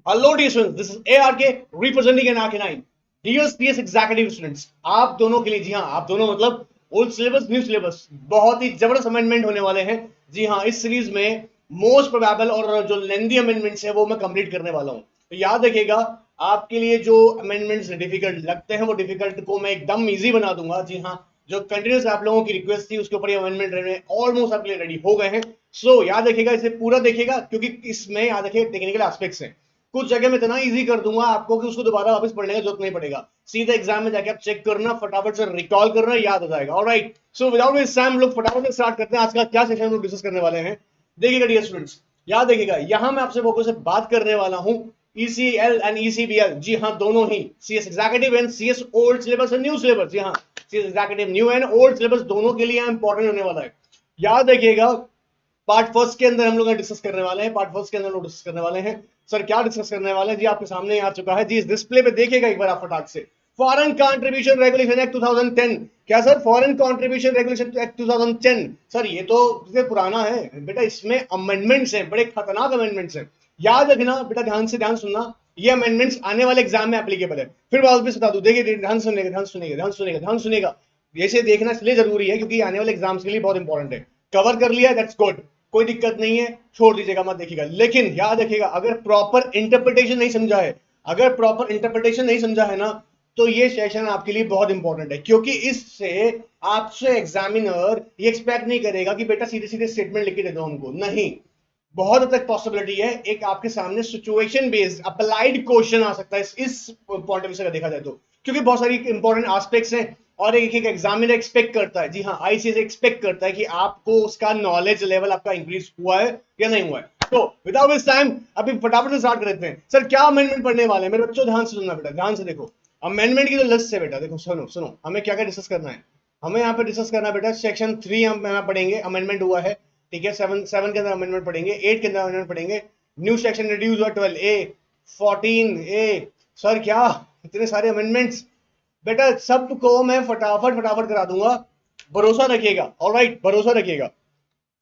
Hello dear students, this is ARK representing an Arcanine. Dear CS executive students, आप दोनों के लिए, जी हाँ आप दोनों मतलब ओल्ड सिलेबस न्यू सिलेबस, बहुत ही जबरदस्त अमेंडमेंट होने वाले हैं। जी हाँ, इस सीरीज में मोस्ट प्रोबेबल और जो लेंदी अमेंडमेंट्स है वो मैं कंप्लीट करने वाला हूँ। तो याद रखिएगा, आपके लिए जो अमेंडमेंट्स डिफिकल्ट लगते हैं वो डिफिकल्ट को मैं एकदम इजी बना दूंगा। जी हाँ, जो कंटिन्यूस आप लोगों की रिक्वेस्ट थी उसके ऊपर ये अमेंडमेंट रहने ऑलमोस्ट आपके लिए रेडी हो गए हैं। सो याद रखिएगा, इसे पूरा देखिएगा क्योंकि इसमें याद रखिएगा टेक्निकल एस्पेक्ट्स हैं। कुछ जगह में इतना इजी कर दूंगा आपको कि उसको दोबारा वापस पढ़ने की जरूरत नहीं पड़ेगा। सीधा एग्जाम में जाके आप चेक करना, फटाफट से रिकॉल करना, याद हो जाएगा। Alright, so without waste time लोग फटाफट से स्टार्ट करते हैं। आज का क्या सेशन हम लोग डिस्कस करने वाले हैं, देखिएगा डियर स्टूडेंट्स। याद देखिएगा, यहां मैं आपसे फोकस से बात करने वाला हूं ईसीएल एंड ईसीबीएल। जी हाँ, दोनों ही CS executive and CS old syllabus and new syllabus. जी हाँ, CS executive new and old syllabus दोनों के लिए इंपॉर्टेंट होने वाला है। याद रखिएगा, पार्ट फर्स्ट के अंदर हम लोग डिस्कस करने वाले हैं। पार्ट फर्स्ट के अंदर लोग डिस्कस करने वाले हैं। सर क्या डिस्कस करने वाले हैं जी, आपके सामने आ चुका है जी, इस डिस्प्ले पे देखिएगा एक बार आप फटाक से। Foreign contribution regulation act 2010। क्या sir, foreign contribution regulation act 2010? Sir ये तो पुराना है बेटा, इसमें अमेंडमेंट्स हैं, बड़े खतरनाक अमेंडमेंट्स हैं। याद रखना बेटा, ध्यान सुनना, ये अमेंडमेंट्स आने वाले एग्जाम में एप्लीकेबल है। फिर वापस बता दूं, देखिए ध्यान सुनेगा, ध्यान सुनेगा। जैसे देखना इसलिए जरूरी है क्योंकि आने वाले एग्जाम्स के लिए बहुत इंपॉर्टेंट है। कवर कर लिया, दैट्स गुड, कोई दिक्कत नहीं है, छोड़ दीजिएगा, मत देखिएगा। लेकिन याद रखिएगा, अगर प्रॉपर इंटरप्रिटेशन नहीं समझा है, ना, तो ये सेशन आपके लिए बहुत इंपॉर्टेंट है। क्योंकि इससे आपसे एग्जामिनर ये एक्सपेक्ट नहीं करेगा कि बेटा सीधे सीधे स्टेटमेंट लिख के दे दो हमको, नहीं। बहुत हद तक पॉसिबिलिटी है एक आपके सामने सिचुएशन बेस्ड अप्लाइड क्वेश्चन आ सकता है इस पॉइंट ऑफ व्यू से देखा जाए तो, क्योंकि बहुत सारी इंपॉर्टेंट एस्पेक्ट्स हैं। और एक एग्जामिनर एक्सपेक्ट करता है, जी हाँ, आईसीएस एक्सपेक्ट करता है कि आपको उसका नॉलेज लेवल आपका इंक्रीज हुआ है या नहीं हुआ है। तो विदाउट दिस टाइम अभी फटाफट से स्टार्ट करते हैं। सर क्या अमेंडमेंट पढ़ने वाले हैं मेरे बच्चों, ध्यान से सुनना बेटा, ध्यान से देखो। अमेंडमेंट की जो लिस्ट है बेटा, देखो सुनो हमें क्या क्या डिस्कस करना है। हमें यहाँ पे डिस्कस करना है बेटा, सेक्शन 3 हम पढ़ेंगे, अमेंडमेंट हुआ है, ठीक है। 7 के अंदर अमेंडमेंट पढ़ेंगे, 8 के अंदर अमेंडमेंट पढ़ेंगे। न्यू सेक्शन रिड्यूस हुआ 12A, 14A। सर क्या इतने सारे अमेंडमेंट्स बेटा, सबको मैं फटाफट फटाफट करा दूंगा, भरोसा रखिएगा। ऑलराइट, भरोसा रखिएगा,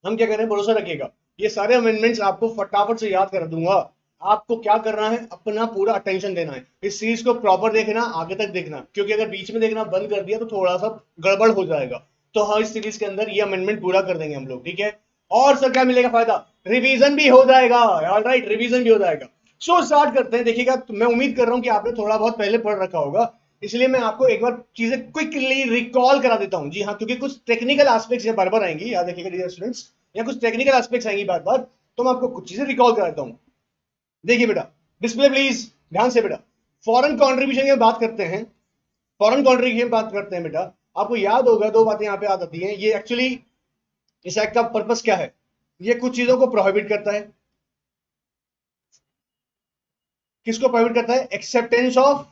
हम क्या कह रहे हैं, भरोसा रखिएगा। ये सारे अमेंडमेंट्स आपको फटाफट से याद करा दूंगा। आपको क्या करना है, अपना पूरा अटेंशन देना है, इस सीरीज को प्रॉपर देखना, आगे तक देखना, क्योंकि अगर बीच में देखना बंद कर दिया तो थोड़ा सा गड़बड़ हो जाएगा। तो हाँ, इस सीरीज के अंदर ये अमेंडमेंट पूरा कर देंगे हम लोग, ठीक है। और सर क्या मिलेगा फायदा, रिवीजन भी हो जाएगा। ऑलराइट, रिवीजन भी हो जाएगा। सो स्टार्ट करते हैं। देखिएगा, तो मैं उम्मीद कर रहा हूं कि आपने थोड़ा बहुत पहले पढ़ रखा होगा, इसलिए मैं आपको एक बार चीजें क्विकली रिकॉल करा देता हूं। जी हाँ, क्योंकि कुछ टेक्निकल एस्पेक्ट्स बार बार आएंगी, याद रखिएगा डियर स्टूडेंट्स, या कुछ टेक्निकल एस्पेक्ट्स आएंगी बार बार, तो मैं आपको कुछ चीजें रिकॉल करा देता हूं। देखिए बेटा, डिस्प्ले प्लीज, ध्यान से बेटा। फॉरेन कॉन्ट्रीब्यूशन की बात करते हैं, फॉरेन कॉन्ट्रीब्यूशन की बात करते हैं बेटा। आपको याद होगा, दो बातें यहां पे आ जाती हैं। ये एक्चुअली इस एक्ट का पर्पस क्या है, ये कुछ चीजों को प्रोहिबिट करता है। किसको प्रोहिबिट करता है, acceptance of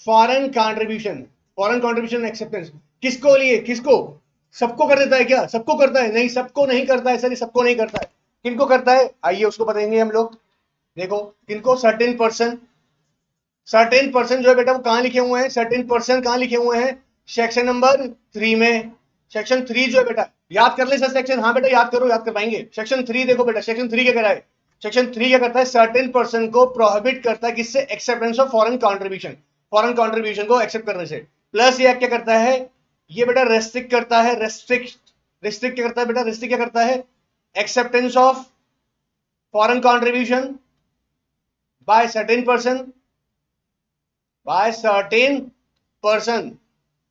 foreign contribution, foreign contribution acceptance. किसको लिए, किसको, सबको कर देता है क्या, सबको करता है, नहीं सबको नहीं करता है सर, सबको नहीं करता है। किनको करता है, आइए उसको बताएंगे हम लोग। देखो किनको, सर्टेन पर्सन, सर्टेन पर्सन जो है बेटा वो कहां लिखे हुए हैं, सर्टेन पर्सन कहां लिखे हुए हैं, सेक्शन नंबर 3 में। सेक्शन 3 जो है बेटा, याद कर ले सर सेक्शन, हाँ बेटा याद करो, याद कर पाएंगे। सेक्शन 3 देखो बेटा, सेक्शन 3 क्या कह रहा है, सेक्शन 3 क्या करता है, सर्टेन पर्सन को प्रोहिबिट करता है, किससे, acceptance of foreign contribution, foreign contribution को एक्सेप्ट करने से। प्लस ये क्या करता है, ये बेटा रेस्ट्रिक्ट करता है, रेस्ट्रिक्ट क्या करता है बेटा, रेस्ट्रिक्ट क्या करता है, acceptance of foreign contribution by certain person, by certain person.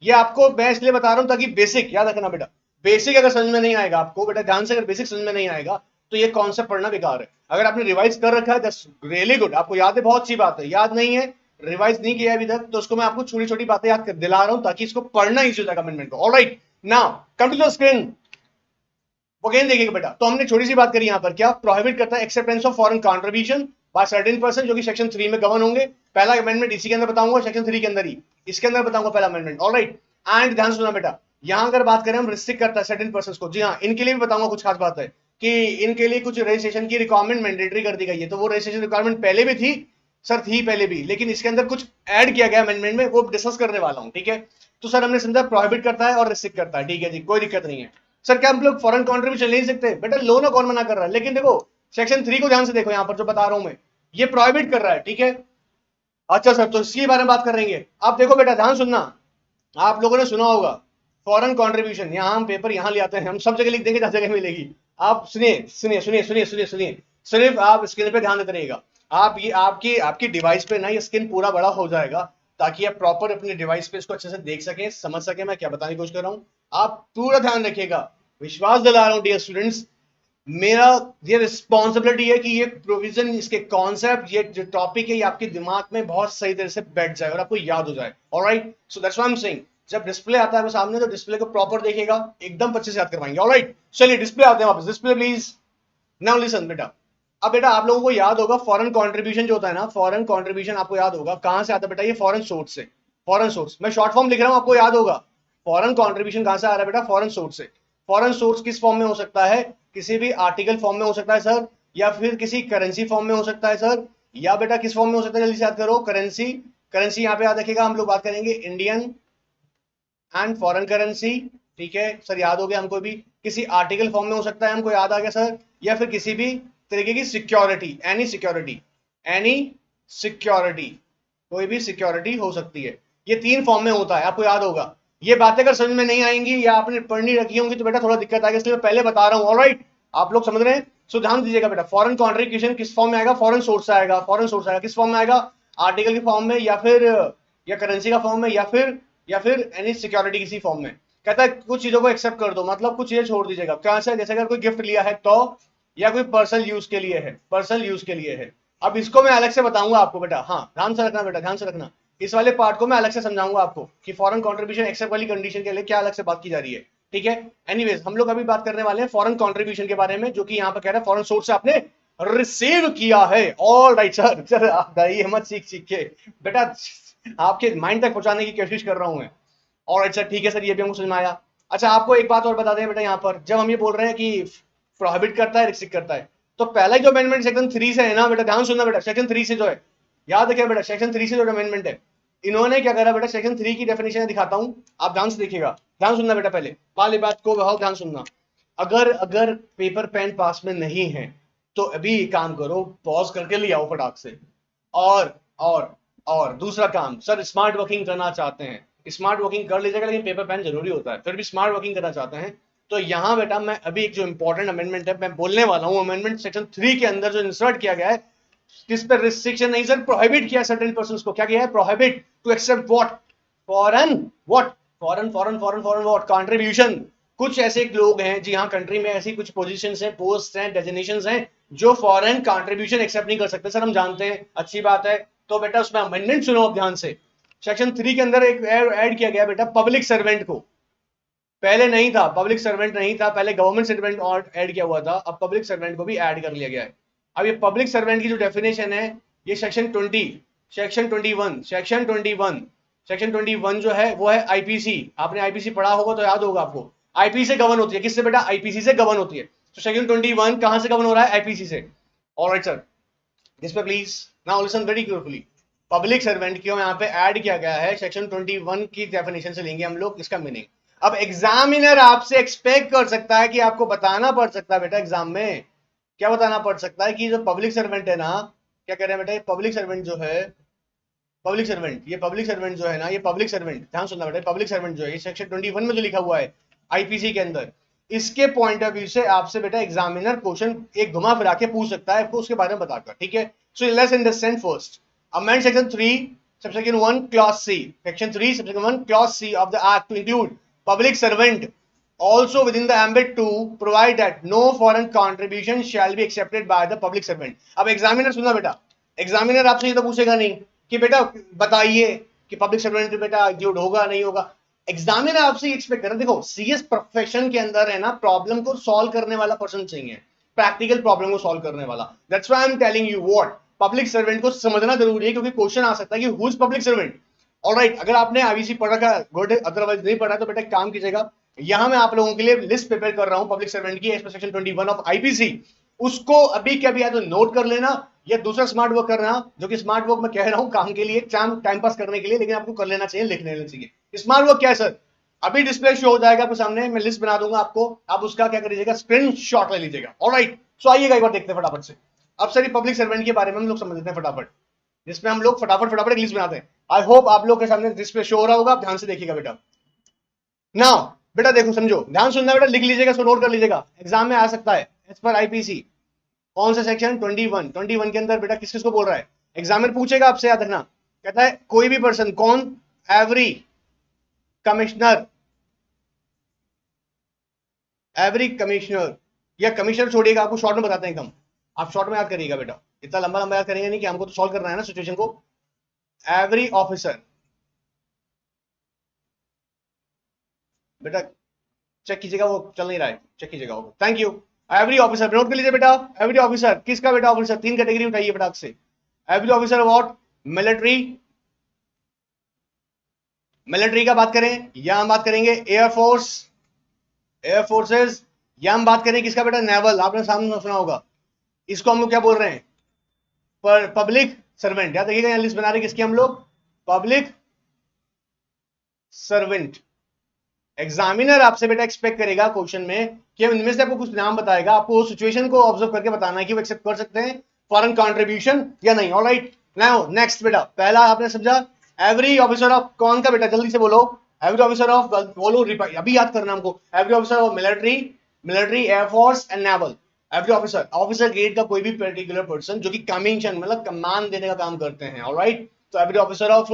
ये आपको मैं इसलिए बता रहा हूं ताकि बेसिक याद रखना बेटा। बेसिक अगर समझ में नहीं आएगा आपको बेटा, ध्यान से, अगर बेसिक समझ में नहीं आएगा तो ये कॉन्सेप्ट पढ़ना बेकार है। अगर आपने रिवाइज कर रखा है दैट्स रियली गुड, आपको याद है, बहुत अच्छी बात है। याद नहीं है, रिवाइज नहीं किया अभी तक, तो उसको मैं आपको छोटी छोटी बातें याद कर दिला रहा हूं ताकि इसको पढ़ना इजी हो जाएगा अमेंडमेंट को। Alright, now come to the screen, again देखिएगा बेटा। तो हमने छोटी सी बात करी यहां पर, क्या प्रोहिबिट करता है, acceptance of foreign contribution by certain person, जो कि सेक्शन 3 में गवर्न होंगे। पहला अमेंडमेंट इसी के अंदर बताऊंगा, सेक्शन 3 के अंदर ही, इसके अंदर बताऊंगा पहला अमेंडमेंट। ऑलराइट, एंड ध्यान सुनना बेटा, यहां अगर बात करें हम रिस्ट्रिक्ट करता है सर्टेन पर्सन को, जी हाँ, इनके लिए भी बताऊंगा कुछ खास बात है कि इनके लिए कुछ रजिस्ट्रेशन की रिक्वायरमेंट मैंडेटरी कर दी गई है। तो वो रजिस्ट्रेशन रिक्वायरमेंट पहले भी थी सर, थी पहले भी, लेकिन इसके अंदर कुछ ऐड किया गया अमेंडमेंट में, वो डिस्कस करने वाला हूं, ठीक है। तो सर हमने समझा प्रोहिबिट करता है और रिस्ट्रिक्ट करता है, ठीक है जी, कोई दिक्कत नहीं है। सर क्या हम लोग फॉरेन कंट्रीब्यूशन ले सकते हैं बेटा, लोन कौन मना कर रहा है, लेकिन देखो सेक्शन 3 को ध्यान से देखो, यहां पर जो बता रहा हूं मैं, ये प्रोहिबिट कर रहा है, ठीक है। अच्छा सर, तो इसके बारे में बात करेंगे। आप देखो बेटा, ध्यान सुनना, आप लोगों ने सुना होगा फॉरेन कंट्रीब्यूशन, यहां हम पेपर यहां ले आते हैं, हम सब जगह लिख देंगे जहां जगह मिलेगी। आप सुनिए सुनिए सुनिए सुनिए सुनिए सुनिए, सिर्फ आप स्क्रीन पे ध्यान देते रहिएगा। आप ये आपकी आपकी डिवाइस पे ना ये स्क्रीन पूरा बड़ा हो जाएगा, ताकि आप प्रॉपर अपने डिवाइस पे इसको अच्छे से देख सकें, समझ सकें मैं क्या बताने की कोशिश कर रहा हूं। आप पूरा ध्यान रखिएगा, विश्वास दिला रहा हूं डियर स्टूडेंट्स। मेरा ये रिस्पॉन्सिबिलिटी है कि ये प्रोविजन, इसके कॉन्सेप्ट, ये जो टॉपिक है, ये आपके दिमाग में बहुत सही तरह से बैठ जाए और आपको याद हो जाए। Alright, so that's why I am saying, जब डिस्प्ले आता है सामने, तो डिस्प्ले को प्रॉपर देखिएगा, एकदम अच्छे से याद करवाएंगे। ऑलराइट, चलिए डिस्प्ले आते हैं वापस, डिस्प्ले प्लीज। नाउ लिसन बेटा, अब बेटा आप लोगों को याद होगा फॉरेन कंट्रीब्यूशन जो होता है ना, फॉरेन कंट्रीब्यूशन आपको याद होगा कहां से आता है बेटा, ये फॉरेन सोर्स से। फॉरेन सोर्स, मैं शॉर्ट फॉर्म लिख रहा हूं, आपको याद होगा फॉरेन कंट्रीब्यूशन कहां से आ रहा है बेटा, फॉरेन सोर्स से। फॉरेन सोर्स किस फॉर्म में हो सकता है, किसी भी आर्टिकल फॉर्म में हो सकता है सर, या फिर किसी करेंसी फॉर्म में हो सकता है सर, या बेटा किस फॉर्म में हो सकता है, जल्दी से याद करो, करेंसी। करेंसी यहाँ पे याद रखिएगा, हम लोग बात करेंगे इंडियन एंड फॉरेन करेंसी, ठीक है सर, याद हो गया हमको भी। किसी आर्टिकल फॉर्म में हो सकता है, हमको याद आ गया सर, या फिर किसी भी तरीके की security, any security, any security, कोई भी सिक्योरिटी हो सकती है। ये तीन फॉर्म में होता है, आपको याद होगा। ये बातें अगर समझ में नहीं आएंगी या आपने पढ़नी रखी होंगी तो बेटा थोड़ा दिक्कत आएगी, इसलिए मैं पहले बता रहा हूं। ऑलराइट, आप लोग समझ रहे हैं, सो ध्यान दीजिएगा बेटा। फॉरेन कॉन्ट्रीब्यूशन किस फॉर्म में आएगा, फॉरेन सोर्स से आएगा। फॉरेन सोर्स आएगा किस फॉर्म में आएगा, आर्टिकल के फॉर्म में, या फिर या करेंसी का फॉर्म में, या फिर एनी सिक्योरिटी किसी फॉर्म में। कहता है कुछ चीजों को एक्सेप्ट कर दो, मतलब कुछ चीजें छोड़ दीजिएगा। क्या से, जैसे अगर कोई गिफ्ट लिया है तो, या कोई पर्सनल यूज के लिए है, पर्सनल यूज के लिए है। अब इसको मैं अलग से बताऊंगा आपको बेटा, हाँ ध्यान से रखना बेटा, ध्यान से रखना। इस वाले पार्ट को मैं अलग से समझाऊंगा आपको कि फॉरेन कंट्रीब्यूशन एक्सेप्ट वाली कंडीशन के लिए क्या अलग से बात की जा रही है, ठीक है। एनीवेज, हम लोग अभी बात करने वाले हैं फॉरेन कंट्रीब्यूशन के बारे में, जो कि यहाँ पर कह रहा है फॉरेन सोर्स से आपने रिसीव किया है। ऑल राइट सर, सर आप दाई मत सीख के बेटा, आपके माइंड तक पहुंचाने की कोशिश कर रहा हूं मैं। और अच्छा ठीक है सर, ये भी हमको समझ में आया। अच्छा आपको एक बात और बता दें बेटा, यहाँ पर जब हम ये बोल रहे हैं कि प्रोहिबिट करता है, रिस्ट्रिक्ट करता है, तो पहला जो अमेंडमेंट सेक्शन 3 से है ना बेटा, ध्यान सुनना बेटा, सेक्शन 3 से जो है, याद रखिए बेटा, सेक्शन 3 से जो अमेंडमेंट है, इन्होंने क्या करा बेटा, सेक्शन 3 की डेफिनेशन दिखाता हूं, आप ध्यान से देखिएगा। ध्यान सुनना बेटा, पहले वाली बात को बहुत ध्यान सुनना। अगर अगर पेपर पेन पास में नहीं है तो अभी काम करो, पॉज करके ले आओ फटाक से। और और और दूसरा काम, सर स्मार्ट वर्किंग करना चाहते हैं, स्मार्ट वर्किंग कर लीजिएगा, लेकिन पेपर पेन जरूरी होता है, फिर भी स्मार्ट वर्किंग करना चाहते हैं तो यहाँ बेटा मैं अभी एक जो इंपॉर्टेंट अमेंडमेंट है मैं बोलने वाला हूँ, अमेंडमेंट सेक्शन 3 के अंदर जो इंसर्ट किया गया है, किस पर रिस्ट्रिक्शन नहीं सर, प्रोहिबिट किया सर्टेन पर्संस को। क्या किया है, prohibit to accept what, foreign what, foreign foreign foreign foreign what, contribution. कुछ ऐसे लोग हैं जी हाँ, कंट्री में ऐसी कुछ पोजीशंस हैं, पोस्ट हैं, डेजिग्नेशंस हैं, जो फॉरेन कंट्रीब्यूशन एक्सेप्ट नहीं कर सकते सर, हम जानते हैं, अच्छी बात है। तो बेटा उसमें अमेंडमेंट सुनो आप ध्यान से। सेक्शन 3 के अंदर एक ऐड किया गया बेटा, पब्लिक सर्वेंट को। पहले नहीं था, पब्लिक सर्वेंट नहीं था, पहले गवर्नमेंट सर्वेंट और ऐड किया हुआ था, अब पब्लिक सर्वेंट को भी ऐड कर लिया गया है। अब ये पब्लिक सर्वेंट की जो डेफिनेशन है, ये सेक्शन 20, सेक्शन 21, सेक्शन 21, सेक्शन 21 जो है वो है आईपीसी। आपने आईपीसी पढ़ा होगा तो याद होगा आपको, आईपीसी से गवर्न होती है, किससे बेटा, आईपीसी से गवर्न होती है। तो सेक्शन 21 कहां से गवर्न हो रहा है, आईपीसी से। ऑलराइट सर, दिस पे please now listen very carefully. Public servant क्यों यहाँ पे ऐड किया गया है, सेक्शन 21 की डेफिनेशन से लेंगे हम लोग इसका मीनिंग। अब एग्जामिनर आपसे एक्सपेक्ट कर सकता है कि आपको बताना पड़ सकता है बेटा एग्जाम में, क्या बताना पड़ सकता है कि जो पब्लिक सर्वेंट है ना, क्या कह रहे हैं बेटा, ये पब्लिक सर्वेंट जो है, पब्लिक सर्वेंट, ये पब्लिक सर्वेंट जो है ना, ये पब्लिक सर्वेंट, ध्यान सुनना बेटा, पब्लिक सर्वेंट जो है, ये सेक्शन 21 में जो लिखा हुआ है आईपीसी के अंदर, इसके पॉइंट ऑफ व्यू से आपसे बेटा एग्जामिनर क्वेश्चन एक घुमा फिरा के पूछ सकता है आपको उसके बारे में बताकर, ठीक है। So let's understand first amend section 3 subsection 1 clause C, section 3 subsection 1 clause C of the act to include public servant also within the ambit to provide that no foreign contribution shall be accepted by the public servant। अब examiner सुनना बेटा, examiner आपसे ये तो पूछेगा नहीं कि बेटा बताइए कि पब्लिक सर्वेंट बेटा इंक्लूड होगा नहीं होगा। एग्जामिनर आपसे एक्सपेक्ट कर रहा है, देखो सीएस प्रोफेशन के अंदर है ना, प्रॉब्लम को सॉल्व करने वाला पर्सन चाहिए, प्रैक्टिकल प्रॉब्लम को सॉल्व करने वाला। That's why I am telling you what, public servant को समझना जरूरी है, क्योंकि क्वेश्चन आ सकता है कि who is public servant. Alright, अगर आपने आईबीसी पढ़ रखा है गुड, अदरवाइज नहीं पढ़ा तो बेटा काम कीजिएगा, यहां मैं आप लोगों के लिए लिस्ट प्रिपेयर कर रहा हूं पब्लिक सर्वेंट की, सेक्शन 21 ऑफ आईपीसी। उसको अभी क्या भी या तो नोट कर लेना या दूसरा स्मार्ट वर्क करना, जो कि स्मार्ट वर्क मैं कह रहा हूं काम के लिए, टाइम पास करने के लिए, लेकिन आपको कर लेना चाहिए, लिख लेना चाहिए। स्मार्ट वर्क क्या है सर, अभी डिस्प्ले शो हो जाएगा आपके सामने, मैं लिस्ट बना दूंगा आपको, आप उसका क्या करिएगा, स्क्रीन शॉट ले लीजिएगा। ऑलराइट, सो आइएगा एक बार देखते हैं फटाफट से। अब सर पब्लिक सर्वेंट के बारे में हम लोग समझ लेते हैं फटाफट, जिसमें हम लोग फटाफट एक लिस्ट बनाते हैं। आई होप आप लोग के सामने डिस्प्ले शो हो रहा होगा, आप ध्यान से देखिएगा बेटा। नाउ बेटा देखो समझो, ध्यान सुनना बेटा, लिख लीजिएगा, सो नोट कर लीजिएगा, एग्जाम में आ सकता है एज पर आईपीसी। कौन सा सेक्शन? 21 के अंदर बेटा किस किस को बोल रहा है? एग्जामिनर पूछेगा आपसे, याद रखना, कहता है कोई भी पर्सन, कौन? एवरी कमिश्नर, एवरी कमिश्नर, या कमिश्नर छोड़िएगा, आपको शॉर्ट में बताते हैं कम, आप शॉर्ट में याद करिएगा बेटा, इतना लंबा लंबा याद करेंगे नहीं, कि हमको तो सॉल्व करना है ना सिचुएशन को। एवरी ऑफिसर, बेटा चेक कीजिएगा, वो चल नहीं रहा है, चेक कीजिएगा वो, thank you. Every officer note कर लीजिए बेटा, एवरी ऑफिसर किसका बेटा? ऑफिसर, 3 कैटेगरी उठाइए फटाक से। Every officer what? Military, military का बात करें या हम बात करेंगे एयरफोर्स, एयरफोर्सेस, या हम बात करें किसका बेटा? नेवल, आपने सामने सुना होगा, इसको हम लोग क्या बोल रहे हैं? पर पब्लिक सर्वेंट। याद रखिएगा, लिस्ट बना रहे किसकी हम लोग? Public servant. एग्जामिनर आपसे बेटा एक्सपेक्ट करेगा क्वेश्चन में कि इनमें से आपको कुछ नाम बताएगा, आपको सिचुएशन को ऑब्जर्व करके बताना है कि वो एक्सेप्ट कर सकते हैं फॉरेन कंट्रीब्यूशन या नहीं। ऑलराइट, नाउ नेक्स्ट बेटा, पहला आपने समझा एवरी ऑफिसर ऑफ, कौन का बेटा? जल्दी से बोलो। एवरी ऑफिसर ऑफ, बोलो अभी याद करना हमको। Every officer of military, military, air force and naval. Every officer, officer grade का कोई भी पर्टिकुलर पर्सन जो कि कमीशन मतलब कमान देने का काम करते हैं। ऑलराइट, तो every officer of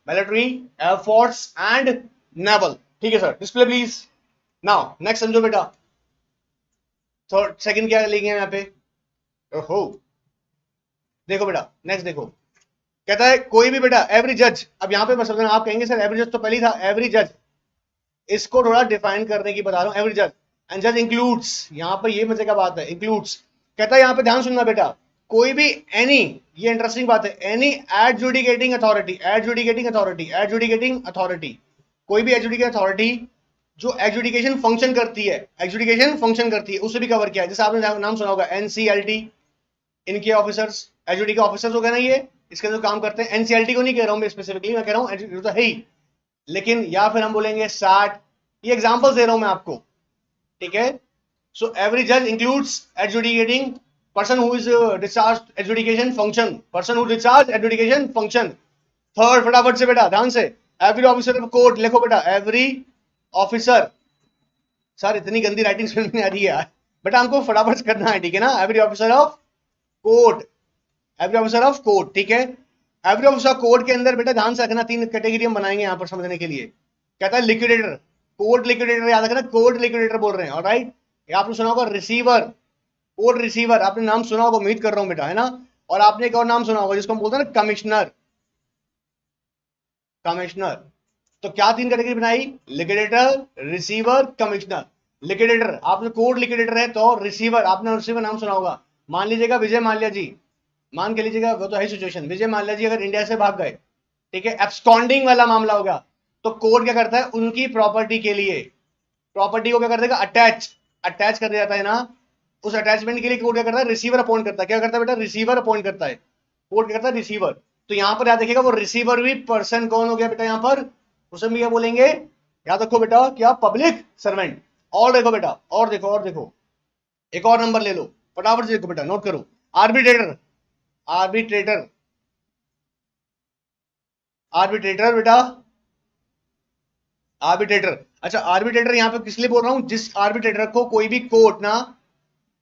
military, air force and naval. ठीक है sir, display please. Now next समझो बेटा, थर्ड सेकंड क्या लेंगे यहाँ पे? ओहो, देखो बेटा नेक्स्ट देखो, कहता है कोई भी बेटा एवरी जज। अब यहाँ पे समझना, आप कहेंगे सर एवरी जज तो पहले ही था, एवरी जज, इसको थोड़ा डिफाइन करने की बता रहा हूँ। एवरी जज एंड जज इंक्लूड्स, यहाँ पे ये मजे का बात है, इंक्लूड्स। कहता है यहाँ पे ध्यान सुनना बेटा, कोई भी एनी, ये इंटरेस्टिंग बात है, any adjudicating authority, adjudicating authority, adjudicating authority, कोई भी एडजुडिकेटिंग अथॉरिटी जो एडजुडिकेशन फंक्शन करती है, एडजुडिकेशन फंक्शन करती है, उसे भी कवर किया है। जैसे आपने नाम सुना होगा एनसीएलटी, इनके ऑफिसर्स, एचओडी के ऑफिसर्स हो गए ना ये, इसके अंदर काम करते हैं। एनसीएलटी को नहीं कह रहा हूं मैं स्पेसिफिकली, मैं कह रहा हूं तो है ही, लेकिन या फिर हम बोलेंगे साठ, ये एग्जांपल्स दे रहा हूं मैं आपको, ठीक है। सो एवरी जज includes adjudicating person who is discharge adjudication function, person who discharge adjudication function. Third फटाफट से बेटा ध्यान से, एवरी ऑफिसर ऑफ कोर्ट, लिखो बेटा एवरी ऑफिसर। सर इतनी गंदी राइटिंग समझ में आ रही है यार, बेटा हमको फटाफट करना है, ठीक है ना। Every officer of court, every officer of court, ठीक है। एवरी ऑफिसर ऑफ कोर्ट के अंदर बेटा ध्यान से रखना, 3 कैटेगरी हम बनाएंगे यहां पर समझने के लिए। कहता है लिक्विडेटर, कोर्ट लिक्विडेटर, याद रखना कोर्ट लिक्विडेटर बोल रहे हैं। ऑलराइट, ये आपने सुना होगा रिसीवर, कोर्ट रिसीवर, आपने नाम सुना होगा, उम्मीद कर रहा हूं बेटा, है ना। और आपने एक और नाम सुना होगा जिसको हम बोलते हैं ना कमिश्नर, कमिश्नर। तो क्या 3 कैटेगरी बनाई? Liquidator, receiver, commissioner. लिक्विडेटर, आपने कोर्ट लिक्विडेटर है, तो रिसीवर, आपने रिसीवर नाम सुना होगा, मान लीजिएगा विजय माल्या जी, मान के लीजिएगा, वो तो है सिचुएशन, विजय माल्या जी अगर इंडिया से भाग गए, ठीक है, एब्सकॉन्डिंग वाला मामला होगा, तो कोर्ट क्या करता है? उनकी प्रॉपर्टी के लिए, प्रॉपर्टी को क्या कर देगा? अटैच, अटैच कर दिया जाता है ना, उस अटैचमेंट के लिए कोर्ट क्या करता है? रिसीवर अपॉइंट करता है। क्या करता है बेटा? रिसीवर अपॉइंट करता है, कोर्ट क्या करता है? रिसीवर। तो यहां पर याद देखिएगा, वो रिसीवर भी पर्सन कौन हो गया बेटा? यहां पर उसे भी क्या बोलेंगे? याद रखो बेटा, क्या? Public servant. और देखो बेटा, और देखो, और देखो, एक और नंबर ले लो फटाफट से, देखो बेटा नोट करो, आर्बिट्रेटर, आर्बिट्रेटर, आर्बिट्रेटर बेटा, आर्बिट्रेटर। अच्छा, आर्बिट्रेटर यहां पे किस लिए बोल रहा हूं? जिस आर्बिट्रेटर को कोई भी कोर्ट ना,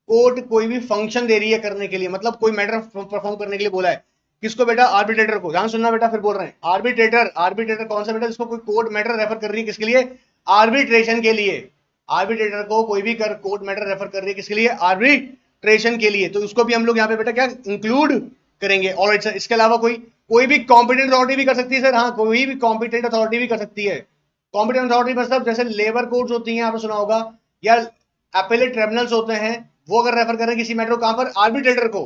कोर्ट कोई भी फंक्शन दे रही है करने के लिए, मतलब कोई मैटर परफॉर्म करने के लिए बोला है, किसको बेटा? आर्बिट्रेटर को। ध्यान सुनना बेटा, फिर बोल रहे हैं आर्बिट्रेटर, आर्बिट्रेटर कौन सा बेटा? जिसको कोई कोर्ट मैटर रेफर कर रही है, किसके लिए? आर्बिट्रेशन के लिए। आर्बिट्रेटर को कोई भी कोर्ट मैटर रेफर कर रही है, किसके लिए? आर्बिट्रेशन के लिए। तो उसको भी हम लोग यहाँ पे बेटा क्या इंक्लूड करेंगे। ऑलराइट सर, इसके अलावा कोई भी कॉम्पिटेंट अथॉरिटी भी कर सकती है सर, हाँ कोई भी कॉम्पिटेंट अथॉरिटी भी कर सकती है। कॉम्पिटेंट अथॉरिटी मतलब जैसे लेबर कोर्ट्स होती हैं, आपने सुना होगा, या एपेलेट ट्रिब्यूनल्स होते हैं, वो अगर रेफर करें किसी मैटर को कहां पर? आर्बिट्रेटर को,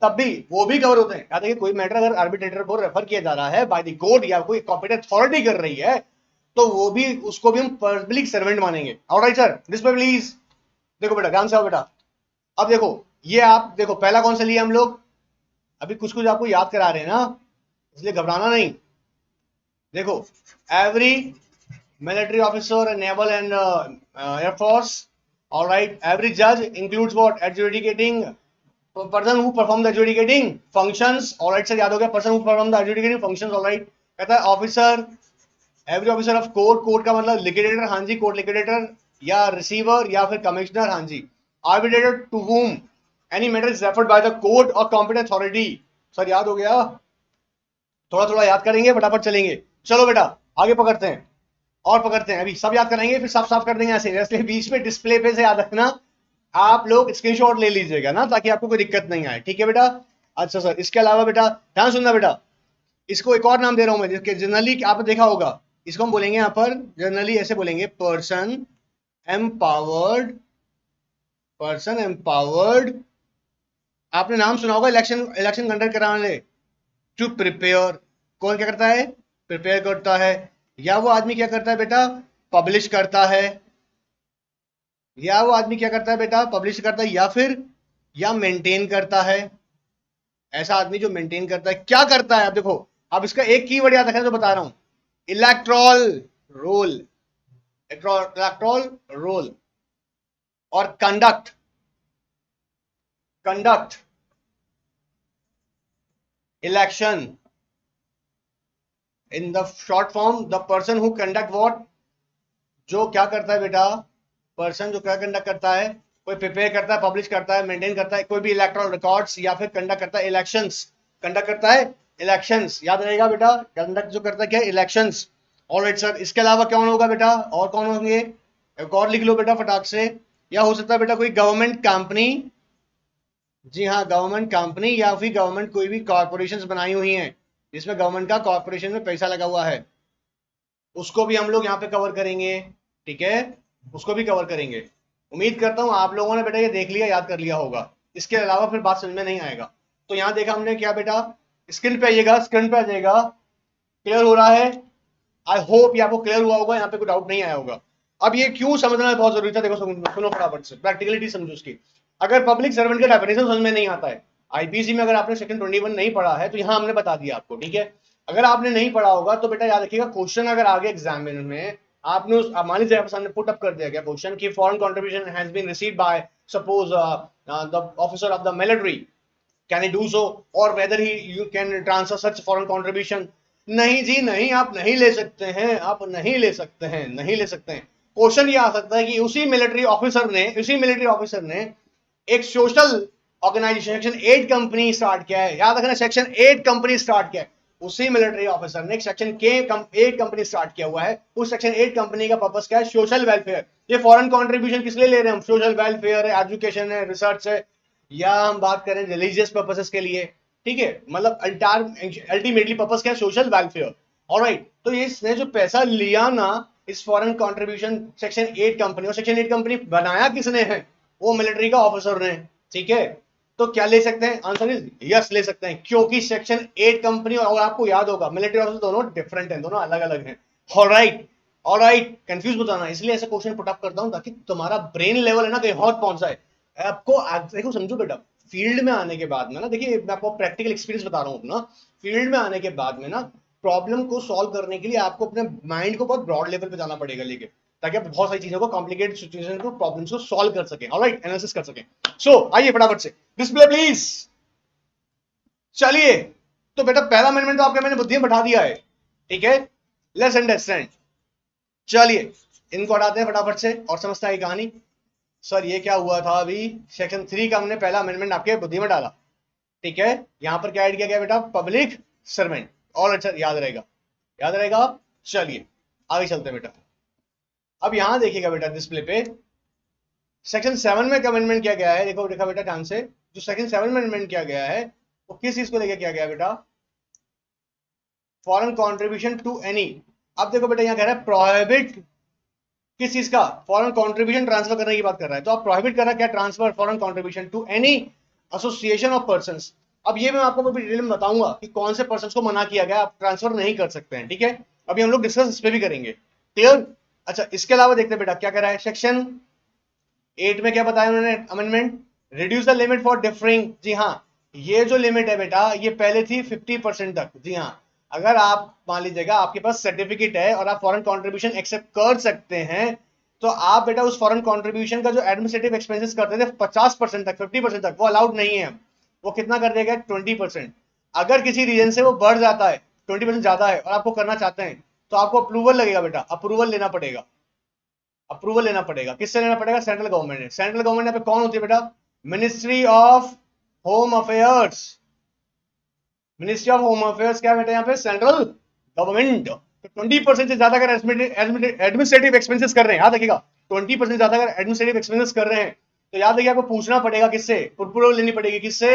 तब भी वो भी कवर होते हैं। याद रखिए, कोई मैटर अगर आर्बिट्रेटर को रेफर किया जा रहा है बाय द कोर्ट, या कोई कॉम्पिटेंट अथॉरिटी कर रही है, तो वो भी, उसको भी हम पब्लिक सर्वेंट मानेंगे। Alright sir, display please. देखो बेटा ध्यान से आओ बेटा, अब देखो, ये आप देखो पहला कौन सा लिया हम लोग, अभी कुछ कुछ आपको याद करा रहे हैं ना, इसलिए घबराना नहीं। देखो every military officer and naval and air force, all right, every judge includes what? Adjudicating person who perform the adjudicating functions, alright sir याद हो गया, person who perform the adjudicating functions, alright. कहता है officer, every officer of court, court का मतलब liquidator, हाँ जी, court liquidator या रिसीवर या फिर कमिश्नर, हाँ जी। Arbitrator to whom any matter is referred by the court और कॉम्पिटेंट अथॉरिटी, सर याद हो गया, थोड़ा थोड़ा याद करेंगे, फटाफट चलेंगे। चलो बेटा आगे पकड़ते हैं, और पकड़ते हैं, अभी सब याद करेंगे फिर साफ साफ कर देंगे ऐसे, जैसे बीच में डिस्प्ले पे से याद रखना, आप लोग स्क्रीनशॉट ले लीजिएगा ना, ताकि आपको कोई दिक्कत नहीं आए, ठीक है बेटा। अच्छा सर, इसके अलावा बेटा ध्यान सुनना बेटा, इसको एक और नाम दे रहा हूं मैं, जिसके जनरली आपने देखा होगा, इसको हम बोलेंगे यहां पर जनरली ऐसे बोलेंगे, पर्सन एम्पावर्ड, पर्सन एम्पावर्ड, आपने नाम सुना होगा इलेक्शन, इलेक्शन कंडक्ट कराने वाले, टू प्रिपेयर, कौन क्या करता है, प्रिपेयर करता है, या वो आदमी क्या करता है बेटा, पब्लिश करता है, या वो आदमी क्या करता है बेटा, पब्लिश करता है, या फिर या मेंटेन करता है, ऐसा आदमी जो मेंटेन करता है, क्या करता है, अब देखो, अब इसका एक कीवर्ड याद रखना जो बता रहा हूं, इलेक्ट्रॉल रोल, इलेक्ट्रॉल रोल, और conduct, conduct election, in the short form the person who conduct what, जो क्या करता है बेटा, पर्सन जो क्या कंडक्ट करता है, कोई प्रिपेयर करता है, पब्लिश करता है, मेंटेन करता है कोई भी इलेक्ट्रॉल रिकॉर्ड्स, या फिर कंडक्ट करता है इलेक्शंस, कंडक्ट करता है इलेक्शंस, याद रहेगा बेटा, कंडक्ट जो करता है क्या, इलेक्शंस। ऑलराइट सर, इसके अलावा कौन होगा बेटा, और कौन होंगे, एक और लिख लो बेटा फटाक से, या हो सकता है बेटा कोई गवर्नमेंट कंपनी, जी हाँ गवर्नमेंट कंपनी, या फिर गवर्नमेंट कोई भी कॉर्पोरेशंस बनाई हुई हैं जिसमें गवर्नमेंट का कॉर्पोरेशन में पैसा लगा हुआ है, उसको भी हम लोग यहाँ पे कवर करेंगे, ठीक है, उसको भी कवर करेंगे। उम्मीद करता हूँ आप लोगों ने बेटा ये देख लिया, याद कर लिया होगा, इसके अलावा फिर बात समझ में नहीं आएगा। तो यहाँ देखा हमने क्या बेटा, स्क्रीन पे आइएगा, स्क्रीन पे आ जाएगा, क्लियर हो रहा है, आई होप ये आपको क्लियर हुआ होगा, यहाँ पे कोई डाउट नहीं आया होगा। अब ये क्यों समझना बहुत जरूरी था, देखो सुनो फटाफट से, प्रैक्टिकलिटी समझो उसकी। अगर पब्लिक सर्वेंट का डेफिनेशन समझ में नहीं आता है, आईपीसी में अगर आपने सेक्शन 21 नहीं पढ़ा है, तो यहाँ हमने बता दिया आपको, ठीक है। अगर आपने नहीं पढ़ा होगा तो बेटा याद रखिएगा, क्वेश्चन अगर आगे एग्जाम में आपने उस, मान लीजिए आपके सामने पुट अप कर दिया गया क्वेश्चन कि foreign contribution has been received by suppose the officer of the military, can he do so, और whether he you can transfer such foreign contribution, नहीं जी नहीं, आप नहीं ले सकते हैं, आप नहीं ले सकते हैं, नहीं ले सकते हैं। क्वेश्चन ये आ सकता है कि उसी मिलिट्री ऑफिसर ने एक social organisation section 8 company start किया है, याद रखना सेक्शन 8 कंपनी स्टार्ट किया है, उसी मिलिट्री ऑफिसर ने एक सेक्शन के 8 कंपनी स्टार्ट किया हुआ है, उस सेक्शन 8 कंपनी का पर्पस क्या है, सोशल वेलफेयर। ये फॉरेन कंट्रीब्यूशन किस लिए ले रहे हैं हम, सोशल वेलफेयर है, एजुकेशन है, रिसर्च है, या हम बात करें रिलीजियस पर्पसेस के लिए, ठीक है, मतलब अल्टीमेटली पर्पस क्या है, सोशल वेलफेयर। ऑलराइट, तो ये इसने जो पैसा लिया ना इस फॉरेन कंट्रीब्यूशन सेक्शन 8 कंपनी, और सेक्शन 8 कंपनी बनाया किसने है, वो मिलिट्री का ऑफिसर ने, ठीक है। तो क्या ले सकते हैं, आंसर इज यस ले सकते हैं, क्योंकि सेक्शन 8 कंपनी और आपको याद होगा मिलिट्री ऑफिसर दोनों डिफरेंट हैं, दोनों अलग अलग हैं। ऑलराइट, ऑलराइट, कंफ्यूज बताना, इसलिए ऐसे क्वेश्चन पुट अप करता हूं ताकि तुम्हारा ब्रेन लेवल है ना कहीं और पहुंचा है। आपको देखो समझो बेटा, फील्ड में आने के बाद में ना, देखिए मैं आपको प्रैक्टिकल एक्सपीरियंस बता रहा हूं अपना, फील्ड में आने के बाद में ना प्रॉब्लम को सॉल्व करने के लिए आपको अपने माइंड को बहुत ब्रॉड लेवल पे जाना पड़ेगा लेके, ताकि आप बहुत सारी चीजों को, कॉम्प्लिकेटेड सिचुएशन को, प्रॉब्लम्स को सॉल्व कर सके, ऑलराइट, एनालिसिस कर सके। सो आइए फटाफट से डिस्प्ले प्लीज, चलिए। तो बेटा पहला अमेंडमेंट तो आपके मैंने बुद्धि में बैठा दिया है, ठीक है, लेट्स अंडरस्टैंड। चलिए इनको हटाते हैं फटाफट से और समझते हैं कहानी। सर ये क्या हुआ था, अभी सेक्शन 3 का हमने पहला अमेंडमेंट आपके बुद्धि में डाला, ठीक है, यहां पर क्या ऐड किया गया बेटा, पब्लिक सर्वेंट, और अच्छा याद रहेगा, याद रहेगा। चलिए आगे चलते हैं बेटा, अब यहां देखिएगा बेटा डिस्प्ले पे, सेक्शन 7 में अमेंडमेंट किया गया है, देखो देखा बेटा ध्यान से, जो सेक्शन 7 में अमेंडमेंट किया गया है वो किस चीज को लेकर किया गया बेटा, फॉरेन कंट्रीब्यूशन टू एनी। अब देखो बेटा यहां कह रहा है प्रोहिबिट किस चीज का, फॉरेन कंट्रीब्यूशन ट्रांसफर करने की बात कर रहा है, तो आप प्रोहिबिट कर रहा है क्या, transfer foreign contribution to any association of persons. अब ये मैं आपको डिटेल में बताऊंगा कि कौन से पर्संस को मना किया गया, आप ट्रांसफर नहीं कर सकते हैं, ठीक है, अभी हम लोग डिस्कस इस पे भी करेंगे, क्लियर। अच्छा इसके अलावा देखते हैं बेटा क्या कह रहा है, सेक्शन 8 में क्या बताया उन्होंने amendment, reduce the limit for differing, जी हाँ, ये जो लिमिट है बेटा ये पहले थी 50% तक, जी हाँ, अगर आप मान लीजिएगा आपके पास सर्टिफिकेट है और आप फॉरेन कंट्रीब्यूशन एक्सेप्ट कर सकते हैं, तो तो आप बेटा उस फॉरेन कंट्रीब्यूशन का जो एडमिनिस्ट्रेटिव एक्सपेंसेस करते थे 50% तक 50% तक, वो अलाउड नहीं है। वो कितना कर देगा? 20%। अगर किसी रीजन से वो बढ़ जाता है 20% ज्यादा है और आपको करना चाहते हैं तो आपको अप्रूवल लगेगा बेटा, अप्रूवल लेना पड़ेगा। अप्रूवल लेना पड़ेगा, किससे लेना पड़ेगा? सेंट्रल गवर्नमेंट ने। सेंट्रल गवर्नमेंट यहाँ पे कौन होती है बेटा? Ministry of home affairs. Ministry of home affairs क्या बेटा? यहाँ पे सेंट्रल गवर्नमेंट। तो 20% से ज्यादा अगर एडमिनिस्ट्रेटिव एक्सपेंसेस कर रहे हैं, याद रखिएगा 20% ज्यादा अगर एडमिनिस्ट्रेटिव एक्सपेंसेस कर रहे हैं तो याद रखिए आपको पूछना पड़ेगा किससे? अप्रूवल लेनी पड़ेगी, किससे?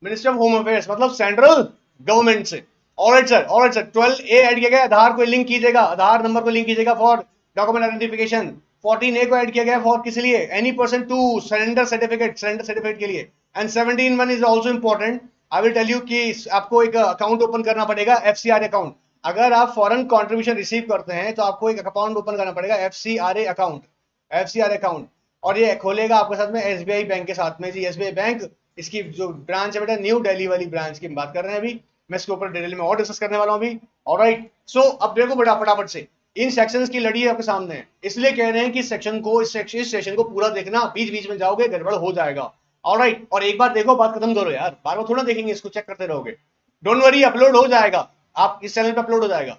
मिनिस्ट्री ऑफ होम अफेयर्स, मतलब सेंट्रल गवर्नमेंट से। Alright sir, alright sir. 12A add किया गया, आधार को लिंक कीजिएगा, आधार नंबर को लिंक कीजिएगा फॉर डॉक्यूमेंट आइडेंटिफिकेशन। 14A को ऐड किया गया फॉर किस लिए? Any person to surrender certificate, surrender certificate के लिए। And 17(1) is also important. I will tell you कि आपको एक अकाउंट ओपन करना पड़ेगा, FCRA अकाउंट। अगर आप फॉरेन कंट्रीब्यूशन रिसीव करते हैं तो आपको एक अकाउंट ओपन करना पड़ेगा, FCRA अकाउंट, FCRA अकाउंट। और ये खोलेगा आपके साथ में SBI बैंक के साथ में जी। SBI बैंक, इसकी जो ब्रांच है बेटा, न्यू दिल्ली वाली ब्रांच की बात कर रहे हैं अभी। मैं इसके ऊपर डिटेल में और डिस्कस करने वाला हूं अभी। ऑलराइट, सो अब देखो बेटा फटाफट से इन सेक्शंस की लड़ी आपके सामने है, इसलिए कह रहे हैं कि सेक्शन को, इस सेशन को पूरा देखना, बीच बीच में जाओगे गड़बड़ हो जाएगा। ऑलराइट, और एक बार देखो बात खत्म करो यार, बार बार थोड़ा देखेंगे इसको, चेक करते रहोगे। डोंट वरी, अपलोड हो जाएगा, आप इस चैनल पे अपलोड हो जाएगा।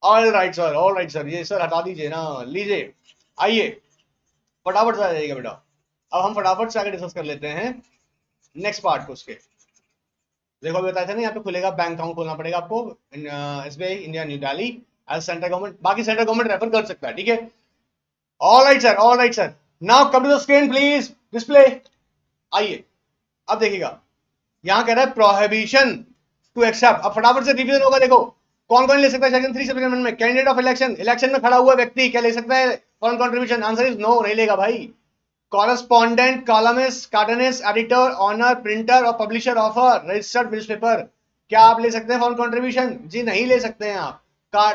All right sir, all right sir, ये सर हटा दीजिए ना, लीजिए, आइए फटाफट से आ जाइएगा बेटा। अब हम फटाफट से आगे डिस्कस कर लेते हैं नेक्स्ट पार्ट को उसके। देखो अभी बताया था ना, यहाँ पे खुलेगा बैंक अकाउंट खोलना पड़ेगा आपको, SBI India New Delhi as central government. बाकी सेंट्रल गवर्नमेंट रेफर कर सकता है, ठीक है। All right sir, all right sir. Now come to the screen please, display. आइए अब देखिएगा, यहां कह रहा है प्रोहिबिशन टू एक्सेप्ट। अब फटाफट से रिवीजन होगा, देखो कौन कौन ले सकता है सेक्शन 3 सब में? कैंडिडेट ऑफ इलेक्शन, इलेक्शन में खड़ा हुआ व्यक्ति क्या ले सकता है foreign contribution? Answer is no, नहीं लेगा भाई। Correspondent, columnist, cartoonist, editor, owner, printer और publisher of a registered newspaper, क्या आप ले सकते हैं फॉरेन कंट्रीब्यूशन? जी नहीं ले सकते हैं आप।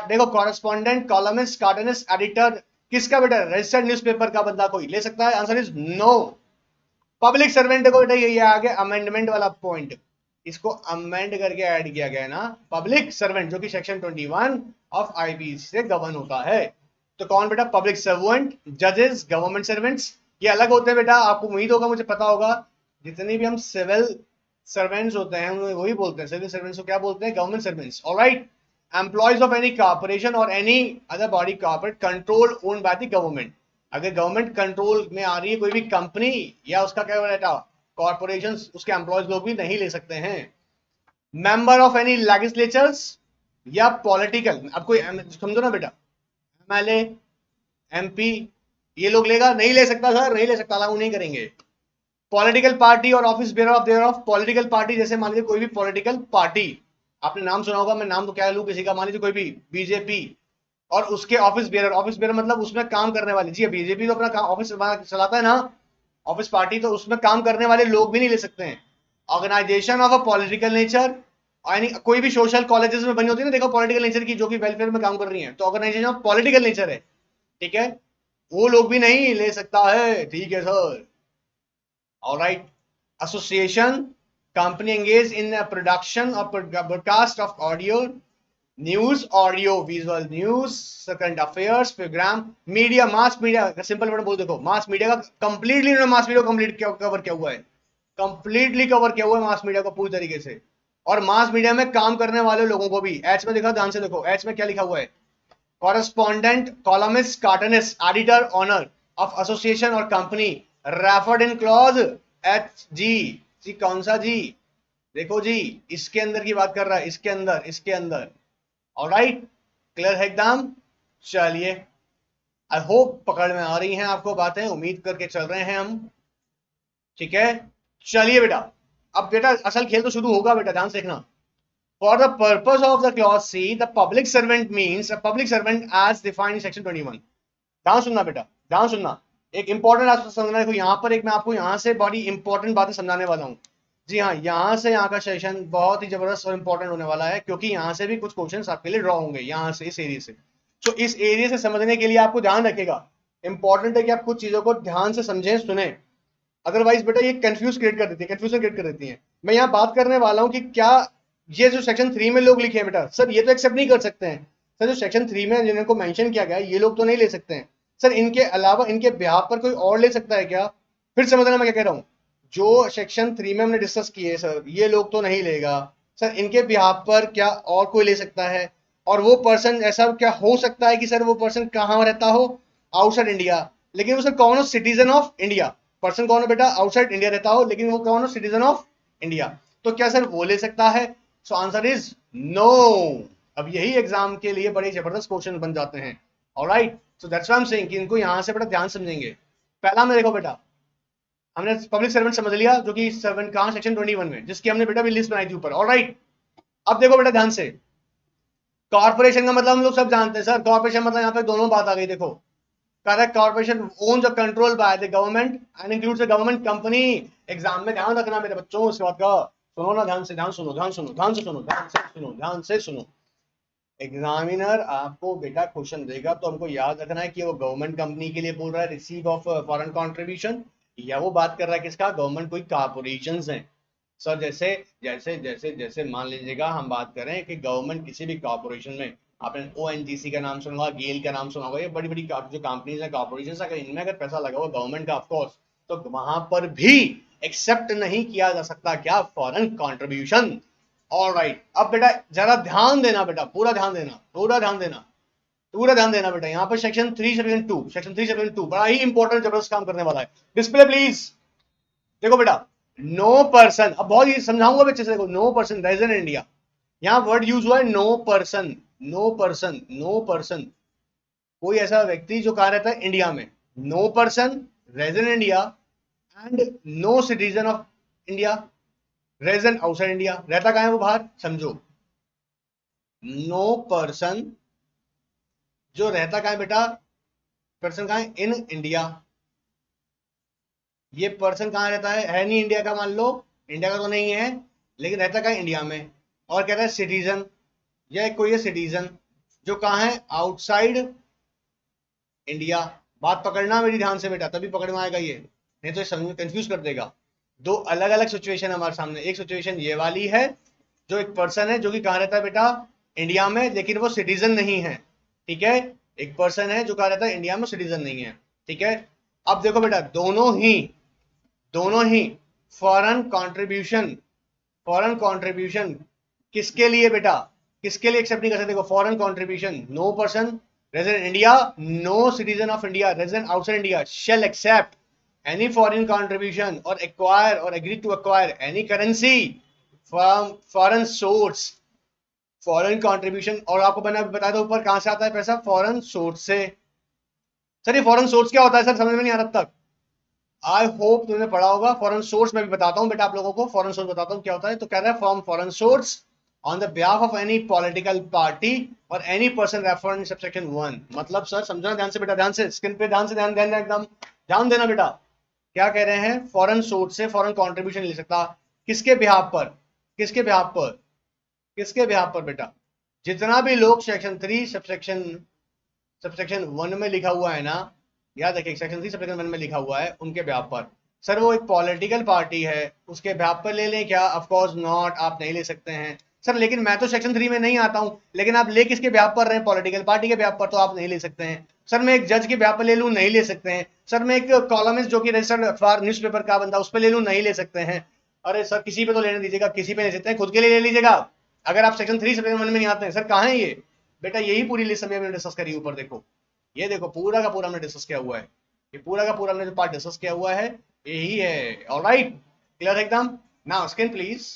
देखो कॉरेस्पॉन्डेंट, कॉलमिस्ट, कार्टूनिस्ट, एडिटर, किसका बेटा? रजिस्टर्ड न्यूज़पेपर का बंदा कोई ले सकता है? Answer is no. Public servant, देखो बेटा ये आ गया अमेंडमेंट वाला पॉइंट, इसको अमेंड करके ऐड किया गया ना, पब्लिक सर्वेंट, जो कि सेक्शन 21 ऑफ IPC से गवर्न होता है। तो कौन बेटा? पब्लिक सर्वेंट, जजेस, गवर्नमेंट सर्वेंट्स, ये अलग होते हैं बेटा। आपको उम्मीद होगा, मुझे पता होगा, जितने भी हम सिविल सर्वेंट्स होते हैं उन्हें वही बोलते हैं, सिविल सर्वेंट्स को क्या बोलते हैं? Government servants. Alright, employees of any corporation और any other body corporate control owned by the government. अगर गवर्नमेंट कंट्रोल में आ रही है कोई भी कंपनी या उसका क्या बेटा कॉर्पोरेशन, उसके एम्प्लॉयज लोग भी नहीं ले सकते हैं। मेंबर ऑफ एनी लेजिस्लेचर्स या पॉलिटिकल, अब कोई समझो ना बेटा, MLA, MP, ये लोग लेगा? नहीं ले सकता सर, नहीं ले सकता, अलाउ नहीं करेंगे। पॉलिटिकल पार्टी और office bearer of their of political party, जैसे मान लीजिए कोई भी पॉलिटिकल पार्टी, आपने नाम सुना होगा, मैं नाम तो क्या लूं किसी का, मान लीजिए कोई भी BJP, और उसके ऑफिस बेयर, ऑफिस बेयर मतलब उसमें काम करने वाले, जी BJP तो अपना ऑफिस चलाता है ना, ऑफिस पार्टी, तो उसमें काम करने वाले लोग भी नहीं ले सकते हैं। Organisation of a political nature, यानी कोई भी सोशल कॉलेजेस में बनी होती है ना, देखो पॉलिटिकल नेचर की, जो कि वेलफेयर में काम कर रही है, तो ऑर्गेनाइजेशन ऑफ पॉलिटिकल नेचर है, ठीक है, वो लोग भी नहीं ले सकता है, ठीक है sir. Alright, association, company engage in production of broadcast of audio news, audio visual news, current affairs, programme, media, mass media, simple word बोल, देखो मास मीडिया का completely mass media complete cover किया हुआ है, कंप्लीटली कवर किया हुआ है mass media को पूरी तरीके से। और मास मीडिया में काम करने वाले लोगों को भी, एच में देखा, ध्यान से देखो एच में क्या लिखा हुआ है, correspondent, columnist, cartoonist, editor, owner of association और company referred in clause HG। जी कौन सा जी? देखो जी, इसके अंदर की बात कर रहा है, इसके अंदर, इसके अंदर। ऑलराइट, क्लियर है एकदम? चलिए, आई होप पकड़ में आ रही हैं आपको बातें, उम्मीद करके चल रहे हैं हम, ठीक है। चलिए बेटा, अब बेटा असल खेल तो शुरू होगा बेटा, ध्यान से देखना। For the purpose of the clause C, the public servant means a public servant as defined in section 21। ध्यान सुनना बेटा, ध्यान सुनना, एक इंपॉर्टेंट आपको समझना। देखो यहाँ पर एक मैं आपको यहाँ से बड़ी इंपॉर्टेंट बातें समझाने वाला हूँ। जी हाँ, यहाँ से यहाँ का सेशन बहुत ही जबरदस्त और इंपॉर्टेंट होने वाला है, क्योंकि यहाँ से भी कुछ क्वेश्चंस आपके लिए ड्रॉ होंगे, यहाँ से, इस एरिया से। तो इस एरिया से समझने के लिए आपको ध्यान रखेगा, इंपॉर्टेंट है कि आप कुछ चीजों को ध्यान से समझें, सुने, अदरवाइज बेटा ये कंफ्यूज क्रिएट कर देती है, कंफ्यूजन क्रिएट कर देती है। मैं यहाँ बात करने वाला हूँ कि क्या ये जो सेक्शन 3 में लोग लिखे हैं बेटा, सर ये तो एक्सेप्ट नहीं कर सकते हैं, सर जो सेक्शन 3 में जिनको मेंशन किया गया है ये लोग तो नहीं ले सकते हैं। सर इनके अलावा इनके बिहाफ पर कोई और ले सकता है क्या? फिर समझना मैं क्या कह रहा हूं, जो सेक्शन 3 में हमने डिस्कस किए सर ये लोग तो नहीं लेगा सर, इनके बिहाफ पर क्या और कोई ले सकता है? और वो पर्सन ऐसा क्या हो सकता है कि सर वो पर्सन कहां रहता हो? आउटसाइड इंडिया, लेकिन वो सर कौन हो? Citizen of India. पर्सन कौन हो बेटा? आउटसाइड इंडिया रहता हो, लेकिन वो कौन हो? Citizen of India. तो क्या सर वो ले सकता है? So answer is no. अब यही एग्जाम के लिए बड़े जबरदस्त क्वेश्चन बन जाते हैं। Alright, so that's why I am saying कि इनको यहां से बेटा ध्यान समझेंगे। पहला हमने देखो बेटा, हमने पब्लिक सर्वेंट समझ लिया, जो कि सर्वेंट कहां सेक्शन 21 में, जिसकी हमने बेटा भी लिस्ट बनाई थी ऊपर। ऑलराइट, अब देखो बेटा ध्यान से, कॉर्पोरेशन का मतलब हम लोग सब जानते हैं सर। कॉर्पोरेशन मतलब यहाँ पे दोनों बात आ गई। देखो, करेक्ट, कॉर्पोरेशन ओन्स और control by the government and includes the government company. Exam में ध्यान रखना मेरे बच्चों इस बात का। सुनो ना ध्यान से, ध्यान सुनो, ध्यान सुनो, ध्यान से सुनो, ध्यान से सुनो, ध्यान से सुनो। एग्जामिनर आपको बेटा क्वेश्चन देगा तो हमको याद रखना है कि वो गवर्नमेंट कंपनी के लिए बोल रहा है रिसीव ऑफ फॉरेन कंट्रीब्यूशन, या वो बात कर रहा है किसका? गवर्नमेंट कोई कॉर्पोरेशंस हैं। सर जैसे जैसे जैसे जैसे मान लीजिएगा हम बात करें कि गवर्नमेंट किसी भी कॉर्पोरेशन में, आपने ओएनजीसी का नाम सुना होगा, गेल का नाम सुना होगा, ये बड़ी बड़ी जो कंपनीज है, कॉर्पोरेशन, अगर इनमें अगर पैसा लगा हुआ गवर्नमेंट का ऑफकोर्स, तो वहां पर भी एक्सेप्ट नहीं किया जा सकता क्या? Foreign contribution. ऑल राइट, अब बेटा जरा ध्यान देना बेटा, पूरा ध्यान देना, पूरा ध्यान देना, पूरा ध्यान देना बेटा। यहाँ पर सेक्शन 3 सेक्शन 2, सेक्शन 3 सेक्शन 2 बड़ा ही इंपॉर्टेंट जबरदस्त काम करने वाला है। Display please. देखो बेटा, नो पर्सन, अब बहुत ही समझाऊंगा बच्चे से। देखो, no person resident in India, यहाँ वर्ड यूज हुआ है no person, no person, no person, कोई ऐसा व्यक्ति जो कहा रहता है इंडिया में। No person resident India and no citizen of India resident outside India. रहता कहां है वो? बाहर। समझो, नो पर्सन जो रहता कहां है बेटा? पर्सन कहां है? In India. ये पर्सन कहां रहता है नहीं इंडिया का, मान लो इंडिया का तो नहीं है, लेकिन रहता कहां है? इंडिया में। और कहता है सिटीजन, यह कोई है सिटीजन जो कहां है? Outside India. बात पकड़ना मेरी ध्यान से बेटा, तभी पकड़ में आएगा ये, नहीं तो समझ में कंफ्यूज कर देगा। दो अलग अलग सिचुएशन हमारे सामने। एक सिचुएशन ये वाली है, जो एक पर्सन है जो कि कहां रहता है बेटा? इंडिया में, लेकिन वो सिटीजन नहीं है। ठीक है, एक पर्सन है जो कहा रहता है इंडिया में, सिटीजन नहीं है। ठीक है, अब देखो बेटा, दोनों ही फॉरेन कंट्रीब्यूशन, फॉरेन कंट्रीब्यूशन किसके लिए बेटा? किसके लिए एक्सेप्ट नहीं कर सकते? देखो, foreign contribution, no person resident India, no citizen of India resident outside India shall accept any foreign contribution or acquire or agree to acquire any currency from foreign source। Foreign contribution, और आपको मैंने बताया था ऊपर कहां से आता है पैसा? फॉरेन सोर्स से। सर ये फॉरेन सोर्स क्या होता है? सर समझ में नहीं आ रहा तक। आई होप तुमने पढ़ा होगा। फॉरेन सोर्स मैं भी बताता हूं बेटा आप लोगों को, फॉरेन सोर्स बताता हूं क्या होता है। तो कह रहा है from foreign source on the behalf of any political party और any person referred in subsection 1। मतलब सर समझना ध्यान से बेटा, ध्यान से, स्क्रीन पे ध्यान से, ध्यान देना, एकदम ध्यान देना बेटा। क्या कह रहे हैं? फॉरेन सोर्स से फॉरेन कंट्रीब्यूशन ले सकता, किसके बिहाफ पर? किसके बिहाफ पर? किसके बिहाफ पर बेटा? जितना भी लोग सेक्शन 3 सबसेक्शन 1 में लिखा हुआ है ना, याद रखिए, सेक्शन 3 सबसेक्शन 1 में लिखा हुआ है उनके बिहाफ पर। सर वो एक पॉलिटिकल पार्टी है, उसके बिहाफ पर ले लें क्या? ऑफ कोर्स नॉट, आप नहीं ले सकते हैं सर। लेकिन मैं तो सेक्शन 3 में नहीं आता हूं, लेकिन आप ले किसके बिहाफ पर रहे हैं? पॉलिटिकल पार्टी के बिहाफ पर, तो आप नहीं ले सकते हैं। सर मैं एक जज के बिहाफ पर ले लूं, नहीं ले सकते हैं। सर मैं एक कॉलमिस्ट जो कि रजिस्टर्ड अखबार न्यूज़पेपर का बंदा, उस पर ले लूं, नहीं ले सकते हैं। अरे सर किसी पे तो लेने दीजिएगा, किसी पे ले सकते हैं, खुद के लिए ले लीजिएगा। अगर आप सेक्शन 3 सेक्शन 1 में नहीं आते हैं। सर कहाँ है ये बेटा? यही पूरी लिस्ट हमने डिस्कस करी ऊपर। देखो, ये देखो, पूरा का पूरा हमने डिस्कस किया हुआ है। ये पूरा का पूरा हमने जो पार्ट डिस्कस किया हुआ है यही है। ऑलराइट, क्लियर एकदम। Now screen please.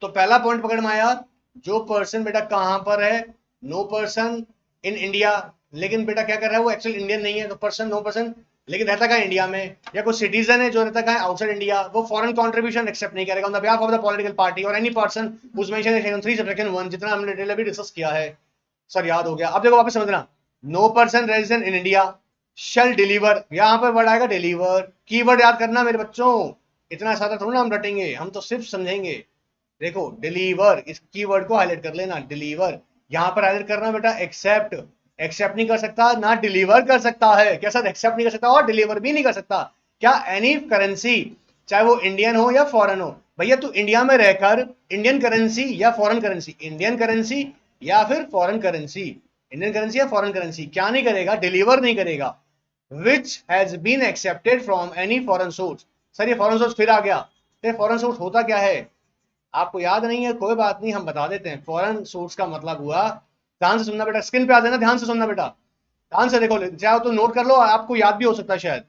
तो पहला पॉइंट पकड़ में आया, जो पर्सन बेटा कहां पर है? नो पर्सन इन इंडिया, लेकिन बेटा क्या कर रहा है? वो एक्चुअल इंडियन नहीं है। तो पर्सन, नो पर्सन, लेकिन रहता कहां? इंडिया में। या कोई सिटीजन है जो रहता कहां? Outside India. वो फॉरेन कंट्रीब्यूशन एक्सेप्ट नहीं करेगा on the behalf of the political party और any person whose mention in section 3 subsection 1, जितना हमने डिटेल अभी डिस्कस किया है। सर याद हो गया। अब देखो वापस समझना, no person resident in India shall deliver, यहां पर वर्ड आएगा डिलीवर। कीवर्ड याद करना मेरे बच्चों, इतना सारा थोड़ा हम रटेंगे, हम तो सिर्फ समझेंगे। देखो डिलीवर, इस कीवर्ड को हाईलाइट कर लेना, डिलीवर। यहां पर हाईलाइट करना बेटा एक्सेप्ट, एक्सेप्ट नहीं कर सकता ना डिलीवर कर सकता है। क्या सर? एक्सेप्ट नहीं कर सकता और डिलीवर भी नहीं कर सकता। क्या? एनी करेंसी, चाहे वो इंडियन हो या फॉरेन हो। भैया तू इंडिया में रहकर इंडियन करेंसी या फॉरेन करेंसी, इंडियन करेंसी या फिर फॉरेन करेंसी, इंडियन करेंसी या फॉरेन करेंसी, क्या नहीं करेगा, डिलीवर नहीं करेगा, which has been accepted from any foreign source. Sir ये फॉरेन सोर्स फिर आ गया, तो फॉरेन सोर्स होता क्या है, आपको याद नहीं है, कोई बात नहीं, हम बता देते हैं। फॉरेन सोर्स का मतलब हुआ, ध्यान से सुनना बेटा, स्क्रीन पे आ जाना, ध्यान से सुनना बेटा, ध्यान से देखो, चाहे तो नोट कर लो, आपको याद भी हो सकता है शायद।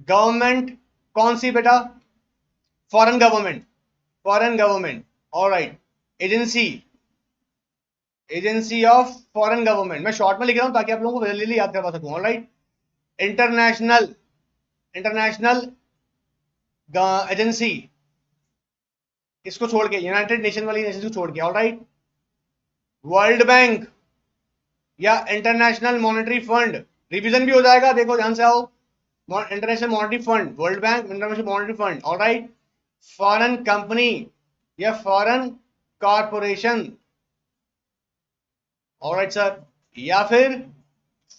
गवर्नमेंट कौन सी बेटा, foreign government, foreign government, alright, agency, agency of foreign government, मैं शॉर्ट में लिख रहा हूं ताकि आप लोगों को जल्दी याद करवा सकूं, ऑलराइट। इंटरनेशनल, इंटरनेशनल एजेंसी, इसको छोड़ के, यूनाइटेड नेशन वाली एजेंसी को छोड़ के, ऑलराइट। वर्ल्ड बैंक या इंटरनेशनल मॉनेटरी फंड, रिवीजन भी हो जाएगा, देखो ध्यान से आओ, international monetary fund, world bank, international monetary fund, alright. Foreign company या फॉरेन कॉरपोरेशन, ऑलराइट सर, या फिर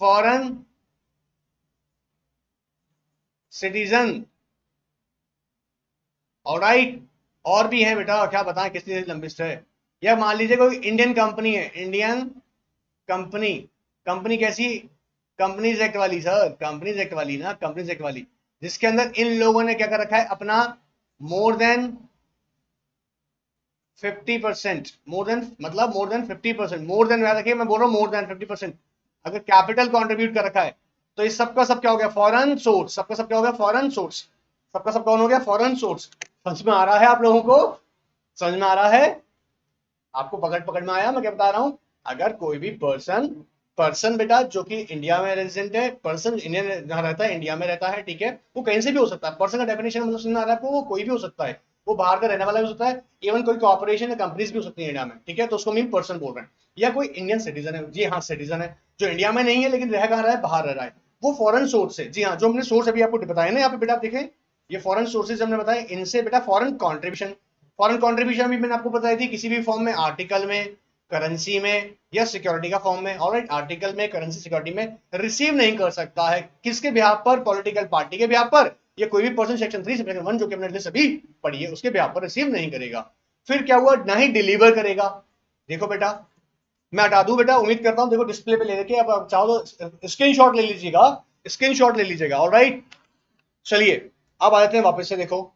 फॉरेन सिटीजन, ऑलराइट। और भी है बेटा, क्या बताएं, कितनी लंबी लिस्ट है। या मान लीजिए कोई इंडियन कंपनी है, इंडियन कंपनी, कंपनी कैसी, कंपनीज एक्ट वाली सर, कंपनीज एक्ट वाली ना, कंपनीज एक्ट वाली, जिसके अंदर इन लोगों ने क्या कर रखा है अपना, मोर देन 50%, मोर देन मतलब मोर देन 50%, मोर देन याद रखिए, मैं बोल रहा हूं मोर देन 50%, अगर कैपिटल कंट्रीब्यूट कर रखा है, तो इस सबका सब क्या हो गया, फॉरेन सोर्स, सबका सब क्या हो गया, फॉरेन सोर्स, सबका सब कौन हो गया, फॉरेन सोर्स। समझ में आ रहा है आप लोगों को, समझ में आ रहा है आपको, पकड़ पकड़ में आया मैं क्या बता रहा हूं। अगर कोई भी पर्सन, पर्सन बेटा जो कि इंडिया में रेजिडेंट है, पर्सन इंडियन जहां रहता है, इंडिया में रहता है, ठीक है, वो कहीं से भी हो सकता है, पर्सन का डेफिनेशन मतलब समझ में आ रहा है आपको, वो कोई भी हो सकता है, वो बाहर का रहने वाला भी हो सकता है, इवन कोई कॉर्पोरेशन या कंपनीज भी हो सकती है इंडिया में, ठीक है, तो उसको मीन पर्सन बोल रहे हैं। या कोई इंडियन सिटीजन है, जी हाँ सिटीजन है, जो इंडिया में नहीं है लेकिन रह कहाँ रहा है, बाहर रह रहा है, वो फॉरेन सोर्स है, जी हाँ, जो हमने सोर्स अभी आपको बताया ना यहाँ पे बेटा, आप देखें, ये फॉरेन सोर्सेज हमने बताया, इनसे बेटा फॉरेन कॉन्ट्रीब्यूशन, फॉरेन कॉन्ट्रीब्यूशन भी मैंने आपको बताई थी, किसी भी फॉर्म में, आर्टिकल में, करेंसी में या सिक्योरिटी का फॉर्म में, ऑलराइट, आर्टिकल में, करेंसी, सिक्योरिटी में रिसीव नहीं कर सकता है, किसके बिहाफ पर, पॉलिटिकल पार्टी के बिहाफ पर, या कोई भी पर्सन सेक्शन 3 सेक्शन 1 जो कि हमने लिस्ट अभी पढ़ी है उसके बिहाफ पर रिसीव नहीं करेगा। फिर क्या हुआ, ना ही डिलीवर करेगा। देखो बेटा, मैं हटा दूं बेटा, उम्मीद करता हूं, देखो डिस्प्ले पे ले लेके, अब आप चाहो तो स्क्रीनशॉट ले लीजिएगा, स्क्रीनशॉट ले लीजिएगा, ऑलराइट। चलिए अब आ जाते हैं वापस से, देखो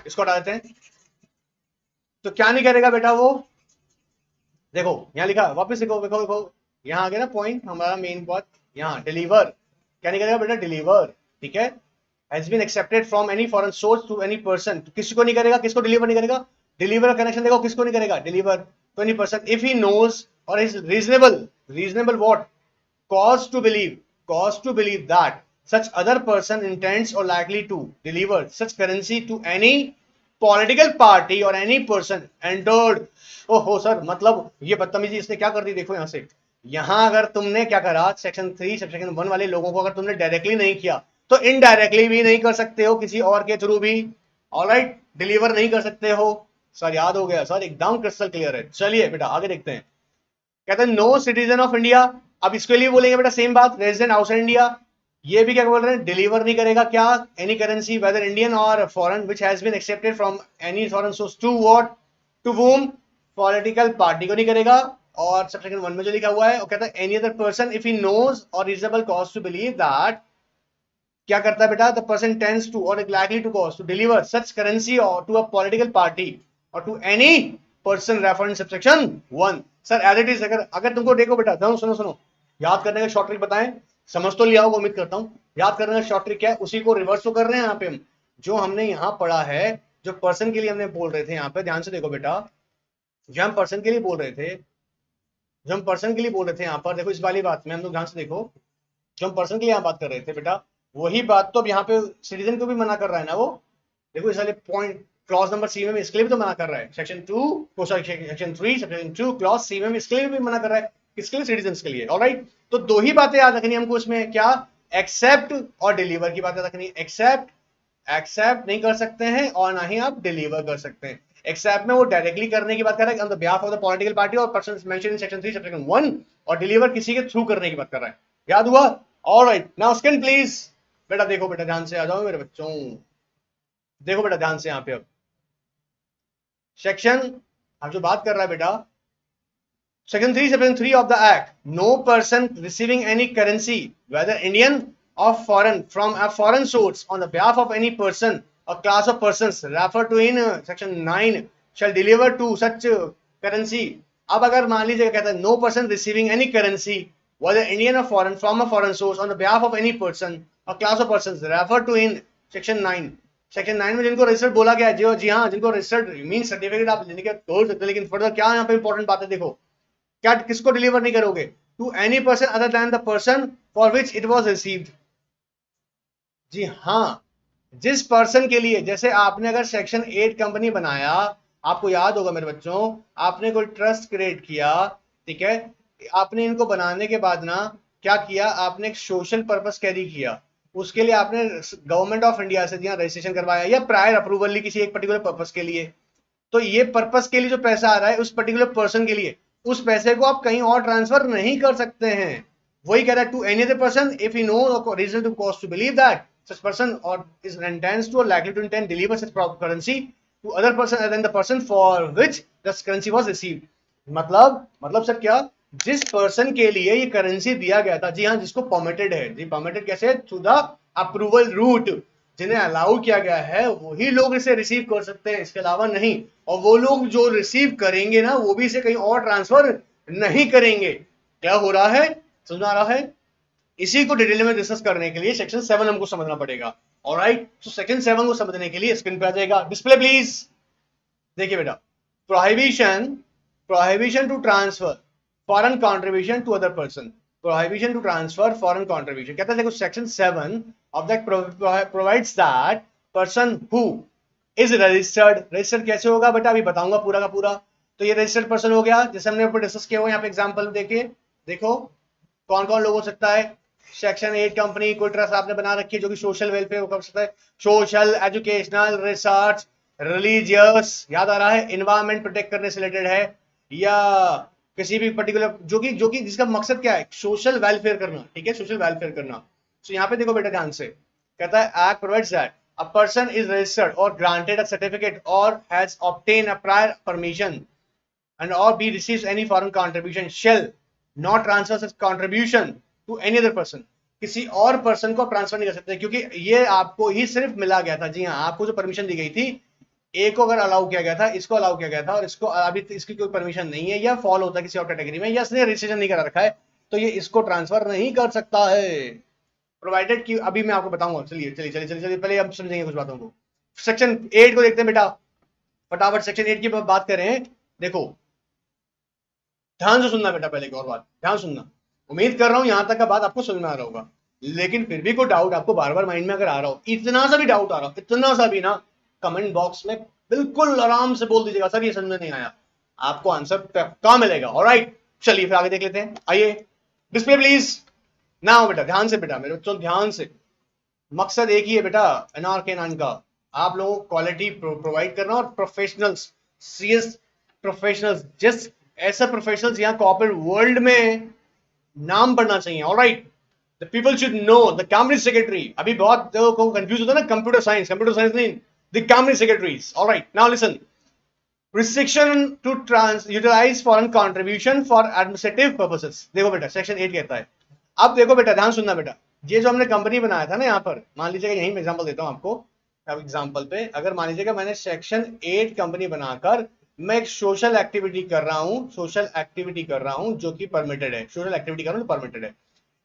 इसको हटा देते हैं, तो क्या नहीं करेगा बेटा वो, देखो यहाँ लिखा, वापस देखो देखो देखो, यहाँ आ गया ना पॉइंट, हमारा मेन पॉइंट, यहाँ डिलीवर, क्या नहीं करेगा बेटा, डिलीवर, ठीक है, has been accepted from any foreign source to any person, किसको नहीं करेगा, किसको डिलीवर नहीं करेगा, डिलीवर का कनेक्शन देखो, किसको नहीं करेगा, deliver to any person if he knows और is reasonable, reasonable what, cause to believe, cause to believe that such other person intends or likely to deliver such currency to any political party or any person entered। ओहो sir, मतलब ये बदतमीजी इसने क्या कर दी, देखो यहां से, यहां अगर तुमने क्या करा, सेक्शन 3 सेक्शन 1 वाले लोगों को अगर तुमने डायरेक्टली नहीं किया, तो इनडायरेक्टली भी नहीं कर सकते हो, किसी और के थ्रू भी, ऑलराइट, डिलीवर नहीं कर सकते हो। सर याद हो गया सर, एकदम क्रिस्टल क्लियर है। चलिए बेटा आगे देखते हैं, कहते हैं नो सिटीजन ऑफ इंडिया, अब इसके लिए बोलेंगे बेटा सेम बात, रेजिडेंट आउटसाइड इंडिया, ये भी क्या बोल रहे हैं, डिलीवर नहीं करेगा क्या, एनी करेंसी वेदर इंडियन और foreign which has been accepted from any foreign source to what, to whom, political party को नहीं करेगा, और सेक्शन 1 में जो लिखा हुआ है वो कहता है any other person if he knows और reasonable cause to believe that, क्या करता है बेटा, द पर्सन टेंस टू और likely to cause to deliver such currency और टू अ पॉलिटिकल पार्टी और to any person refer in subsection 1। Sir as it is, अगर अगर तुमको देखो बेटा, सुनो सुनो सुनो, याद करने का शॉर्ट ट्रिक बताएं, समझ तो लिया होगा उम्मीद करता हूं, याद करने का शॉर्ट ट्रिक क्या है, उसी को रिवर्स तो कर रहे हैं यहाँ पे हम, जो हमने यहाँ पढ़ा है, जो पर्सन के लिए हमने बोल रहे थे, यहाँ पे ध्यान से देखो बेटा, जो हम पर्सन के लिए बोल रहे थे, जो हम पर्सन के लिए बोल रहे थे यहाँ पर, देखो इस वाली बात में हम लोग ध्यान से देखो, जो हम पर्सन के लिए यहाँ बात कर रहे थे बेटा, वही बात तो अब यहाँ पे सिटीजन को भी मना कर रहा है ना वो, देखो इस वाले पॉइंट क्लॉज नंबर सी में इसके लिए भी तो मना कर रहा है, section 2 sorry section 3 section 2 clause C में इसके लिए भी मना कर रहा है, किसके लिए, सिटीजन के लिए, ऑलराइट। तो दो ही बातें याद रखनी हमको इसमें, क्या, एक्सेप्ट और डिलीवर की बात याद रखनी, एक्सेप्ट, एक्सेप्ट नहीं कर सकते हैं और ना ही आप डिलीवर कर सकते हैं। एक्सेप्ट में वो डायरेक्टली करने की बात कर रहा है on the behalf of the political party और person mention in section 3 section 1, और डिलीवर किसी के थ्रू करने की बात कर रहा है, याद हुआ, ऑलराइट। नाउ स्कैन प्लीज, बेटा देखो बेटा ध्यान से आ जाओ मेरे बच्चों, देखो बेटा ध्यान से यहाँ पे, अब सेक्शन, हम जो बात कर रहा है बेटा, Section 3 of the Act. No person receiving any currency, whether Indian or foreign, from a foreign source on the behalf of any person or class of persons referred to in Section 9 shall deliver to such currency. अब अगर मान लीजिए कहता है no person receiving any currency, whether Indian or foreign, from a foreign source on the behalf of any person or class of persons referred to in Section 9. Section 9 में जिनको registered बोला गया है, जी हाँ, जिनको रजिस्टर्ड मीन सर्टिफिकेट आप लेने के बोल सकते हैं, लेकिन फर्दर क्या यहाँ पे इंपॉर्टेंट बात है, देखो क्या किसको डिलीवर नहीं करोगे, to any person other than the person for which it was received. जी हाँ, जिस पर्सन के लिए, जैसे आपने अगर सेक्शन 8 कंपनी बनाया, आपको याद होगा मेरे बच्चों, आपने कोई ट्रस्ट क्रिएट किया, ठीक है, आपने इनको बनाने के बाद ना क्या किया, आपने एक सोशल पर्पस कैरी किया, उसके लिए आपने गवर्नमेंट ऑफ इंडिया से रजिस्ट्रेशन करवाया या प्रायर अप्रूवल ली किसी एक पर्टिकुलर पर्पस के लिए। तो ये पर्पस के लिए जो पैसा आ रहा है उस पर्टिकुलर पर्सन के लिए, उस पैसे को आप कहीं और ट्रांसफर नहीं कर सकते हैं। वही कह रहा है, to any other person if you know reason to cause to believe that such person or is intends to or likely to intend deliver such currency to other person other than the person for which this currency was received। मतलब sir क्या, जिस person के लिए ये currency दिया गया था, जी हाँ, जिसको परमिटेड है, जी परमिटेड कैसे, थ्रू द अप्रूवल रूट, जिन्हें अलाउ किया गया है वही लोग इसे रिसीव कर सकते हैं, इसके अलावा नहीं। और वो लोग जो रिसीव करेंगे ना, वो भी इसे कहीं और ट्रांसफर नहीं करेंगे। क्या हो रहा है, समझ आ रहा है? इसी को डिटेल में डिस्कस करने के लिए सेक्शन 7 हमको समझना पड़ेगा। ऑलराइट, तो सेक्शन 7 को समझने के लिए स्क्रीन पे आ जाएगा, डिस्प्ले प्लीज। देखिए बेटा, prohibition to transfer foreign contribution to other person, prohibition to transfer foreign contribution कहता है, देखो section 7 of that provides that person who is registered कैसे होगा बेटा, अभी बताऊंगा पूरा का पूरा। तो ये रजिस्टर्ड पर्सन हो गया, जैसे हमने ऊपर डिस्कस किया हुआ, यहाँ पे एग्जांपल देके देखो कौन कौन लोग हो सकता है। सेक्शन 8 कंपनी, कोई ट्रस्ट आपने बना रखी है जो कि सोशल वेलफेयर कर सकता है, सोशल, एजुकेशनल, रिसर्च, रिलीजियस, याद आ रहा है, एनवायरमेंट प्रोटेक्ट करने से रिलेटेड है, या किसी भी पर्टिकुलर जो कि जिसका मकसद क्या है, सोशल वेलफेयर करना, ठीक है, सोशल वेलफेयर करना। तो यहाँ पे देखो बेटा ध्यान से, कहता है act provides that a person is registered और ग्रांटेड अ सर्टिफिकेट और has obtain a prior permission and or be receives any foreign contribution shall not transfer such contribution to any other person। किसी और person को transfer नहीं कर सकते, क्योंकि ये आपको ही सिर्फ मिला गया था। जी हाँ, आपको जो परमिशन दी गई थी, ए को अगर अलाउ किया गया था, इसको अलाउ किया गया था, और इसको अभी इसकी कोई परमिशन नहीं है, या फॉल होता है किसी और कैटेगरी में, या इसने रजिस्ट्रेशन नहीं करा रखा है, तो ये इसको ट्रांसफर नहीं कर सकता है, प्रोवाइडेड कि, अभी मैं आपको बताऊंगा। चलिए चलिए चलिए चलिए चलिए, पहले हम समझेंगे कुछ बातों को। सेक्शन 8 को देखते हैं बेटा, फटाफट सेक्शन 8 की बात करें। देखो ध्यान से सुनना बेटा, पहले की और बात ध्यान सुनना, उम्मीद कर रहा हूं यहां तक का बात आपको समझ में आ रहा होगा, लेकिन फिर भी कोई डाउट आपको बार बार माइंड में अगर आ रहा हो, इतना सा भी डाउट आ रहा हो, इतना सा भी ना, कमेंट बॉक्स में बिल्कुल आराम से बोल दीजिएगा, सर ये समझ में नहीं आया, आपको आंसर पक्का मिलेगा। ऑलराइट, चलिए फिर आगे देख लेते हैं, आइए डिस्प्ले प्लीज। ना बेटा ध्यान से, बेटा मेरे बच्चों ध्यान से, मकसद एक ही है बेटा NRK9 का, आप लोगों को क्वालिटी प्रोवाइड करना और प्रोफेशनल्स, सीरियस प्रोफेशनल्स, जस्ट ऐसा प्रोफेशनल्स यहाँ कॉर्पोरेट वर्ल्ड में नाम पढ़ना चाहिए। Alright, the people should know the cabinet secretary. अभी बहुत को कंफ्यूज होता है ना, कंप्यूटर साइंस नहीं, the cabinet secretaries. Alright, now listen, restriction to utilise foreign contribution for administrative purposes. देखो बेटा सेक्शन 8 कहता है, अब देखो बेटा ध्यान सुनना बेटा, ये जो हमने कंपनी बनाया था ना, यहाँ पर मान लीजिएगा, यही मैं एग्जांपल देता हूँ आपको, अब एग्जांपल पे अगर मान लीजिएगा मैंने सेक्शन 8 कंपनी बनाकर मैं एक सोशल एक्टिविटी कर रहा हूं, जो कि परमिटेड है, सोशल एक्टिविटी कर रहा हूं परमिटेड है।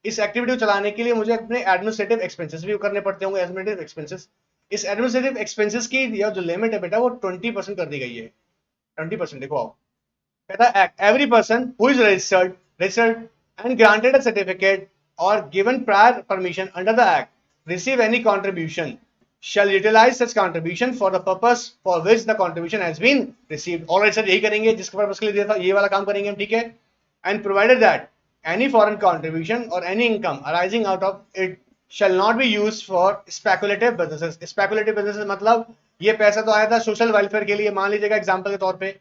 इस एक्टिविटी को चलाने के लिए मुझे अपने एडमिनिस्ट्रेटिव एक्सपेंसेस भी करने पड़ते होंगे, एडमिनिस्ट्रेटिव एक्सपेंसेस। इस एडमिनिस्ट्रेटिव एक्सपेंसेस की जो लिमिट है बेटा वो 20% कर दी गई है, 20%। देखो आओ, कहता है every person who is registered and granted a certificate or given prior permission under the act receive any contribution shall utilize such contribution for the purpose for which the contribution has been received। Alright sir, यही करेंगे जिसके purpose के लिए दिया था, ये वाला काम करेंगे हम, ठीक है। And provided that any foreign contribution or any income arising out of it shall not be used for speculative businesses। speculative businesses मतलब ये पैसा तो आया था सोशल वेलफेयर के लिए, मान लीजिएगा एग्जाम्पल के तौर पे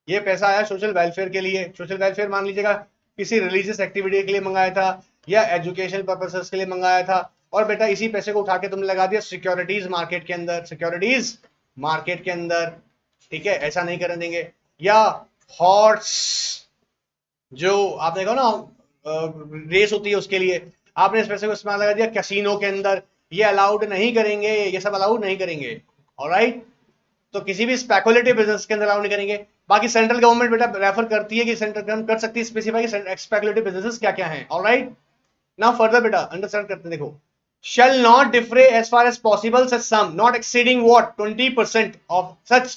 ये पैसा आया सोशल वेलफेयर के लिए, सोशल वेलफेयर मान लीजिएगा किसी रिलीजियस एक्टिविटी के लिए मंगाया था या एजुकेशन पर्पसेस के लिए मंगाया था, और बेटा इसी पैसे को उठा के तुमने लगा दिया सिक्योरिटीज मार्केट के अंदर, सिक्योरिटीज मार्केट के अंदर, ठीक है, ऐसा नहीं करने देंगे। या हॉर्स जो आप देखो ना रेस होती है उसके लिए आपने इस पैसे को इस्तेमाल लगा दिया कैसीनो के अंदर, ये अलाउड नहीं करेंगे, ये सब अलाउड नहीं करेंगे। ऑलराइट, तो किसी भी स्पेकुलेटिव बिजनेस के अंदर अलाउ नहीं करेंगे। बाकी सेंट्रल गवर्नमेंट बेटा रेफर करती है कि सेंट्रल गवर्नमेंट कर सकती है स्पेसिफाई स्पेकुलेटिव बिजनेसेस क्या क्या हैं। ऑलराइट, नाउ फर्दर बेटा अंडरस्टैंड करते हैं, देखो shall not defray as far as possible such sum not exceeding what 20% of such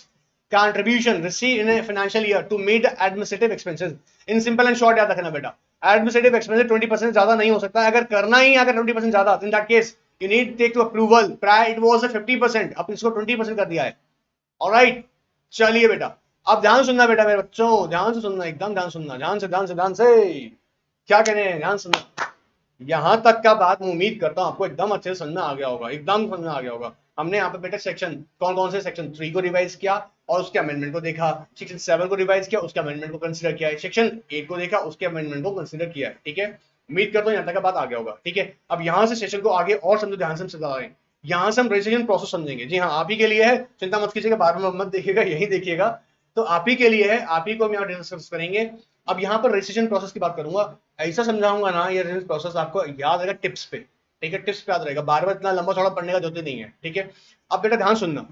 contribution received in a financial year to meet the administrative expenses। in simple and short याद रखना बेटा, administrative expenses 20% ज्यादा नहीं हो सकता। अगर करना ही अगर 20% ज्यादा, in that case you need take to approval, prior it was a 50%, अब इसको 20% कर दिया है। ऑलराइट, चलिए बेटा अब ध्यान सुनना बेटा मेरे बच्चों, ध्यान से सुनना, एकदम ध्यान सुनना, ध्यान से ध्यान से ध्यान से, क्या कह रहे हैं, ध्यान सुनना। यहां तक का बात मैं उम्मीद करता हूं आपको एकदम अच्छे से समझ में आ गया होगा, एकदम समझ में आ गया होगा। हमने यहाँ पे बेटा सेक्शन कौन कौन से सेक्शन 3 को रिवाइज किया और उसके अमेंडमेंट को देखा, सेक्शन 7 को रिवाइज किया उसके अमेंडमेंट को कंसीडर किया है, सेक्शन 8 को देखा उसके अमेंडमेंट को कंसीडर किया है। ठीक है, उम्मीद करता हूँ यहाँ तक का बात आ गया होगा। ठीक है, अब यहाँ से सेशन को आगे और समझो, ध्यान से समझा रहे हैं। यहाँ से हम रजिस्ट्रेशन प्रोसेस समझेंगे। जी हाँ, आप ही के लिए है, चिंता मत कीजिएगा, बार बार मत देखिएगा, यही देखिएगा, तो आप ही के लिए है, आप ही को हम यहाँ डिस्कस करेंगे। अब यहाँ पर रजिस्ट्रेशन प्रोसेस की बात करूंगा, ऐसा समझाऊंगा ना ये रजिस्ट्रेशन प्रोसेस आपको याद रहेगा टिप्स पे। ठीक है, टिप्स पे याद रहेगा, बार बार इतना लंबा चौड़ा पढ़ने का जरूरत नहीं है। ठीक है, अब बेटा ध्यान सुनना,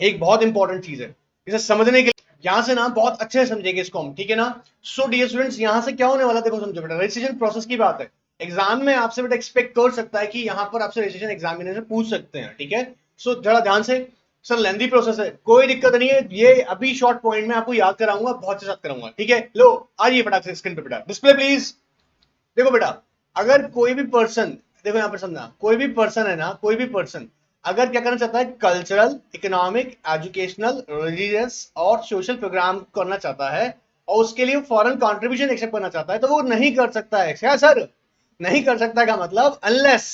एक बहुत इंपॉर्टेंट चीज है, इसे समझने के लिए यहां से ना बहुत अच्छे से समझेंगे इसको हम। ठीक है ना, सो डियर स्टूडेंट्स यहां से क्या होने वाला देखो, समझो बेटा, रजिस्ट्रेशन प्रोसेस की बात है। एग्जाम में आपसे बेटा एक्सपेक्ट कर सकता है कि यहाँ पर आपसे रजिस्ट्रेशन एग्जामिनेशन पूछ सकते हैं। ठीक है, सो जरा ध्यान से, सर लेंदी प्रोसेस है, कोई दिक्कत नहीं है, ये अभी शॉर्ट पॉइंट में आपको याद कराऊंगा, बहुत अच्छे साथ कराऊंगा। ठीक है, लो आइए फटाक से स्क्रीन पे बेटा, डिस्प्ले प्लीज। देखो बेटा, अगर कोई भी पर्सन, देखो यहाँ पर समझना, कोई भी पर्सन है ना, कोई भी पर्सन अगर क्या करना चाहता है, कल्चरल, इकोनॉमिक, एजुकेशनल, रिलीजियस और सोशल प्रोग्राम करना चाहता है और उसके लिए फॉरेन कंट्रीब्यूशन एक्सेप्ट करना चाहता है, तो वो नहीं कर सकता है। क्या सर, नहीं कर सकता का मतलब अनलेस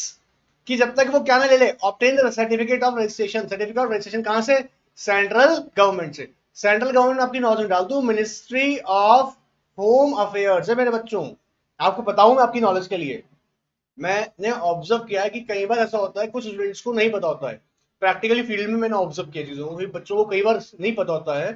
कि जब तक वो क्या ना ले ले, obtain the certificate of registration. Certificate of registration कहां से, सेंट्रल गवर्नमेंट से। सेंट्रल गवर्नमेंट आपकी नॉलेज में डाल दू, मिनिस्ट्री ऑफ होम अफेयर्स है मेरे बच्चों, आपको बताऊं मैं आपकी नॉलेज के लिए। मैंने ऑब्जर्व किया है कि कई बार ऐसा होता है कुछ स्टूडेंट्स को नहीं पता होता है, प्रैक्टिकली फील्ड में मैंने ऑब्जर्व किया चीजों को, बच्चों को कई बार नहीं पता होता है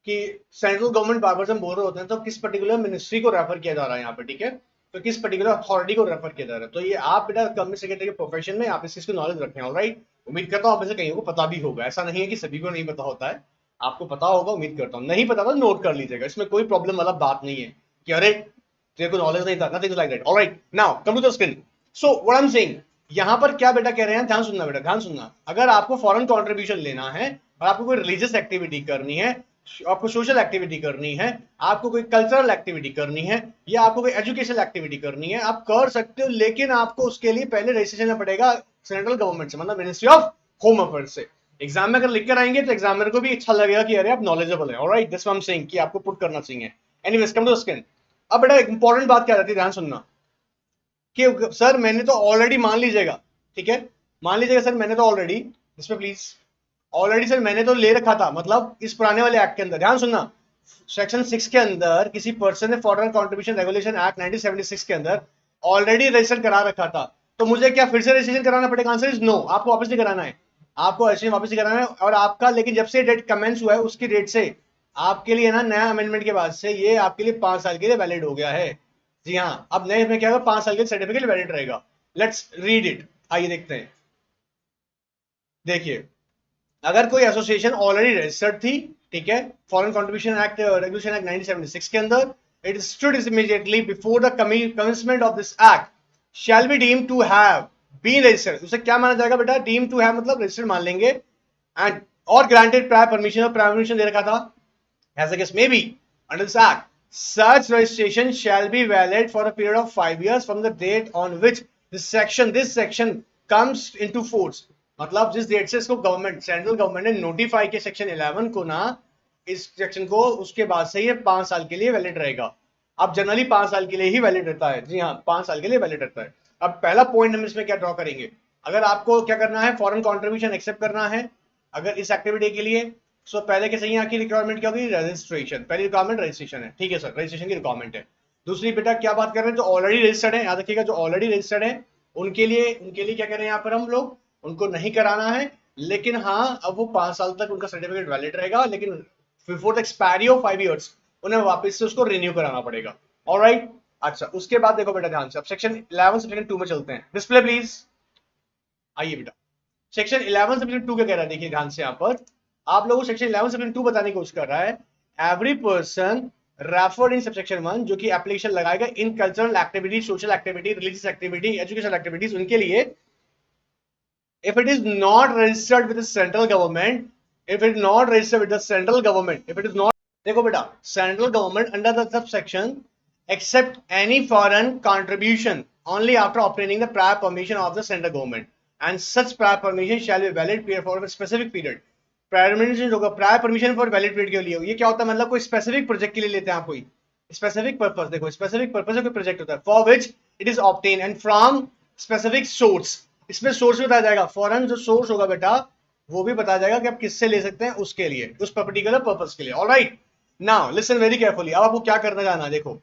कि सेंट्रल गवर्नमेंट बार बार से हम बोल रहे होते हैं तो किस पर्टिकुलर मिनिस्ट्री को रेफर किया जा रहा है यहाँ पे। ठीक है, तो किस पर्टिकुलर अथॉरिटी को रेफर किया जा रहा है, तो ये आप बेटा कंपनी सेक्रेटरी के प्रोफेशन में आप इस चीज की नॉलेज रखें। ऑलराइट, उम्मीद करता हूँ आप में से कहीं को पता भी होगा, ऐसा नहीं है कि सभी को नहीं पता होता है, आपको पता होगा, उम्मीद करता हूँ। नहीं पता तो नोट कर लीजिएगा, इसमें कोई प्रॉब्लम वाला बात नहीं है कि अरे तेरे को नॉलेज नहीं था, nothing like that. Alright, now come to the screen. So what I am saying, यहां पर क्या बेटा कह रहे हैं, ध्यान सुनना बेटा, ध्यान सुनना। अगर आपको फॉरेन कंट्रीब्यूशन लेना है और आपको कोई रिलीजियस एक्टिविटी करनी है, आपको सोशल एक्टिविटी करनी है, आपको कोई कल्चरल एक्टिविटी करनी है या आपको कोई एजुकेशनल एक्टिविटी करनी है, आप कर सकते हो, लेकिन आपको उसके लिए पहले रजिस्ट्रेशन में पड़ेगा सेंट्रल गवर्नमेंट से, मतलब मिनिस्ट्री ऑफ होम अफेयर्स से। एग्जाम में अगर लिख कर आएंगे तो एग्जामिनर को भी अच्छा लगेगा कि अरे आप नॉलेजेबल है। Alright, this I am saying कि आपको पुट करना चाहिए। Anyways come to the screen. अब बेटा इंपॉर्टेंट बात क्या रहती है, ध्यान सुनना, कि सर मैंने तो ऑलरेडी, मान लीजिएगा, ठीक है, मान लीजिएगा सर मैंने तो ऑलरेडी, इसमें प्लीज, ऑलरेडी सर मैंने तो ले रखा था, मतलब इस पुराने वाले एक्ट के अंदर, ध्यान सुनना, सेक्शन 6 के अंदर किसी पर्सन ने फॉरेन कंट्रीब्यूशन रेगुलेशन एक्ट 1976 के अंदर ऑलरेडी रजिस्टर करा रखा था, तो मुझे क्या फिर से रजिस्ट्रेशन कराना पड़ेगा? आंसर इज नो, आपको वापस नहीं कराना है, आपको रजिस्ट्रेशन वापस नहीं कराना है। और आपका लेकिन जब से डेट कमेंस हुआ है उसकी डेट से आपके लिए ना, नया अमेंडमेंट के बाद से ये आपके लिए 5 साल के लिए वैलिड हो गया है। जी हाँ, अब नए में क्या होगा, 5 साल के सर्टिफिकेट वैलिड रहेगा। लेट्स रीड इट, आइए देखते हैं। देखिए, अगर कोई एसोसिएशन ऑलरेडी रजिस्टर्ड थी, ठीक है, foreign contribution act regulation act 1976 के अंदर, it stood immediately before the commencement of this act shall be deemed to have been registered. उसे क्या माना जाएगा बेटा, डीम्ड टू हैव मतलब रजिस्टर्ड मान लेंगे, एंड और ग्रांटेड प्रायर परमिशन, और प्रायर परमिशन दे रखा था, as the case may be under this act, such registration shall be valid for a period of 5 years from the date on which this section comes into force। मतलब जिस date से इसको government, central government ने notify किया section 11 को ना, इस section को, उसके बाद से ये 5 साल के लिए वैलिड रहेगा। अब जनरली 5 साल के लिए ही वैलिड रहता है, जी हाँ 5 साल के लिए वैलिड रहता है। अब पहला पॉइंट हम इसमें क्या ड्रॉ करेंगे, अगर आपको क्या करना है, फॉरेन कॉन्ट्रीब्यूशन एक्सेप्ट करना है अगर इस एक्टिविटी के लिए, सो पहले के सही आपकी रिक्वायरमेंट क्या होगी, रजिस्ट्रेशन, पहली रिक्वायरमेंट रजिस्ट्रेशन है, ठीक है सर, रजिस्ट्रेशन की रिक्वायरमेंट है। दूसरी बेटा क्या बात कर रहे हैं, जो ऑलरेडी रजिस्टर्ड है, याद रखिएगा, जो ऑलरेडी रजिस्टर्ड है उनके लिए क्या कर रहे हैं यहाँ पर हम लोग, उनको नहीं कराना है, लेकिन हाँ अब वो 5 साल तक उनका सर्टिफिकेट वैलिड रहेगा, लेकिन before the expiry of 5 years उन्हें वापस से उसको रिन्यू कराना पड़ेगा। ऑलराइट। अच्छा, उसके बाद देखो बेटा ध्यान से, अब सेक्शन 11 सेक्शन 2 में चलते हैं। डिस्प्ले प्लीज, आइए बेटा। सेक्शन 11 सेक्शन 2 क्या कह रहा है, देखिए ध्यान से, यहाँ पर आप लोगों को सेक्शन 11 सेक्शन 2 बताने की कोशिश कर रहा है। Every person referred in subsection 1 जो कि एप्लीकेशन लगाएगा इन cultural activity, social activity, religious activity, educational activities, उनके लिए if it is not registered with the central government, if it is not registered with the central government, if it is not, देखो बेटा, central government under the subsection accept any foreign contribution only after obtaining the prior permission of the central government, and such prior permission shall be valid for a specific period. Prior permission होगा, prior permission for valid period के लिए, ये क्या होता है, मतलब कोई specific project के लिए लेते हैं आप, कोई स्पेसिफिक पर्पस, देखो स्पेसिफिक पर्पस कोई प्रोजेक्ट होता है, for which it is obtain and from specific source. इसमें सोर्स भी बताया जाएगा, फॉरेन जो सोर्स होगा बेटा वो भी बताया जाएगा कि आप किससे ले सकते हैं उसके लिए, उस पर्टिकुलर पर्पस के लिए। Alright, now listen very carefully. अब आपको क्या करना जाना, देखो,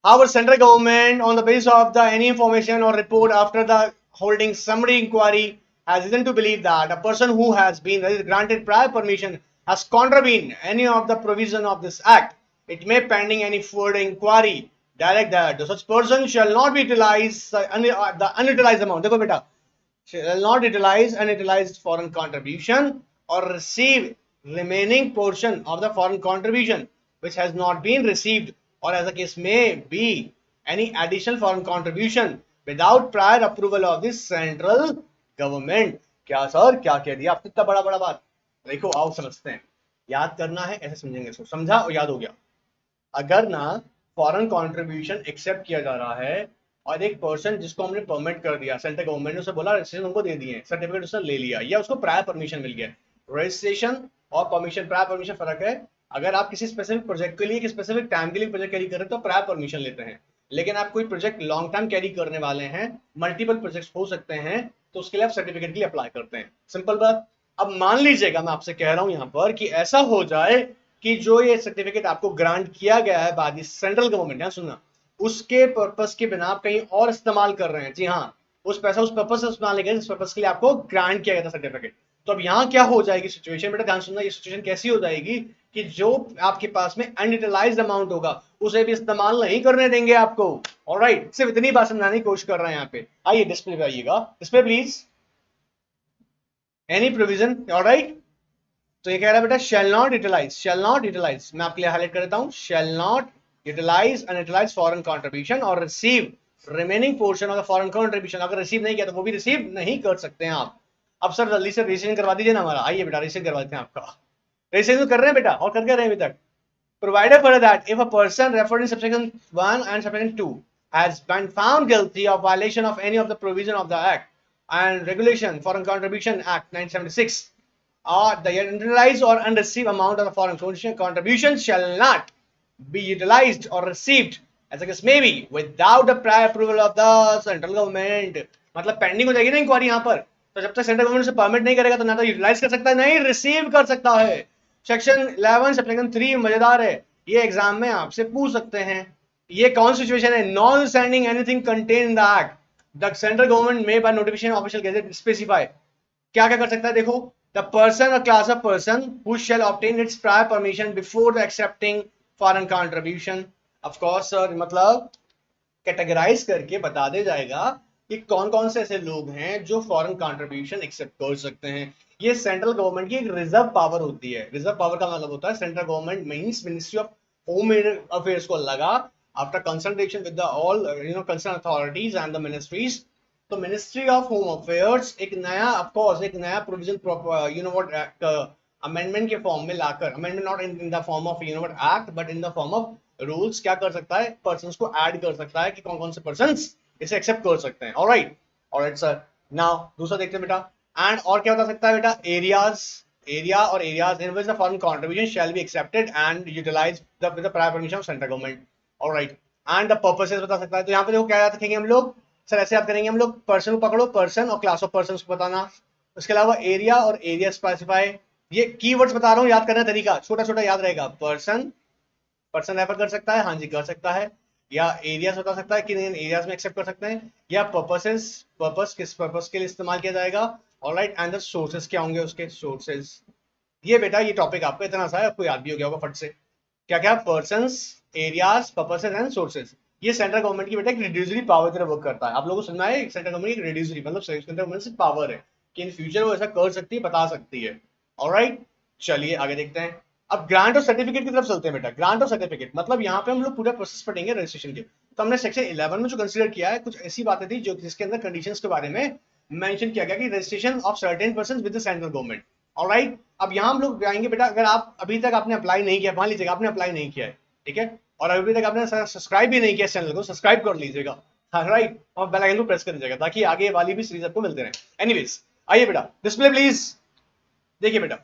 our central government on the basis of the any information or report after the holding summary inquiry has reason to believe that a person who has been granted prior permission has contravened any of the provision of this act, it may pending any further inquiry direct that the such person shall not be utilized the unutilized amount, देखो बेटा, shall not utilize unutilized foreign contribution or receive remaining portion of the foreign contribution which has not been received, or as the case may be, any additional foreign contribution without prior approval of the central government। क्या sir, क्या कह दिया आपने, इतना बड़ा बड़ा बात। देखो आओ समझते हैं, याद करना है, ऐसे समझेंगे इसको, समझा और याद हो गया। अगर ना फॉरेन कंट्रीब्यूशन एक्सेप्ट किया जा रहा है और एक पर्सन जिसको हमने परमिट कर दिया, सेंट्रल गवर्नमेंट ने उसे बोला, रजिस्ट्रेशन उनको दे दिए, सर्टिफिकेट उसने ले लिया, या उसको प्रायर परमिशन मिल गया। रजिस्ट्रेशन और परमिशन, प्रायर परमिशन फर्क है। अगर आप किसी स्पेसिफिक प्रोजेक्ट के लिए, किसी स्पेसिफिक टाइम के लिए प्रोजेक्ट कैरी कर रहे हैं तो प्रायर परमिशन लेते हैं, लेकिन आप कोई प्रोजेक्ट लॉन्ग टर्म कैरी करने वाले हैं, मल्टीपल प्रोजेक्ट हो सकते हैं, तो उसके लिए आप सर्टिफिकेट के लिए अप्लाई करते हैं। सिंपल बात। अब मान लीजिएगा, मैं आपसे कह रहा हूं यहां पर कि ऐसा हो जाए कि जो ये सर्टिफिकेट आपको ग्रांट किया गया है बाद सेंट्रल गवर्नमेंट, यहाँ सुनना, उसके पर्पस के बिना आप कहीं और इस्तेमाल कर रहे हैं। जी हाँ, उस पैसा उस पर्पस से इस्तेमाल नहीं किया जिस पर्पस के लिए आपको ग्रांट किया गया था सर्टिफिकेट। तो अब यहाँ क्या हो जाएगी सिचुएशन, बेटा ध्यान सुनना, ये सिचुएशन कैसी हो जाएगी कि जो आपके पास में अनयूटिलाइज्ड अमाउंट होगा उसे भी इस्तेमाल नहीं करने देंगे आपको। ऑलराइट, सिर्फ इतनी बात समझाने की कोशिश कर रहे हैं यहाँ पे। आइए डिस्प्ले पे आइएगा, display please, any provision. Alright, तो ये कह रहा है बेटा shall not utilise, shall not utilise, मैं आपके लिए हाईलाइट कर देता हूं, shall not utilise unutilise foreign contribution और receive remaining portion of the foreign contribution. अगर रिसीव नहीं किया तो वो भी रिसीव नहीं कर सकते हैं आप। अब सर जल्दी से रजिस्ट्रेशन करवा दीजिए ना हमारा, आइए बेटा रजिस्ट्रेशन करवा देते हैं आपका। रजिस्ट्रेशन कर रहे हैं बेटा, और करके रहे हैं अभी तक। Provided further that if a person referred in subsection 1 and subsection 2 has been found guilty of violation of any of the provision of the Act and Regulation Foreign Contribution Act 1976, or the unutilized or unreceived amount of the foreign contribution shall not be utilized or received as the case may be without the prior approval of the central government। मतलब pending हो जाएगी ना inquiry यहाँ पर, तो जब तक central government से परमिट नहीं करेगा तो ना तो यूटिलाइज कर सकता है, नहीं रिसीव कर सकता है। सेक्शन 11 सेक्शन 3 मजेदार है, ये एग्जाम में आपसे पूछ सकते हैं। ये कौन सिचुएशन है, non standing anything contain in the act the central government में by notification official gazette specify. क्या क्या कर सकता है, देखो, द पर्सन और class of person who shall obtain its prior permission before the accepting foreign contribution. Of course sir, मतलब categorise करके बता दे जाएगा कि कौन कौन से ऐसे लोग हैं जो फॉरेन कंट्रीब्यूशन एक्सेप्ट कर सकते हैं। ये सेंट्रल गवर्नमेंट की एक रिजर्व पावर होती है। रिजर्व पावर का मतलब होता है central government means ministry of home affairs को लगा after consultation with the all concern authorities and the ministries. तो मिनिस्ट्री ऑफ होम अफेयर्स एक नया, ऑफ कोर्स एक नया प्रोविजन व्हाट अमेंडमेंट के फॉर्म में लाकर, amendment not in the form of what act but in the form of rules, क्या कर सकता है, पर्संस को ऐड कर सकता है कि कौन कौन से पर्संस इसे एक्सेप्ट कर सकते हैं। Alright, alright sir. नाउ दूसरा देखते हैं बेटा, एंड और क्या बता सकता है बेटा, एरियाज, एरिया और areas in which the foreign contribution shall be accepted and utilised with the prior permission of central government. Alright, and the purposes बता सकता है। तो यहाँ पे देखो क्या याद रखेंगे हम लोग, सर ऐसे याद करेंगे हम लोग, पर्सन को पकड़ो, पर्सन और क्लास ऑफ पर्सन को बताना, उसके अलावा एरिया और एरिया स्पेसिफाई। ये कीवर्ड्स बता रहा हूँ, याद करने का तरीका छोटा छोटा याद रहेगा। पर्सन, पर्सन रेफर कर सकता है, हाँ जी कर सकता है, या एरियाज बता सकता है कि नहीं एरियाज में एक्सेप्ट कर सकते हैं, या पर्पसेस, पर्पस किस पर्पस के लिए इस्तेमाल किया जाएगा। ऑलराइट, एंड द सोर्सेस क्या होंगे उसके सोर्सेस। ये बेटा ये टॉपिक आपको इतना सा है, आपको याद भी हो गया होगा फट से। क्या क्या, persons, areas, purposes and sources. ये सेंट्रल गवर्नमेंट की बेटा एक रिड्यूसरी पावर की तरह वर्क करता है। आप लोगों को सुनना है सेंट्रल गवर्नमेंट की रिड्यूसरी मतलब सेंट्रल गवर्नमेंट से पावर है कि इन फ्यूचर वो ऐसा कर सकती है, बता सकती है। ऑलराइट, चलिए आगे देखते हैं। अब ग्रांट और सर्टिफिकेट की तरफ चलते हैं बेटा। ग्रांट और सर्टिफिकेट मतलब यहाँ पे हम लोग पूरा प्रोसेस पढ़ेंगे रजिस्ट्रेशन के। तो हमने सेक्शन 11 में जो कंसीडर किया है, कुछ ऐसी बातें थी जो जिसके अंदर कंडीशंस के बारे में मेंशन किया गया कि registration of certain person with the central government. Alright, अब यहाँ हम लोग जाएंगे बेटा। अगर आप अभी तक आपने अप्लाई नहीं किया, मान लीजिएगा आपने अप्लाई नहीं किया है, ठीक है, और अभी तक आपने सब्सक्राइब भी नहीं किया चैनल को, सब्सक्राइब कर लीजिएगा, राइट, और बेल आइकन को प्रेस कर दीजिएगा ताकि आगे वाली भी सीरीज आपको मिलते रहे। एनीवेज, आइए बेटा डिस्प्ले प्लीज। देखिए बेटा,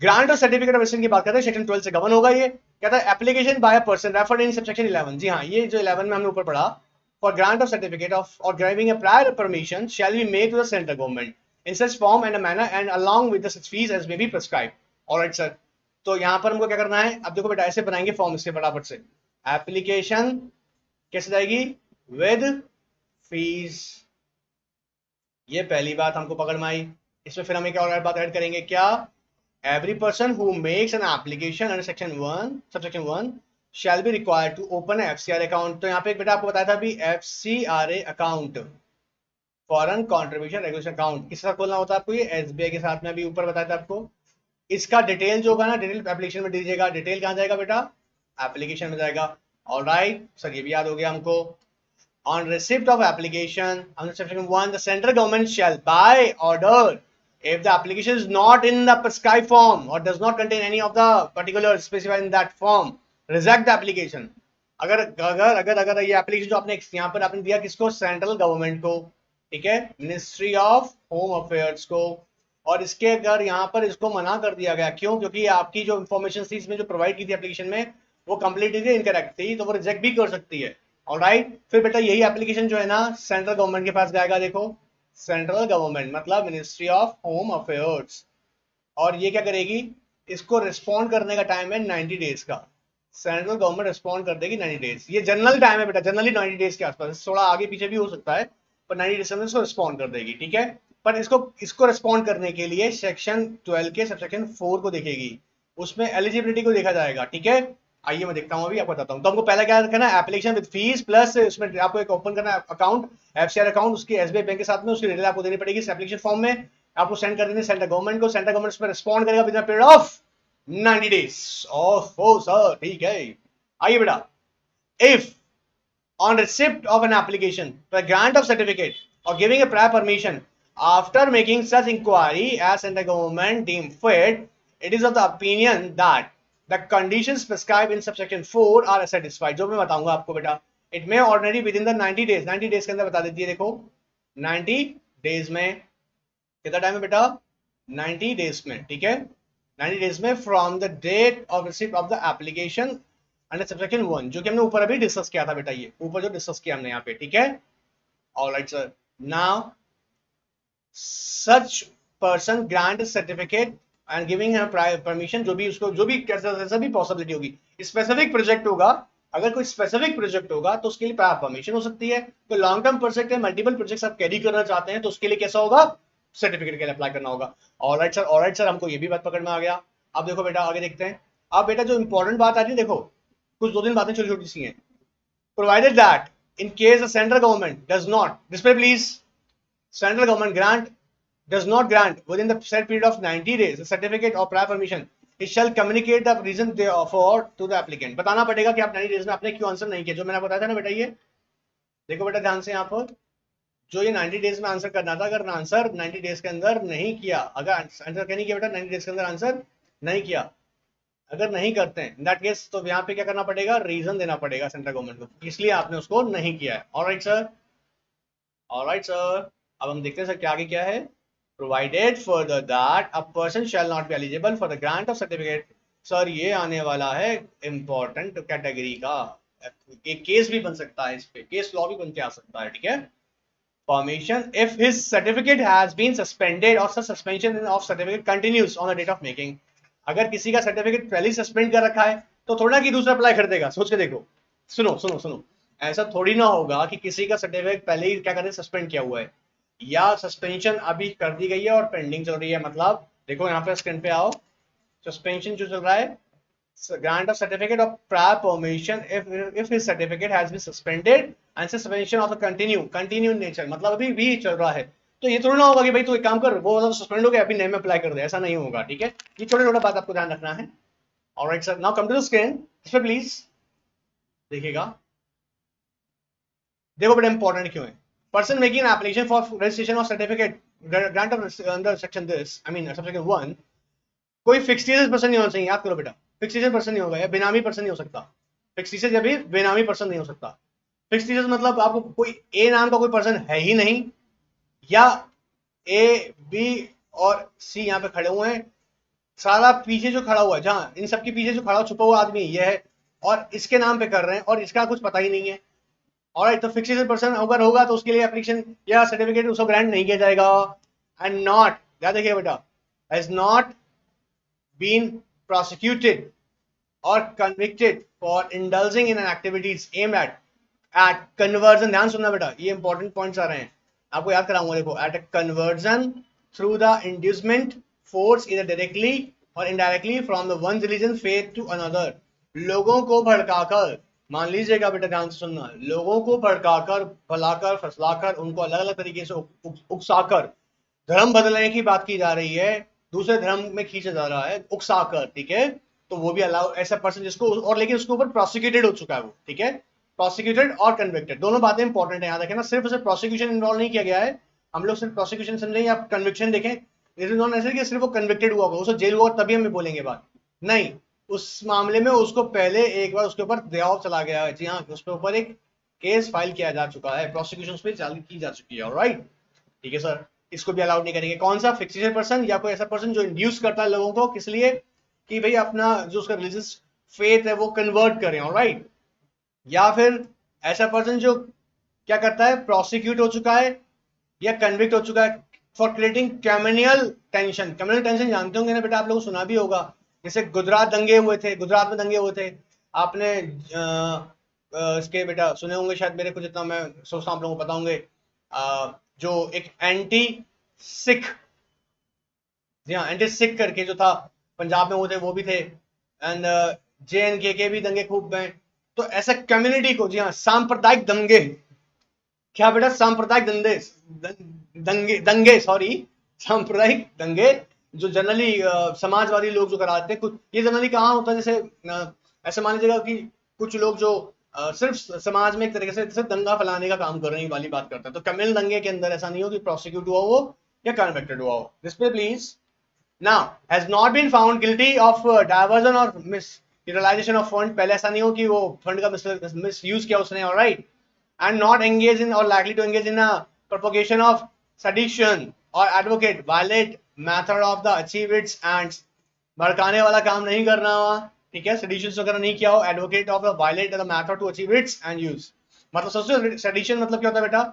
ग्रांट और सर्टिफिकेट ऑफ रेजिस्ट्रेशन की बात करते हैं, सेक्शन 12 से गवर्न होगा। ये कहता है application by a person referred in subsection 11। जी हाँ, ये जो 11 में हमने ऊपर पढ़ा, for grant of certificate of और giving a prior permission shall be made to the central government in such form and a manner and along with the such fees as may be prescribe. Alright sir, तो यहाँ पर हमको क्या करना है, अब देखो बेटा ऐसे बनाएंगे फॉर्म इसके फटाफट से। एप्लीकेशन कैसे जाएगी, विद फीस, ये पहली बात हमको पकड़ में आई। इसमें फिर हम एक और बात ऐड करेंगे, क्या, every person who makes an application under section 1 subsection 1 shall be required to open a FCRA account। तो यहाँ पे एक बेटा आपको बताया था अभी, FCRA account, foreign contribution regulation account, किसके साथ खोलना होता है आपको, ये SBI के साथ में अभी ऊपर बताया था आपको। इसका डिटेल जो होगा ना, डिटेल एप्लीकेशन में दीजिएगा। डिटेल कहाँ जाएगा बेटा, एप्लीकेशन में जाएगा। ऑलराइट सर, ये भी याद हो गया हमको। On receipt of application under section 1, the central government shall by order, if the application is not in the prescribed form or does not contain any of the particulars specified in that form, reject the application। अगर अगर अगर अगर ये application जो आपने यहाँ पर आपने दिया किसको, सेंट्रल गवर्नमेंट को, ठीक है, मिनिस्ट्री ऑफ होम अफेयर्स को, और इसके अगर यहाँ पर इसको मना कर दिया गया, क्यों, क्योंकि आपकी जो इन्फॉर्मेशन थी इसमें जो प्रोवाइड की थी एप्लीकेशन में वो कंप्लीटली इनकरेक्ट थी, तो वो रिजेक्ट भी कर सकती है। ऑलराइट, फिर बेटा यही एप्लीकेशन जो है ना सेंट्रल गवर्नमेंट के पास जाएगा। देखो, सेंट्रल गवर्नमेंट मतलब मिनिस्ट्री ऑफ होम अफेयर्स, और ये क्या करेगी, इसको रिस्पॉन्ड करने का टाइम है 90 डेज का। सेंट्रल गवर्नमेंट रिस्पॉन्ड कर देगी 90 डेज, ये जनरल टाइम है बेटा, जनरली 90 डेज के आसपास, थोड़ा आगे पीछे भी हो सकता है, पर 90 डेज में इसको रिस्पॉन्ड कर देगी, ठीक है। पर इसको इसको रिस्पॉन्ड करने के लिए सेक्शन 12 के सबसेक्शन 4 को देखेगी, उसमें एलिजिबिलिटी को देखा जाएगा, ठीक है। आइए मैं देखता हूँ, अभी आपको बताता हूँ। तो हमको पहले क्या करना है, एप्लीकेशन विद फीस प्लस उसमें आपको एक ओपन करना है अकाउंट, एफसीआर अकाउंट, उसकी एसबीआई बैंक के साथ में, उसकी डिटेल आपको देनी पड़ेगी इस एप्लीकेशन फॉर्म में, आपको सेंड कर देनी सेंट्रल गवर्नमेंट को। सेंट्रल गवर्नमेंट उसमें रिस्पॉन्ड करेगा with in period of 90 days. Oh sir, ठीक है। आइए बेटा, if on receipt of an application for grant of certificate or giving a prior permission, after making such inquiry as in the government deem fit, it is of the opinion that the conditions prescribed in subsection 4 are satisfied। जो मैं बताऊंगा आपको बेटा, it may ordinary within the 90 days, 90 days के अंदर बता देती है। देखो 90 डेज में कितना टाइम है बेटा, 90 डेज में, ठीक है, 90 डेज में from the date of receipt of the application under subsection 1, जो कि हमने ऊपर अभी डिस्कस किया था बेटा, ये ऊपर जो डिस्कस किया हमने यहाँ पे, ठीक है। Alright sir, now such person grant certificate and giving permission, जो भी उसको जो भी कैसा भी पॉसिबिलिटी होगी, स्पेसिफिक प्रोजेक्ट होगा, अगर कोई स्पेसिफिक प्रोजेक्ट होगा तो उसके लिए परमिशन हो सकती है। तो लॉन्ग टर्म प्रोजेक्ट है, मल्टीपल प्रोजेक्ट्स आप कैरी करना चाहते हैं, तो उसके लिए कैसा होगा, सर्टिफिकेट के लिए अप्लाई करना होगा। ऑलराइट सर, हमको ये भी बात पकड़ में आ गया। अब देखो बेटा आगे देखते हैं। अब बेटा जो इंपॉर्टेंट बात आ रही है, देखो कुछ दो तीन बातें छोटी छोटी सी हैं। Provided that in case the central government does not, display please, central government grant does not grant within the set period of 90 days a certificate or prior permission, it shall communicate the reason therefor to the applicant। बताना पड़ेगा कि आप 90 days में आपने क्यों answer नहीं किया, जो मैंने बताया था ना बेटा। ये देखो बेटा ध्यान से, यहाँ पर जो ये 90 डेज में आंसर करना था, अगर आंसर 90 डेज के अंदर नहीं किया, अगर आंसर क्या नहीं किया बेटा, 90 डेज के अंदर आंसर नहीं किया, अगर नहीं करते हैं इन दैट केस, तो यहाँ पे क्या करना पड़ेगा, रीजन देना पड़ेगा सेंट्रल गवर्नमेंट को, इसलिए आपने उसको नहीं किया है। ऑलराइट सर, ऑलराइट सर, अब हम देखते हैं सर क्या आगे क्या है। Provided further that a person shall not be eligible for the grant of certificate। Sir ये आने वाला है इंपॉर्टेंट कैटेगरी का, एक केस भी बन सकता है, इस पे केस लॉ भी बन के आ सकता है, ठीक है। Permission if his certificate has been suspended और suspension of certificate continues on the date of making. अगर किसी का सर्टिफिकेट पहले ही सस्पेंड कर रखा है तो थोड़ा कि दूसरा अप्लाई कर देगा, सोच के देखो। सुनो सुनो सुनो, ऐसा थोड़ी ना होगा कि किसी का सर्टिफिकेट पहले ही क्या करते सस्पेंड किया हुआ है, या सस्पेंशन अभी कर दी गई है और पेंडिंग चल रही है। मतलब देखो यहाँ पे स्क्रीन पे आओ, सस्पेंशन जो चल रहा है grant of certificate of prior permission if his certificate has been suspended and suspension of the continue in nature, मतलब अभी भी चल रहा है। तो ये थोड़ा ना होगा कि भाई तू एक काम कर, वो सस्पेंड हो गया अभी नए में अप्लाई कर दे, ऐसा नहीं होगा, ठीक है। ये छोटा छोटा बात आपको ध्यान रखना है। Alright sir, now come to the screen, इस पे प्लीज देखिएगा। देखो बड़ा इंपॉर्टेंट क्यों है। Person making an application for registration of certificate grant of under section this, I mean subsection 1, कोई फिक्सचर्स पर्सन नहीं होना चाहिए, याद करो बेटा। फिक्सचर्स पर्सन नहीं होगा या बेनामी पर्सन नहीं हो सकता। फिक्सचर्स या भी बेनामी पर्सन नहीं हो सकता। फिक्सचर्स मतलब आपको कोई ए नाम का कोई पर्सन है ही नहीं, या ए बी और सी यहाँ पे खड़े हुए हैं, सारा पीछे जो खड़ा हुआ है, जहां इन सबके पीछे जो खड़ा छुपा हुआ आदमी ये है, और इसके नाम पे कर रहे हैं और इसका कुछ पता ही नहीं है। ऑलराइट, तो फिक्सचर्स पर्सन अगर होगा तो उसके लिए एप्लीकेशन या सर्टिफिकेट उसको ग्रांट नहीं किया जाएगा। एंड नॉट, याद रखिए बेटा, has not been prosecuted or convicted for indulging in an activities aimed at conversion, ध्यान सुनना बेटा, ये इंपॉर्टेंट पॉइंट्स आ रहे हैं, आपको याद कराऊंगा। देखो, at a conversion through the inducement force either directly or indirectly from the one religion faith to another, लोगों को भड़काकर, मान लीजिएगा बेटा ध्यान से सुनना, लोगों को भड़काकर, फलाकर, फसलाकर, उनको अलग अलग तरीके से उकसाकर धर्म बदलने की बात की जा रही है, दूसरे धर्म में खींचा जा रहा है उकसाकर, ठीक है। तो वो भी अलाउ, ऐसा पर्सन जिसको, और लेकिन उसके ऊपर प्रोसिक्यूटेड हो चुका है वो, ठीक है। प्रोसिक्यूटेड और कन्विक्टेड दोनों बातें इंपॉर्टेंट है, याद रखें ना। सिर्फ उसे प्रोसिक्यूशन इन्वॉल्व नहीं किया गया है, हम लोग सिर्फ प्रोसिक्यूशन समझें या कन्विक्शन देखें, इट इज नॉट नेसेसरी कि सिर्फ वो कन्विक्टेड हुआ होगा, उसको जेल हुआ तभी हम बोलेंगे बात, नहीं। उस मामले में उसको पहले एक बार उसके ऊपर दबाव चला गया है, जी हाँ, उसके ऊपर एक केस फाइल किया जा चुका है, प्रोसिक्यूशन पे चालू की जा चुकी है, ऑलराइट, ठीक है सर। इसको भी अलाउड नहीं करेंगे। कौन सा, फिक्सेशन पर्सन या कोई ऐसा पर्सन जो इंड्यूस करता है लोगों को, किस लिए, कि भाई अपना जो उसका रिलीजियस फेथ है वो कन्वर्ट करें, ऑलराइट। या फिर ऐसा पर्सन जो क्या करता है, प्रोसिक्यूट हो चुका है या कन्विक्ट हो चुका है for creating communal tension. Communal tension जानते होंगे ना बेटा, आप लोगों को सुना भी होगा, जैसे गुजरात दंगे हुए थे, गुजरात में दंगे हुए थे, आपने इसके बेटा सुने होंगे शायद, मेरे को जितना मैं सोचता हूँ आप लोगों को पता होंगे, जो एक एंटी सिख, जी हाँ, एंटी सिख करके जो था पंजाब में वो थे, वो भी थे, एंड JNK के भी दंगे खूब हैं। तो ऐसा कम्युनिटी को, जी हाँ, सांप्रदायिक दंगे, क्या बेटा, सांप्रदायिक दंगे, दंगे दंगे सॉरी, सांप्रदायिक दंगे, जो जनरली समाजवादी लोग जो कराते हैं, कुछ ये जनरली कहाँ होता है, जैसे ऐसे मान लीजिएगा कि कुछ लोग जो सिर्फ समाज में एक तरीके से सिर्फ दंगा फैलाने का काम कर रहे हैं वाली बात करते हैं। तो कम्युनल दंगे के अंदर ऐसा नहीं हो कि प्रोसिक्यूट हुआ हो या कन्विक्टेड हुआ हो। Display please. Now has not been found guilty of diversion or misutilization of fund, पहले ऐसा नहीं हो कि वो फंड का मिसयूज किया उसने, alright, and not engage in or likely to engage in a propagation of sedition or advocate violate method of the achieve its ends, भड़काने वाला काम नहीं करना हुआ, ठीक है, सेडिशन वगैरह नहीं किया हो, advocate of the violate the method to achieve its end use, मतलब सोचो सेडिशन मतलब क्या होता है बेटा,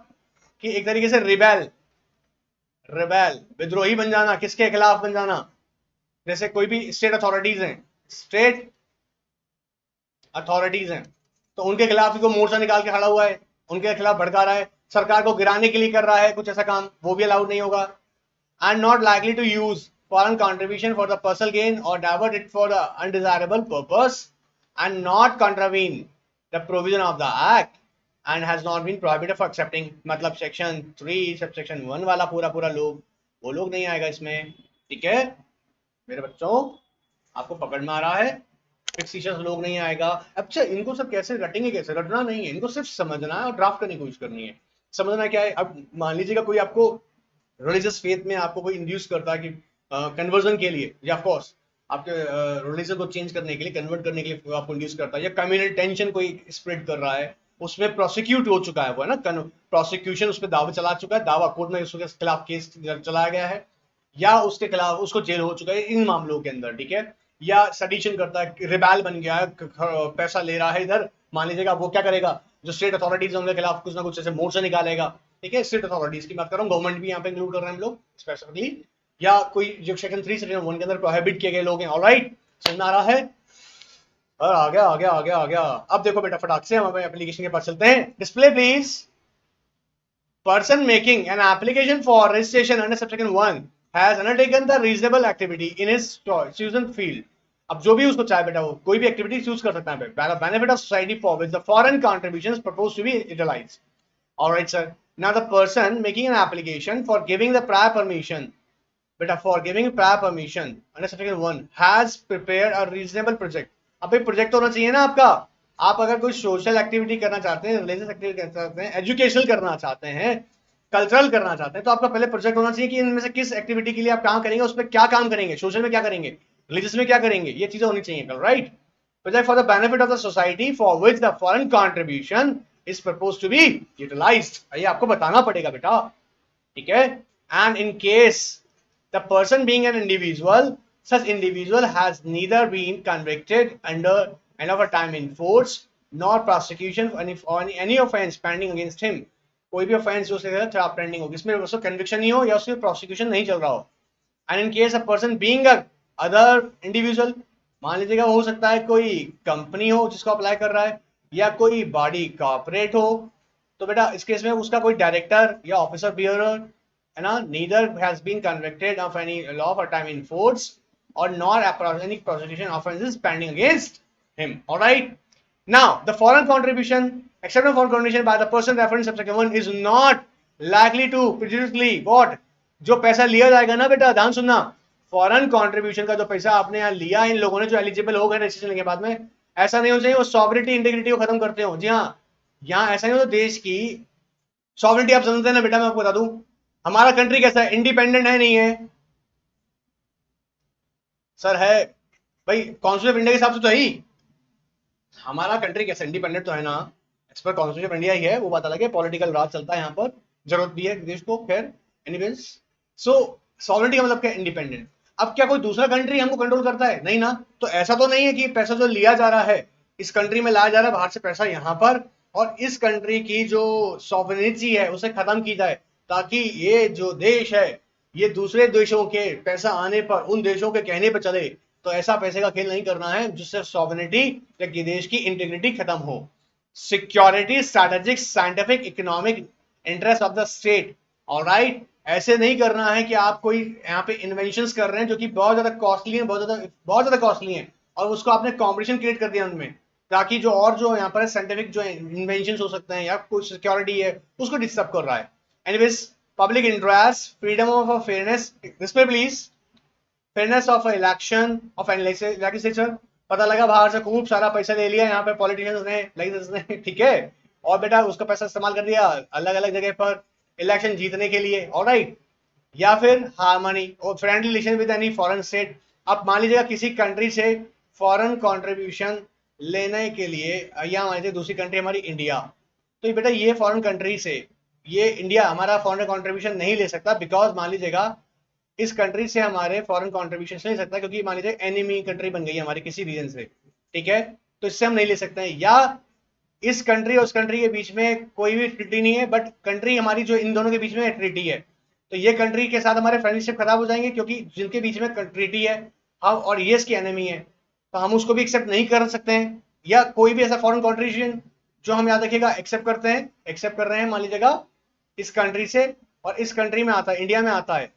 कि एक तरीके से रिबेल, विद्रोही बन जाना, किसके खिलाफ बन जाना, जैसे कोई भी स्टेट अथॉरिटीज हैं, स्टेट अथॉरिटीज हैं, तो उनके खिलाफ को मोर्चा निकाल के खड़ा हुआ है, उनके खिलाफ भड़का रहा है, सरकार को गिराने के लिए कर रहा है कुछ ऐसा काम, वो भी अलाउड नहीं होगा। And not likely to use foreign contribution for the personal gain or divert it for the undesirable purpose and not contravene the provision of the act and has not been prohibited for accepting, मतलब section 3 subsection 1 वाला पूरा पूरा लोग, वो लोग नहीं आएगा इसमें, ठीक है मेरे बच्चों, आपको पकड़ में आ रहा है, फिक्सिशियस लोग नहीं आएगा। अच्छा, इनको सब कैसे रटेंगे, कैसे रटना नहीं है, इनको सिर्फ समझना है और ड्राफ्ट करने की कोशिश करनी है। समझना क्या है, अब मान लीजिएगा कोई आपको रिलीजियस फेथ में आपको कोई इंड्यूस करता है कि कन्वर्जन के लिए, या ऑफ कोर्स आपके रिलीजन को चेंज करने के लिए, कन्वर्ट करने के लिए आपको इंड्यूस करता है, या कम्युनल टेंशन कोई स्प्रेड कर रहा है, उसमें प्रोसिक्यूट हो चुका है वो, है ना, प्रोसिक्यूशन उस पर दावा चला चुका है, दावा कोर्ट में उसके खिलाफ केस चलाया गया है, या उसके खिलाफ उसको जेल हो चुका है इन मामलों के अंदर, ठीक है। या सडिशन करता है, रिबेल बन गया है, पैसा ले रहा है इधर, मान लीजिएगा वो क्या करेगा, जो स्टेट अथॉरिटीज उनके खिलाफ कुछ ना कुछ ऐसे मोर्चा निकालेगा, ठीक है, स्टेट अथॉरिटीज की बात कर रहा हूँ, गवर्नमेंट भी यहाँ पे इंक्लूड कर रहे हैं हम लोग स्पेसिफिकली, या कोई जो सेक्शन 3 सेक्शन 1 के अंदर प्रोहिबिट किए गए लोग हैं, ऑलराइट, समझ आ रहा है, और आ गया आ गया आ गया आ गया। अब देखो बेटा फटाक से हम एप्लीकेशन के पास चलते हैं, display please. Person making an application for registration under subsection 1 has undertaken the reasonable activity in his chosen field. अब जो भी उसको चाहे बेटा वो कोई भी एक्टिविटी चूज कर सकता है। Benefit of society for which the foreign contributions propose to be utilised. Alright sir, now the person making an application for giving the prior permission, बेटा for giving prior permission under section 1 has prepared a reasonable project. अब एक project होना चाहिए ना आपका। आप अगर कोई सोशल एक्टिविटी करना चाहते हैं, रिलीजियस एक्टिविटी करना चाहते हैं, एजुकेशनल करना चाहते हैं, कल्चरल करना चाहते हैं, तो आपका पहले प्रोजेक्ट होना चाहिए कि इनमें से किस एक्टिविटी के लिए आप काम करेंगे, उस पर क्या काम करेंगे, सोशल में क्या करेंगे, रिलीजियस में क्या करेंगे, ये चीजें होनी चाहिए। Right, project for the benefit of the society for which the foreign contribution is propose to be utilised. ये आपको बताना पड़ेगा बेटा, ठीक है। And in case the person being an individual, such individual has neither been convicted under any of a time in force nor prosecution for any offense pending against him। कोई भी offense जो उसके खिलाफ pending हो, जिसमें उसको conviction नहीं हो या उसकी prosecution नहीं चल रहा हो। and in case a person being a other individual, मान लीजिएगा हो सकता है कोई कंपनी हो जिसको अप्लाई कर रहा है, या कोई बॉडी कॉर्पोरेट हो, तो बेटा इस केस में उसका कोई डायरेक्टर या ऑफिसर बियरर है ना, neither has been convicted of any law or time in force or nor any prosecution offenses pending against him। All right, now the foreign contribution, except for foreign contribution by the person referred in subsection 1 is not likely to prejudicially what, जो पैसा लिया जाएगा ना बेटा, ध्यान सुनना, foreign contribution का जो पैसा आपने यहाँ लिया, इन लोगों ने जो एलिजिबल हो गए रजिस्ट्रेशन लेने के बाद में, ऐसा नहीं होना चाहिए वो सॉवरिटी इंटीग्रिटी को खत्म करते हो। जी हाँ, यहाँ ऐसा नहीं हो, देश की सॉवरिटी आप समझते हैं ना बेटा, मैं आपको बता दूं हमारा कंट्री कैसा है, इंडिपेंडेंट है नहीं है सर? है भाई, कॉन्स्टिट्यूशन ऑफ इंडिया के हिसाब से तो है ही। हमारा कंट्री कैसा इंडिपेंडेंट तो है ना, as per constitution of India ही है, वो बात अलग है, पॉलिटिकल राज चलता है यहाँ पर, जरूरत भी है देश को, खैर एनीवेज। सो सॉवरेनिटी का मतलब क्या, इंडिपेंडेंट। अब क्या कोई दूसरा कंट्री हमको कंट्रोल करता है? नहीं ना। तो ऐसा तो नहीं है कि पैसा जो लिया जा रहा है इस कंट्री में लाया जा रहा है बाहर से पैसा यहाँ पर, और इस कंट्री की जो सॉवरेनिटी है उसे खत्म की जाए, ताकि ये जो देश है ये दूसरे देशों के पैसा आने पर उन देशों के कहने पर चले। तो ऐसा पैसे का खेल नहीं करना है जिससे सॉवरेनिटी या देश की इंटीग्रिटी खत्म हो। Security, strategic, scientific, economic interest of the state. Alright, ऐसे नहीं करना है कि आप कोई यहाँ पे इन्वेंशंस कर रहे हैं जो कि बहुत ज्यादा कॉस्टली है, बहुत ज्यादा कॉस्टली है, और उसको आपने कॉम्पिटिशन क्रिएट कर दिया उनमें, ताकि जो और जो यहाँ पर साइंटिफिक जो इन्वेंशंस हो सकते हैं या कोई सिक्योरिटी है उसको डिस्टर्ब कर रहा है। Anyways, public interest, freedom of a fairness, display please, fairness of a election of an legislature। पता लगा बाहर से खूब सारा पैसा ले लिया यहाँ पे पॉलिटिशियंस ने, लेजिस्लेटर्स ने, ठीक है, और बेटा उसका पैसा इस्तेमाल कर दिया अलग अलग जगह पर इलेक्शन जीतने के लिए। ऑलराइट, या फिर हार्मनी और friendly relation with any foreign state. अब मान लीजिएगा किसी कंट्री से फॉरेन कंट्रीब्यूशन लेने के लिए, या मान लीजिए दूसरी कंट्री हमारी इंडिया, तो ये बेटा ये फॉरेन कंट्री से ये इंडिया हमारा फॉरेन कंट्रीब्यूशन नहीं ले सकता, बिकॉज मान लीजिएगा इस कंट्री से हमारे फॉरेन कंट्रीब्यूशन नहीं ले सकता, क्योंकि मान लीजिए एनिमी कंट्री बन गई है हमारी किसी रीजन से, ठीक है, तो इससे हम नहीं ले सकते हैं। या इस कंट्री और उस कंट्री के बीच में कोई भी ट्रीटी नहीं है, बट कंट्री हमारी जो इन दोनों के बीच में ट्रीटी है, तो ये कंट्री के साथ हमारे फ्रेंडशिप खराब हो जाएंगे, क्योंकि जिनके बीच में ट्रीटी है हम और ये इसकी एनिमी है, तो हम उसको भी एक्सेप्ट नहीं कर सकते हैं। या कोई भी ऐसा फॉरेन कंट्रीब्यूशन जो हम याद रखिएगा एक्सेप्ट करते हैं, एक्सेप्ट कर रहे हैं मान लीजिएगा इस कंट्री से, और इस कंट्री में आता है, इंडिया में आता है,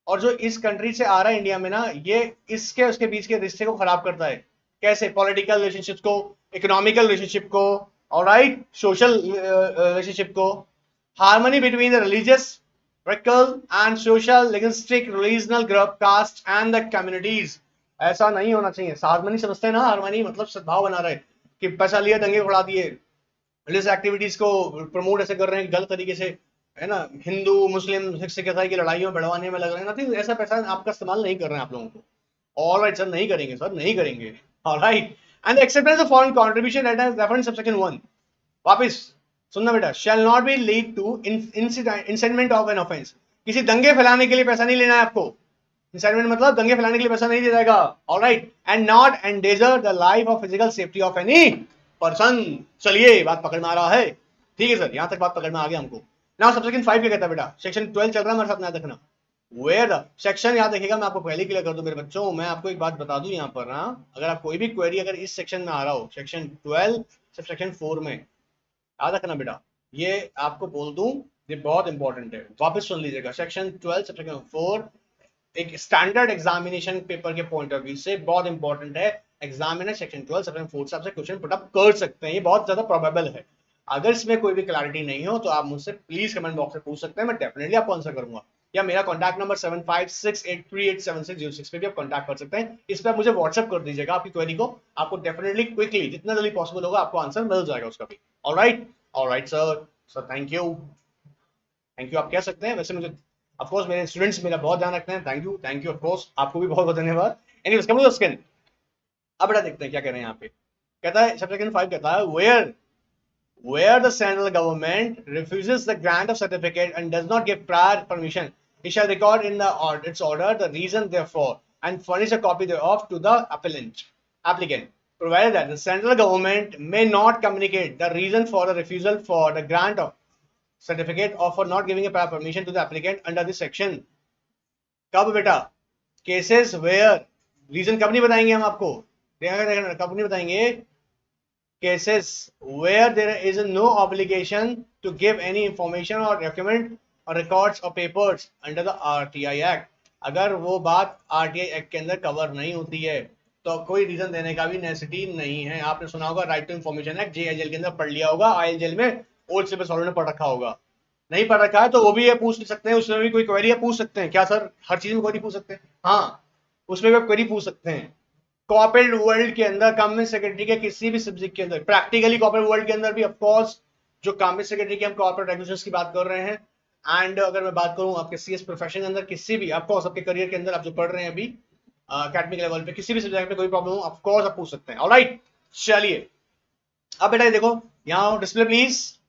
और जो इस कंट्री से आ रहा है इंडिया में ना, ये इसके उसके बीच के रिश्ते को खराब करता है। कैसे? पॉलिटिकल रिलेशनशिप को, इकोनॉमिकल रिलेशनशिप को, ऑलराइट, सोशल रिलेशनशिप को, हार्मनी बिटवीन द रिलीजियस वर्कल and social linguistic regional group caste and the communities. ऐसा नहीं होना चाहिए। हार्मनी समझते हैं ना, हार्मनी मतलब सद्भाव बना रहे, कि पैसा लिया दंगे उड़ा दिए, रिलीजियस एक्टिविटीज को प्रमोट ऐसे कर रहे हैं गलत तरीके से, है ना, हिंदू मुस्लिम सिख ईसाई की लड़ाइयों में बढ़वाने में लग रहे हैं, नथिंग, ऐसा पैसा आपका इस्तेमाल नहीं कर रहे हैं आप लोगों को। ऑलराइट सर, नहीं करेंगे सर, नहीं करेंगे। Alright, and acceptance of foreign contribution at reference in subsection 1, वापस सुनना बेटा, shall not be lead to incident of an offence. किसी दंगे फैलाने के लिए पैसा नहीं लेना है आपको, इंसाइटमेंट मतलब दंगे फैलाने के लिए पैसा नहीं दिया जाएगा। Alright, and not endanger the life or physical safety of any person. चलिए बात पकड़ में आ रहा है, ठीक है सर, यहां तक बात पकड़ में आ गया हमको। नाउ सबसेक्शन 5 क्या कहता है बेटा? सेक्शन 12 चल रहा है हमारे साथ, याद रखना। वेयर द सेक्शन, याद रखिएगा, मैं आपको पहले क्लियर कर दूं मेरे बच्चों, मैं आपको एक बात बता दूं यहाँ पर ना, अगर आप कोई भी क्वेरी अगर इस सेक्शन में आ रहा हो, सेक्शन 12 से सेक्शन 4 में, याद रखना बेटा, ये आपको बोल दूं, ये बहुत इंपॉर्टेंट है, वापस सुन लीजिएगा। सेक्शन 12 सेक्शन 4 एक स्टैंडर्ड एग्जामिनेशन पेपर के पॉइंट ऑफ व्यू से बहुत इंपॉर्टेंट है। एग्जामिनर सेक्शन 12 सेक्शन 4 से आपसे क्वेश्चन पुटअप कर सकते हैं, ये बहुत ज्यादा प्रोबेबल है। अगर इसमें कोई भी क्लैरिटी नहीं हो तो आप मुझसे प्लीज कमेंट बॉक्स में पूछ सकते हैं, मैं डेफिनेटली आपको आंसर करूंगा। या मेरा कॉन्टैक्ट नंबर 7568387606 पे भी आप कॉन्टैक्ट कर सकते हैं। इस पर आप मुझे व्हाट्सएप कर दीजिएगा आपकी क्वेरी को, आपको डेफिनेटली क्विकली जितना जल्दी पॉसिबल होगा आपको आंसर मिल जाएगा उसका भी। Alright, alright sir, sir thank you, thank you आप कह सकते हैं। वैसे मुझे ऑफ कोर्स मेरे स्टूडेंट्स मेरा बहुत ध्यान रखते हैं, थैंक यू ऑफ कोर्स, आपको भी बहुत बहुत धन्यवाद। Anyways come to the screen. अब बेटा देखते हैं क्या कह रहे हैं यहाँ पे। कहता है सेक्शन 5 कहता है where the central government refuses the grant of certificate and does not give prior permission, it shall record in its order the reason therefore and furnish a copy thereof to the applicant, provided that the central government may not communicate the reason for the refusal for the grant of certificate or for not giving a prior permission to the applicant under this section। कब बेटा? Cases where, reason कब नहीं बताएंगे हम आपको, देखना कब नहीं बताएंगे। cases where there is no obligation to give any information or document or records or papers under the RTI Act। अगर वो बात RTI Act के अंदर कवर नहीं होती है तो कोई रीजन देने का भी नेसेसिटी नहीं है। आपने सुना होगा right to information act, JIL के अंदर पढ़ लिया होगा, IIL में ओल्ड सिलेबस वालों ने पढ़ रखा होगा। नहीं पढ़ रखा है तो वो भी ये पूछ सकते हैं, उसमें भी कोई क्वेरी है पूछ सकते हैं। क्या सर हर चीज में क्वेरी पूछ सकते हैं? हाँ, उसमें भी आप क्वेरी पूछ सकते हैं। कॉर्पोरेट वर्ल्ड के अंदर कंपनी सेक्रेटरी के किसी भी सब्जेक्ट के अंदर, प्रैक्टिकली कॉर्पोरेट वर्ल्ड के अंदर भी ऑफ कोर्स जो कंपनी सेक्रेटरी के हम कॉर्पोरेट रेगुलेशंस की बात कर रहे हैं, एंड अगर मैं बात करूं आपके CS प्रोफेशन के अंदर किसी भी ऑफ कोर्स आपके करियर के अंदर आप जो पढ़ रहे हैं अभी एकेडमिक लेवल पे किसी भी सब्जेक्ट में कोई प्रॉब्लम हो ऑफ कोर्स आप पूछ सकते हैं। ऑलराइट, चलिए अब बेटा देखो यहाँ display please.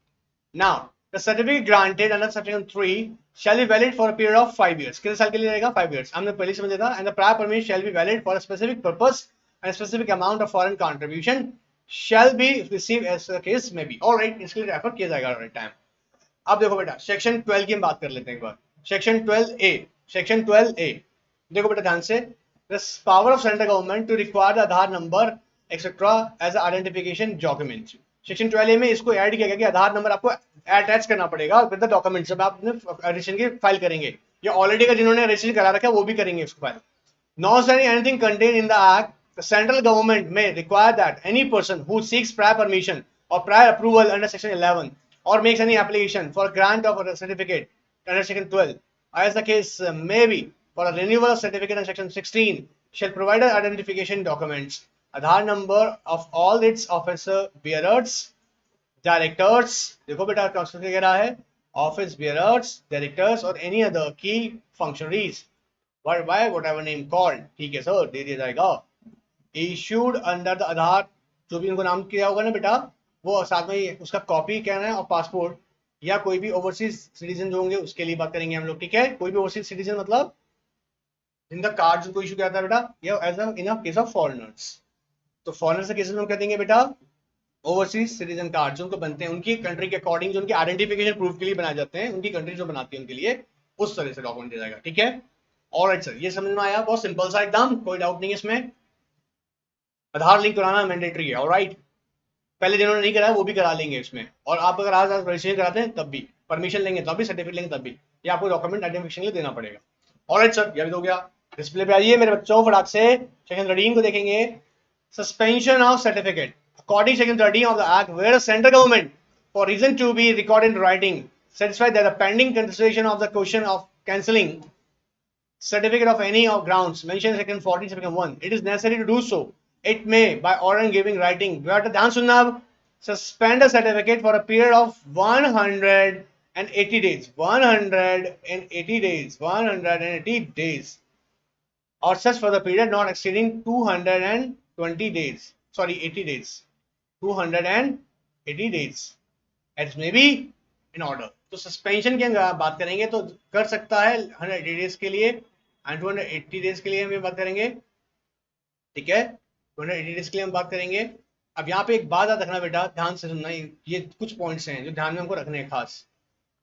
Now the certificate granted under section 3 shall be valid for a period of 5 years। कितने साल के लिए रहेगा? 5 years। हमने पहले समझा था। And the prior permit shall be valid for a specific purpose and a specific amount of foreign contribution shall be received as the case may be। Alright, इसके लिए रेफर किया जाएगा राइट टाइम। अब देखो बेटा सेक्शन 12 की हम बात कर लेते हैं एक बार। सेक्शन 12A, सेक्शन 12A देखो बेटा ध्यान से। The power of central government to require the Aadhaar number etcetera as identification document. Section 12A में इसको ऐड किया गया कि आधार नंबर आपको अटैच करना पड़ेगा विद द डॉक्यूमेंट जब आप रजिस्ट्रेशन की फाइल करेंगे, या ऑलरेडी का जिन्होंने रजिस्ट्रेशन करा रखा है वो भी करेंगे उसको file. Notwithstanding anything contain in the act, the central government may require that any person who seeks prior permission और prior approval under section 11 or makes any application for grant of a certificate under section 12 as the case may be for a renewal of certificate under section 16 shall provide identification documents, Aadhaar number of all its officer bearers, directors, देखो बेटा concept क्या रहा है, office bearers, directors और any other key functionaries by whatever name called, ठीक है sir दे दिया जाएगा। issued under the आधार, जो भी उनको नाम किया होगा ना बेटा वो साथ में उसका कॉपी कहना है, और पासपोर्ट या कोई भी ओवरसीज सिटीजन जो होंगे उसके लिए बात करेंगे हम लोग, ठीक है। कोई भी ओवरसीज सिटीजन मतलब जिनका कार्ड जिनको इशू किया था बेटा, या as in case of foreigners, तो फॉरेनर्स के केसेस में कह देंगे बेटा ओवरसीज सिटीजन कार्ड जो उनको बनते हैं उनकी कंट्री के अकॉर्डिंग, जो उनके आइडेंटिफिकेशन प्रूफ के लिए बनाए जाते हैं, उनकी कंट्री जो बनाती है उनके लिए उस तरह से डॉक्यूमेंट दिया जाएगा, ठीक है। ऑलराइट सर, ये समझ में आया, बहुत सिंपल सा एकदम, कोई डाउट नहीं है इसमें। आधार लिंक कराना मैंडेटरी है, ऑलराइट, पहले जिन्होंने नहीं कराया वो भी करा लेंगे इसमें, और आप अगर आज रजिस्ट्रेशन कराते हैं तब भी, परमिशन लेंगे तब भी, सर्टिफिकेट लेंगे तब भी, ये आपको डॉक्यूमेंट आइडेंटिफिकेशन के लिए देना पड़ेगा। ऑलराइट सर, ये भी हो गया। डिस्प्ले पे आइए मेरे बच्चों फटाक से सेक्शन 13 को देखेंगे। Suspension of certificate according section 13 of the act, where central government for reason to be recorded in writing satisfied that the pending consideration of the question of cancelling certificate of any of grounds mentioned in section 14 section 1, it is necessary to do so, it may by order and giving writing, बेटा ध्यान सुनना, अब suspend a certificate for a period of 180 days, 180 days, 180 days, or such for the period not exceeding 220 days, sorry 80 days, 280 days as may be in order। तो suspension की बात करेंगे तो कर सकता है 180 डेज के लिए एंड 280 डेज के लिए हम बात करेंगे, ठीक है, 280 डेज के लिए हम बात करेंगे। अब यहाँ पे एक बात याद रखना बेटा, ध्यान से सुनना, ये कुछ पॉइंट्स हैं जो ध्यान में हमको रखने हैं खास,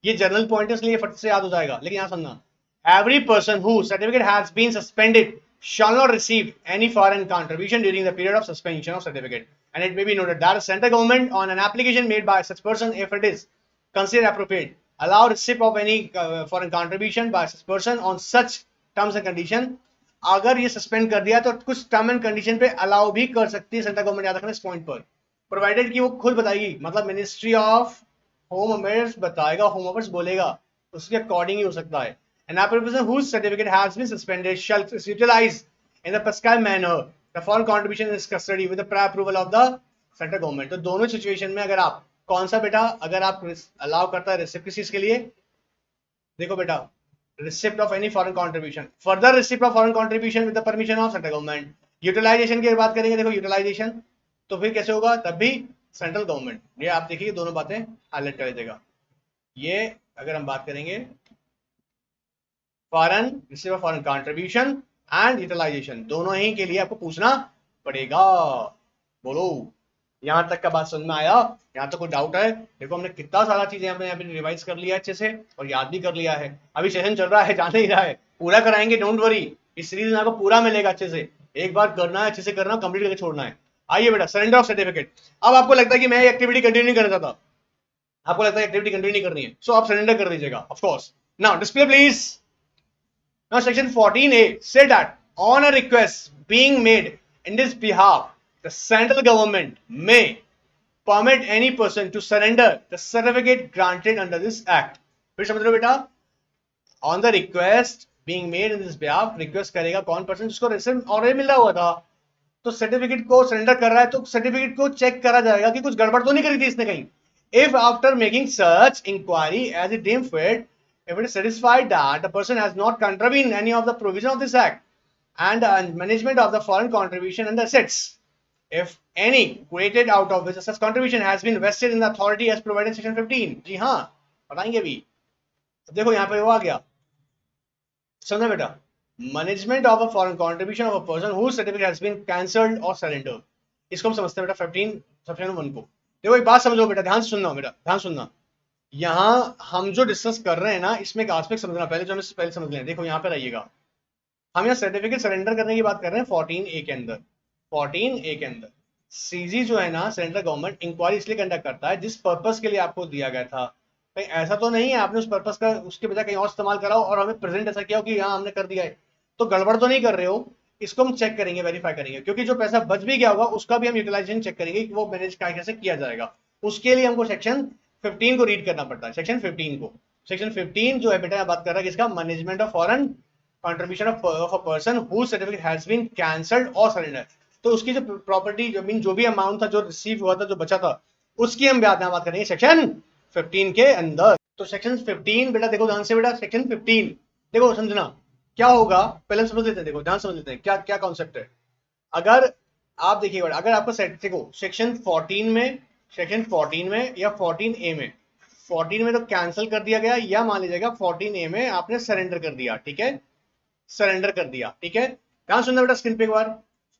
ये जनरल पॉइंट है इसलिए फट से याद हो जाएगा, लेकिन यहाँ सुनना, every person who certificate has been suspended shall not receive any foreign contribution during the period of suspension of certificate, and it may be noted that the central government on an application made by such person, if it is considered appropriate, allow receipt of any foreign contribution by such person on such terms and condition, अगर ये suspend कर दिया तो कुछ term and condition पे allow भी कर सकती है सेंट्रल गवर्नमेंट, याद रखना इस पॉइंट पर, प्रोवाइडेड कि वो खुद बताएगी, मतलब मिनिस्ट्री ऑफ होम अफेयर्स बताएगा, होम अफेयर्स बोलेगा, उसके अकॉर्डिंग ही हो सकता है। An application whose certificate has been suspended shall utilize in the prescribed manner the foreign contribution in its custody with the prior approval of the central government। तो दोनों situation में अगर आप कौन सा बेटा, अगर आप अलाउ करता है रिसिप्ट किस चीज के लिए, देखो बेटा, receipt of any foreign contribution, further receipt of foreign contribution with the permission of central government. Utilisation की बात करेंगे, देखो यूटिलाइजेशन तो फिर कैसे होगा, तब भी सेंट्रल गवर्नमेंट। ये आप देखिए दोनों बातें हाईलाइट कर देगा। ये अगर हम बात करेंगे foreign receive of foreign contribution and utilisation, दोनों ही के लिए आपको पूछना पड़ेगा। बोलो यहां तक का बात समझ में आया, यहां तक कोई डाउट है? देखो हमने कितना सारा चीजें हमने यहाँ पे रिवाइज कर लिया अच्छे से और याद भी कर लिया है। अभी सेशन चल रहा है, जाने ही रहा है, पूरा कराएंगे, डोंट वरी, इस सीरीज में आपको पूरा मिलेगा अच्छे से। एक बार करना है, अच्छे से करना, कंप्लीट करके छोड़ना है। आइए बेटा, सरेंडर ऑफ सर्टिफिकेट। अब आपको लगता है कि मैं एक्टिविटी कंटिन्यू नहीं करना चाहता, आपको लगता है एक्टिविटी कंटिन्यू नहीं करनी है, सो आप सरेंडर कर दीजिएगा of course. Now display please. Now section 14A said that on a request being made in this behalf, the central government may permit any person to surrender the certificate granted under this act। फिर समझ लो बेटा, on the request being made in this behalf, request करेगा कौन person, जिसको receipt already मिला हुआ था, तो सर्टिफिकेट को सरेंडर कर रहा है, तो सर्टिफिकेट को चेक करा जाएगा कि कुछ गड़बड़ तो नहीं करी थी इसने कहीं। If after making such inquiry as it deemed fit, if it is satisfied that the person has not contravened any of the provision of this act and the management of the foreign contribution and the assets, if any created out of which such contribution has been vested in the authority as provided in section 15। जी हाँ, बताएंगे अभी। देखो यहाँ पे वो आ गया, समझना बेटा, management of a foreign contribution of a person whose certificate has been cancelled और सरेंडर्ड, इसको हम समझते हैं बेटा 15 सेक्शन 1 को। देखो एक बात समझो बेटा, ध्यान से सुनना बेटा, ध्यान सुनना। यहाँ हम जो डिस्कस कर रहे हैं ना, इसमें एक एस्पेक्ट समझना, पहले जो हम इससे पहले समझ लें। देखो यहाँ पर आइएगा, हम यहाँ सर्टिफिकेट सरेंडर करने की बात कर रहे हैं 14A के अंदर। 14A के अंदर सीजी जो है ना, सेंट्रल गवर्नमेंट इंक्वायरी इसलिए कंडक्ट करता है जिस पर्पस के लिए आपको दिया गया था। कहीं ऐसा तो नहीं है आपने उस पर्पस का उसके बजाय कहीं और इस्तेमाल करा हो और हमें प्रेजेंट ऐसा किया हो कि यहाँ हमने कर दिया है, तो गड़बड़ तो नहीं कर रहे हो। इसको हम चेक करेंगे, वेरीफाई करेंगे, क्योंकि जो पैसा बच भी गया होगा उसका भी हम यूटिलाइजेशन चेक करेंगे कि वो मैनेज कैसे किया जाएगा। उसके लिए हमको सेक्शन 15 को रीड करना पड़ता है। सेक्शन 15 को, सेक्शन 15 जो है बेटा बात कर रहा है किसका, management of foreign contribution of a person who certificate has been cancelled और सरेंडर। तो उसकी जो प्रॉपर्टी जो भी अमाउंट था जो रिसीव हुआ था, जो बचा था, उसकी हम बात करेंगे सेक्शन 15 के अंदर। तो सेक्शन 15 बेटा देखो ध्यान से बेटा, सेक्शन 15 देखो समझना क्या होगा, पहले समझ लेते हैं, देखो ध्यान समझ लेते हैं क्या क्या कॉन्सेप्ट है। अगर आप देखिए बेटा, अगर आपको देखो सेक्शन 14 में, सेक्शन 14 में या 14A में, 14 में तो कैंसिल कर दिया गया, या मान लीजिएगा 14A में आपने सरेंडर कर दिया, ठीक है, सरेंडर कर दिया, ठीक है। ध्यान सुनना बेटा स्क्रीन पे एक बार,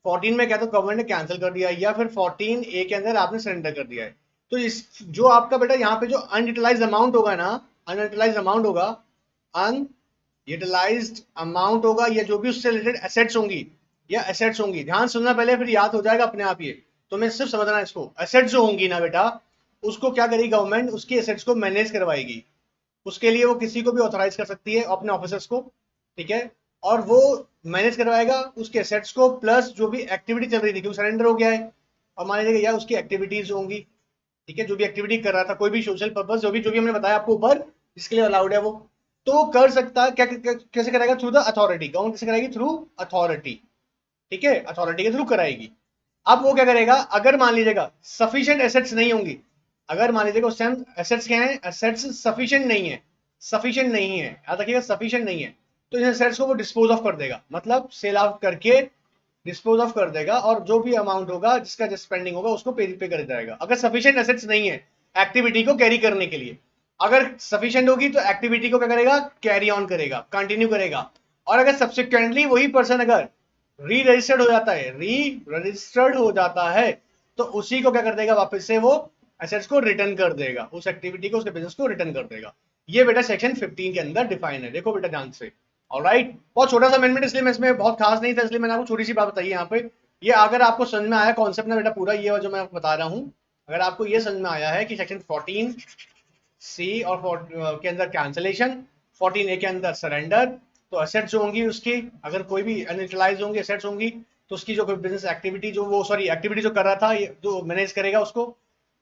14 में क्या तो गवर्नमेंट ने कैंसिल कर दिया, या फिर 14A के अंदर आपने सरेंडर कर दिया है। तो इस जो आपका बेटा यहाँ पे जो अनयूटिलाइज्ड अमाउंट होगा ना, अनयूटिलाइज्ड अमाउंट होगा, अनयूटिलाइज्ड अमाउंट होगा, या जो भी उससे रिलेटेड एसेट्स होंगी या एसेट्स होंगी, ध्यान सुनना पहले, फिर याद हो जाएगा अपने आप ये, तो मैं सिर्फ समझना इसको। एसेट्स जो होंगी ना बेटा, उसको क्या करेगी गवर्नमेंट, उसकी एसेट्स को मैनेज करवाएगी। उसके लिए वो किसी को भी ऑथराइज कर सकती है, अपने ऑफिसर्स को, ठीक है, और वो मैनेज करवाएगा उसके एसेट्स को, प्लस जो भी एक्टिविटी चल रही थी, क्योंकि सरेंडर हो गया है, और मान लीजिएगा या उसकी एक्टिविटीज होंगी, ठीक है, जो भी एक्टिविटी कर रहा था, कोई भी सोशल पर्पस, जो भी हमने बताया आपको ऊपर, जिसके लिए अलाउड है वो तो कर सकता है। कैसे कराएगा, थ्रू द अथॉरिटी, गवर्नमेंट कैसे कराएगी, थ्रू अथॉरिटी, ठीक है, अथॉरिटी के थ्रू कराएगी। अब वो क्या करेगा, अगर मान लीजिएगा सफिशिएंट एसेट्स नहीं होंगी, अगर मान लीजिएगा उस टाइम एसेट्स क्या है, एसेट्स सफिशिएंट नहीं है, सफिशिएंट नहीं है, याद रखिएगा सफिशिएंट नहीं है, तो इन एसेट्स को वो डिस्पोज ऑफ कर देगा, मतलब सेल आउट करके डिस्पोज ऑफ कर देगा, और जो भी अमाउंट होगा जिसका जो स्पेंडिंग होगा उसको पे कर जाएगा। अगर सफिशिएंट एसेट्स नहीं है एक्टिविटी को कैरी करने के लिए, अगर सफिशिएंट होगी तो एक्टिविटी को क्या करेगा, कैरी ऑन करेगा, कंटिन्यू करेगा। और अगर सब्सिक्वेंटली वही पर्सन अगर री रजिस्टर्ड हो जाता है, री रजिस्टर्ड हो जाता है, तो उसी को क्या कर देगा, वापस से वो एसेट्स को रिटर्न कर देगा, उस एक्टिविटी को, उसके बिजनेस को रिटर्न कर देगा। ये बेटा सेक्शन 15 के अंदर डिफाइन है, देखो बेटा ध्यान से। ऑलराइट, बहुत छोटा सा अमेंडमेंट, इसलिए मैं इसमें बहुत खास नहीं था, इसलिए मैंने आपको छोटी सी बात बताई यहाँ पे। ये अगर आपको समझ में आया कॉन्सेप्ट ना बेटा पूरा, ये जो मैं आपको बता रहा हूँ, अगर आपको ये समझ में आया है कि सेक्शन 14C और के अंदर कैंसिलेशन, 14A के अंदर सरेंडर, तो एसेट्स जो होंगी उसकी, अगर कोई भी अनयूटिलाइज होंगी एसेट्स होंगी, तो उसकी जो बिजनेस एक्टिविटी जो वो सॉरी एक्टिविटी जो कर रहा था जो मैनेज करेगा उसको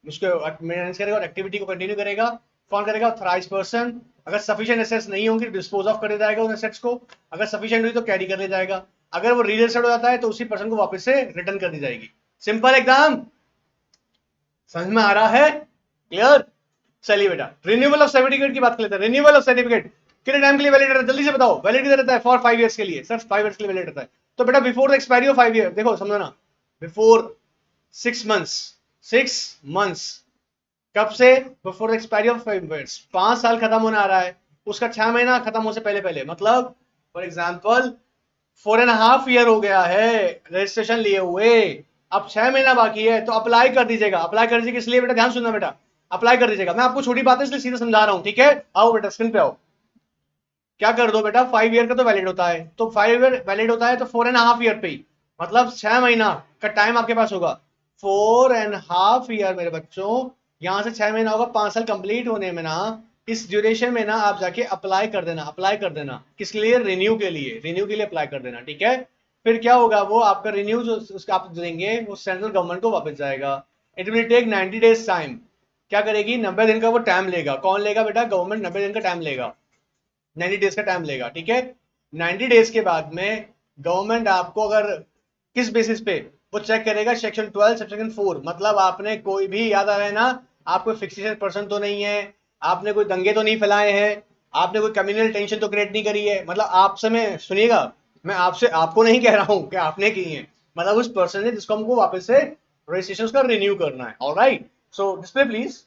मैनेज करेगा और एक्टिविटी को कंटिन्यू करेगा। कौन करेगा? Authorise person. अगर सफिशिएंट एसेट्स नहीं होंगे डिस्पोज ऑफ कर दिया जाएगा उन एसेट्स को, अगर सफिशिएंट हुई तो कैरी कर लिया जाएगा, अगर वो रील एस्टेट हो जाता है तो उसी पर्सन को वापस से रिटर्न कर दी जाएगी। सिंपल एकदम, समझ में आ रहा है? क्लियर? चलिए बेटा रिन्यूअल ऑफ सर्टिफिकेट की बात कर लेते हैं। रिन्यूअल ऑफ सर्टिफिकेट कितने टाइम के लिए वैलिड रहता है? जल्दी से बताओ। वैलिड कितना रहता है? फॉर 5 इयर्स के लिए, सिर्फ 5 इयर्स के लिए वैलिड रहता है। तो बेटा before the expiry of 5 year, देखो समझो ना, बिफोर 6 मंथ्स, 6 मंथ्स कब से? Before the expiry of 5 years, 5 साल खत्म होने आ रहा है, उसका 6 महीना खत्म होने से पहले पहले, मतलब फॉर एग्जाम्पल 4.5 ईयर हो गया है रजिस्ट्रेशन लिए हुए, अब 6 महीना बाकी है, तो अप्लाई कर दीजिएगा। अप्लाई कर दीजिए किस लिए बेटा? ध्यान सुनना बेटा, अप्लाई कर दीजिएगा। मैं आपको छोटी बात है इसलिए सीधे समझा रहा हूं, ठीक है? आओ बेटा स्क्रीन पे आओ। क्या कर दो बेटा, 5 ईयर का तो वैलिड होता है, तो 5 ईयर वैलिड होता है तो 4.5 ईयर पे ही, मतलब 6 महीना का टाइम आपके पास होगा। 4.5 ईयर मेरे बच्चों, यहां से 6 महीना होगा, 5 साल कंप्लीट होने में ना, इस ड्यूरेशन में ना आप जाके अप्लाई कर देना। अप्लाई कर देना किस लिए? रिन्यू के लिए, रिन्यू के लिए अप्लाई कर देना, ठीक है? फिर क्या होगा, वो आपका रिन्यू जो उसका आप देंगे वो सेंट्रल गवर्नमेंट को वापस जाएगा। It will take 90 days time. क्या करेगी? 90 दिन का वो टाइम लेगा। कौन लेगा बेटा? गवर्नमेंट 90 दिन का टाइम लेगा, 90 डेज का टाइम लेगा, ठीक है? 90 डेज के बाद में गवर्नमेंट आपको अगर किस बेसिस पे वो चेक करेगा? सेक्शन 12 सेक्शन 4, मतलब आपने कोई भी, याद आ रहा है ना, आप कोई फिक्सेशन पर्सन तो नहीं है, आपने कोई दंगे तो नहीं फैलाए हैं, आपने कोई कम्युनल टेंशन तो क्रिएट नहीं करी है, मतलब आपसे, मैं सुनिएगा, मैं आपसे आपको नहीं कह रहा हूं कि आपने की है, मतलब उस पर्सन ने जिसको हमको वापस से रजिस्ट्रेशन का रिन्यू करना है। ऑलराइट, सो डिस्प्ले प्लीज,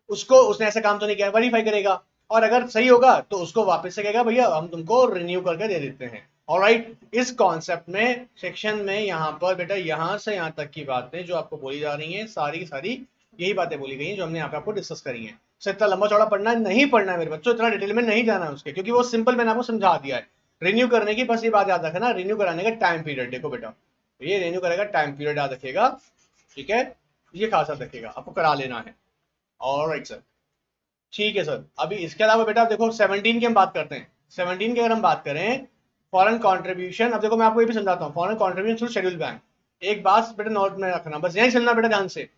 उसको, उसने ऐसा काम तो नहीं किया, वेरीफाई करेगा, और अगर सही होगा तो उसको वापस से कहेगा भैया हम तुमको रिन्यू करके दे देते हैं। ऑलराइट, इस कॉन्सेप्ट में सेक्शन में यहाँ पर बेटा यहां से यहाँ तक की बातें जो आपको बोली जा रही हैं सारी की सारी यही बातें बोली गई हैं जो हमने यहाँ पे आपको डिस्कस करी हैं। सो इतना लंबा चौड़ा पढ़ना नहीं पढ़ना है मेरे बच्चों, इतना डिटेल में नहीं जाना है उसके, क्योंकि वो सिंपल मैंने आपको समझा दिया है। रिन्यू करने की बस ये बात याद रखना, रिन्यू कराने का टाइम पीरियड, देखो बेटा ये रिन्यू करेगा टाइम पीरियड याद रखेगा, ठीक है? ये खास याद रखेगा, आपको करा लेना है। ऑलराइट सर, ठीक है सर। अभी इसके अलावा बेटा देखो 17 की हम बात करते हैं। 17 की अगर हम बात करें, फॉरेन कंट्रीब्यूशन, अब देखो मैं आपको ये भी समझाता हूँ, foreign contribution through schedule bank. एक बात बेटा नोट में रखना, बस यही सुनना बेटा ध्यान से।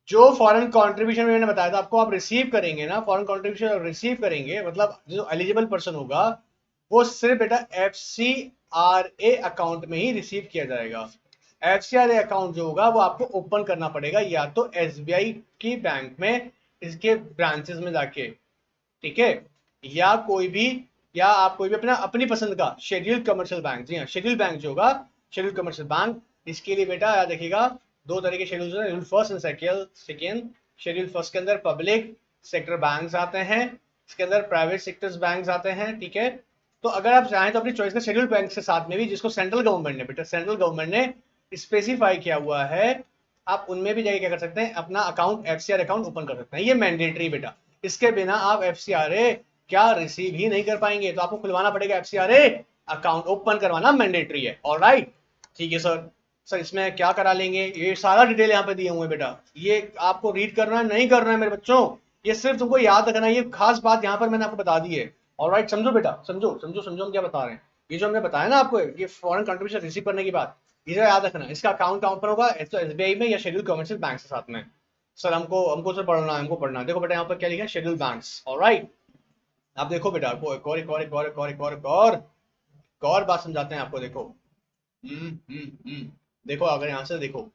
जो फॉरेन कंट्रीब्यूशन मैंने बताया था आपको, आप रिसीव करेंगे ना, फॉरेन कंट्रीब्यूशन रिसीव करेंगे, मतलब जो एलिजिबल पर्सन होगा वो सिर्फ बेटा FCRA अकाउंट में ही रिसीव किया जाएगा। FCRA अकाउंट जो होगा वो आपको ओपन करना पड़ेगा, या तो SBI की बैंक में, इसके ब्रांचेस में जाके, ठीक है? या कोई भी, या आप कोई भी अपना अपनी पसंद का शेड्यूल्ड कमर्शियल बैंक, जी हाँ शेड्यूल्ड बैंक जो होगा, शेड्यूल्ड कमर्शियल बैंक। इसके लिए बेटा याद रखिएगा, दो तरह के शेड्यूल हैं, schedule first and second. Schedule first के अंदर पब्लिक सेक्टर बैंक आते हैं, इसके अंदर प्राइवेट सेक्टर्स बैंक आते हैं, ठीक है? तो अगर आप चाहें तो अपनी चॉइस का शेड्यूल बैंक के साथ में भी, जिसको सेंट्रल गवर्नमेंट ने, बेटा सेंट्रल गवर्नमेंट ने स्पेसिफाई किया हुआ है, आप उनमें भी जाके क्या कर सकते हैं? अपना अकाउंट, FCRA अकाउंट ओपन कर सकते हैं। ये मैंडेटरी बेटा, इसके बिना आप FCRA क्या रिसीव ही नहीं कर पाएंगे, तो आपको खुलवाना पड़ेगा FCRA अकाउंट, ओपन करवाना मैंडेटरी है। ऑलराइट, ठीक है सर। सर इसमें क्या करा लेंगे? ये सारा डिटेल यहाँ पे दिए हुए हैं बेटा, ये आपको रीड करना है नहीं करना है मेरे बच्चों, ये सिर्फ तुमको याद रखना है, ये खास बात यहाँ पर मैंने आपको बता दी है। ऑलराइट, समझो बेटा, समझो समझो समझो हम क्या बता रहे हैं। ये जो हमने बताया ना आपको, ये फॉरेन कंट्रीब्यूशन रिसीव करने की बात, ये याद रखना, इसका अकाउंट कहाँ पर होगा? तो SBI में या शेड्यूल कमर्शियल बैंक के साथ में। सर हमको हमको सर पढ़ना है, हमको पढ़ना है। देखो बेटा यहाँ पर क्या लिखा है? Schedule banks. ऑलराइट, आप देखो बेटा, आपको एक और एक और एक और एक और एक और एक और एक और बात समझाते हैं आपको, देखो। देखो अगर यहाँ से देखो,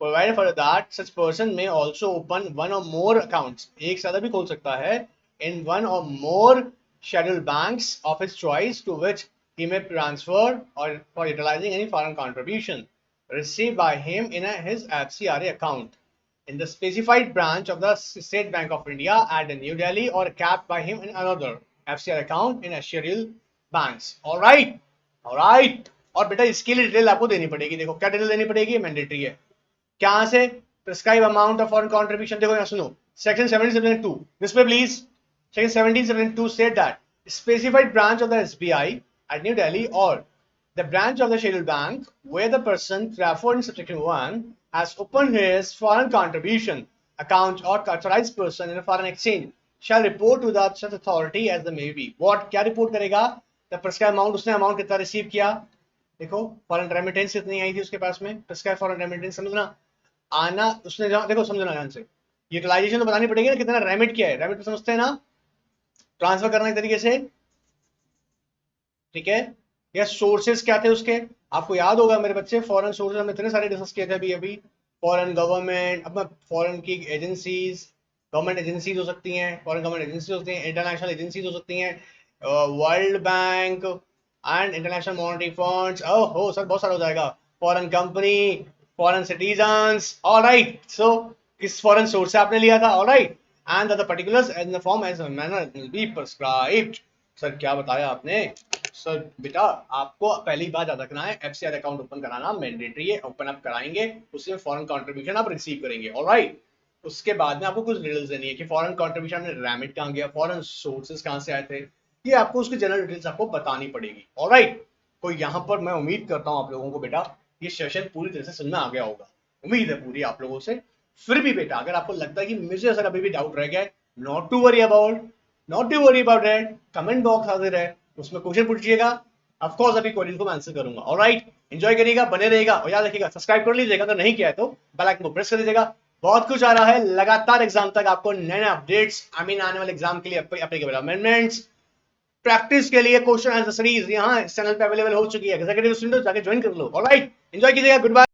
provided for that such person may also open one or more accounts, एक से ज्यादा भी खोल सकता है, in one or more scheduled banks of his choice to which he may transfer or for utilizing any foreign contribution received by him in his FCRA account in the specified branch of the State Bank of India at New Delhi or capped by him in another FCRA account in a scheduled banks. All right, all right. और बेटा इसके लिए detail आपको देनी पड़ेगी, देखो क्या detail देनी पड़ेगी, मैंडेटरी है। क्या से? Prescribe amount of foreign contribution, देखो यहाँ सुनो, section 17.2 display please. Section 17.2 said that specified branch of the SBI at New Delhi or the branch of the scheduled bank where the person referred in subsection 1 has opened his foreign contribution account or authorized person in a foreign exchange shall report to the such authority as the may be. What क्या report करेगा? The prescribe amount, उसने amount कितना receive किया, देखो foreign remittance कितनी आई थी उसके पास में, प्रिस्क्राइब फॉरेन रेमिटेंस, समझना आना उसने देखो समझना ध्यान से, यूटिलाइजेशन तो बतानी पड़ेगी ना, कितना रेमिट किया है, रेमिट तो समझते हैं ना, ट्रांसफर करना एक तरीके से, ठीक है। या सोर्सेज क्या थे उसके, आपको याद होगा मेरे बच्चे, फॉरेन सोर्सेज हम इतने सारे डिस्कस किए थे अभी अभी, फॉरेन गवर्नमेंट, अब फॉरेन की एजेंसीज, गवर्नमेंट एजेंसीज हो सकती हैं, फॉरेन गवर्नमेंट एजेंसीज होती हैं, इंटरनेशनल एजेंसीज हो सकती हैं, world bank and international monetary funds, हो सर बहुत सारा हो जाएगा, foreign company, foreign citizens, alright. So किस फॉरेन सोर्स से आपने लिया था, alright, and the particulars in the form as manner will be prescribed. Sir क्या बताया आपने, सर बेटा आपको पहली बात याद रखना है, एफसीआर अकाउंट ओपन कराना मैंडेटरी है, ओपन अप कराएंगे, उसमें फॉरेन कंट्रीब्यूशन आप रिसीव करेंगे, ऑलराइट। उसके बाद में आपको कुछ डिटेल्स देनी है कि फॉरेन कंट्रीब्यूशन में रेमिट कहाँ गया, फॉरेन सोर्सेज कहाँ से आए थे, ये आपको उसकी जनरल डिटेल्स आपको बतानी पड़ेगी, ऑलराइट। तो यहाँ पर मैं उम्मीद करता हूँ आप लोगों को बेटा ये सेशन पूरी तरह से समझ में आ गया होगा, उम्मीद है पूरी आप लोगों से। फिर भी बेटा अगर आपको लगता है कि मुझे सर अभी भी डाउट रह गया है, not to worry about, not to worry about it, comment box हाजिर है, उसमें क्वेश्चन पूछिएगा, ऑफ कोर्स अभी क्वेश्चन को मैं आंसर करूंगा, ऑलराइट। एंजॉय करिएगा, बने रहेगा, और याद रखिएगा सब्सक्राइब कर लीजिएगा, अगर नहीं किया है तो बेल आइकन को प्रेस कर दीजिएगा। बहुत कुछ आ रहा है लगातार एग्जाम तक, आपको नए नए अपडेट्स, आई मीन आने वाले एग्जाम के लिए एप्लीकेबल अमेंडमेंट्स, प्रैक्टिस के लिए क्वेश्चन आंसर सीरीज यहाँ चैनल पे अवेलेबल हो चुकी है, एग्जीक्यूटिव स्टूडेंट जाके ज्वाइन कर लो, ऑलराइट। एंजॉय कीजिएगा, गुड बाय।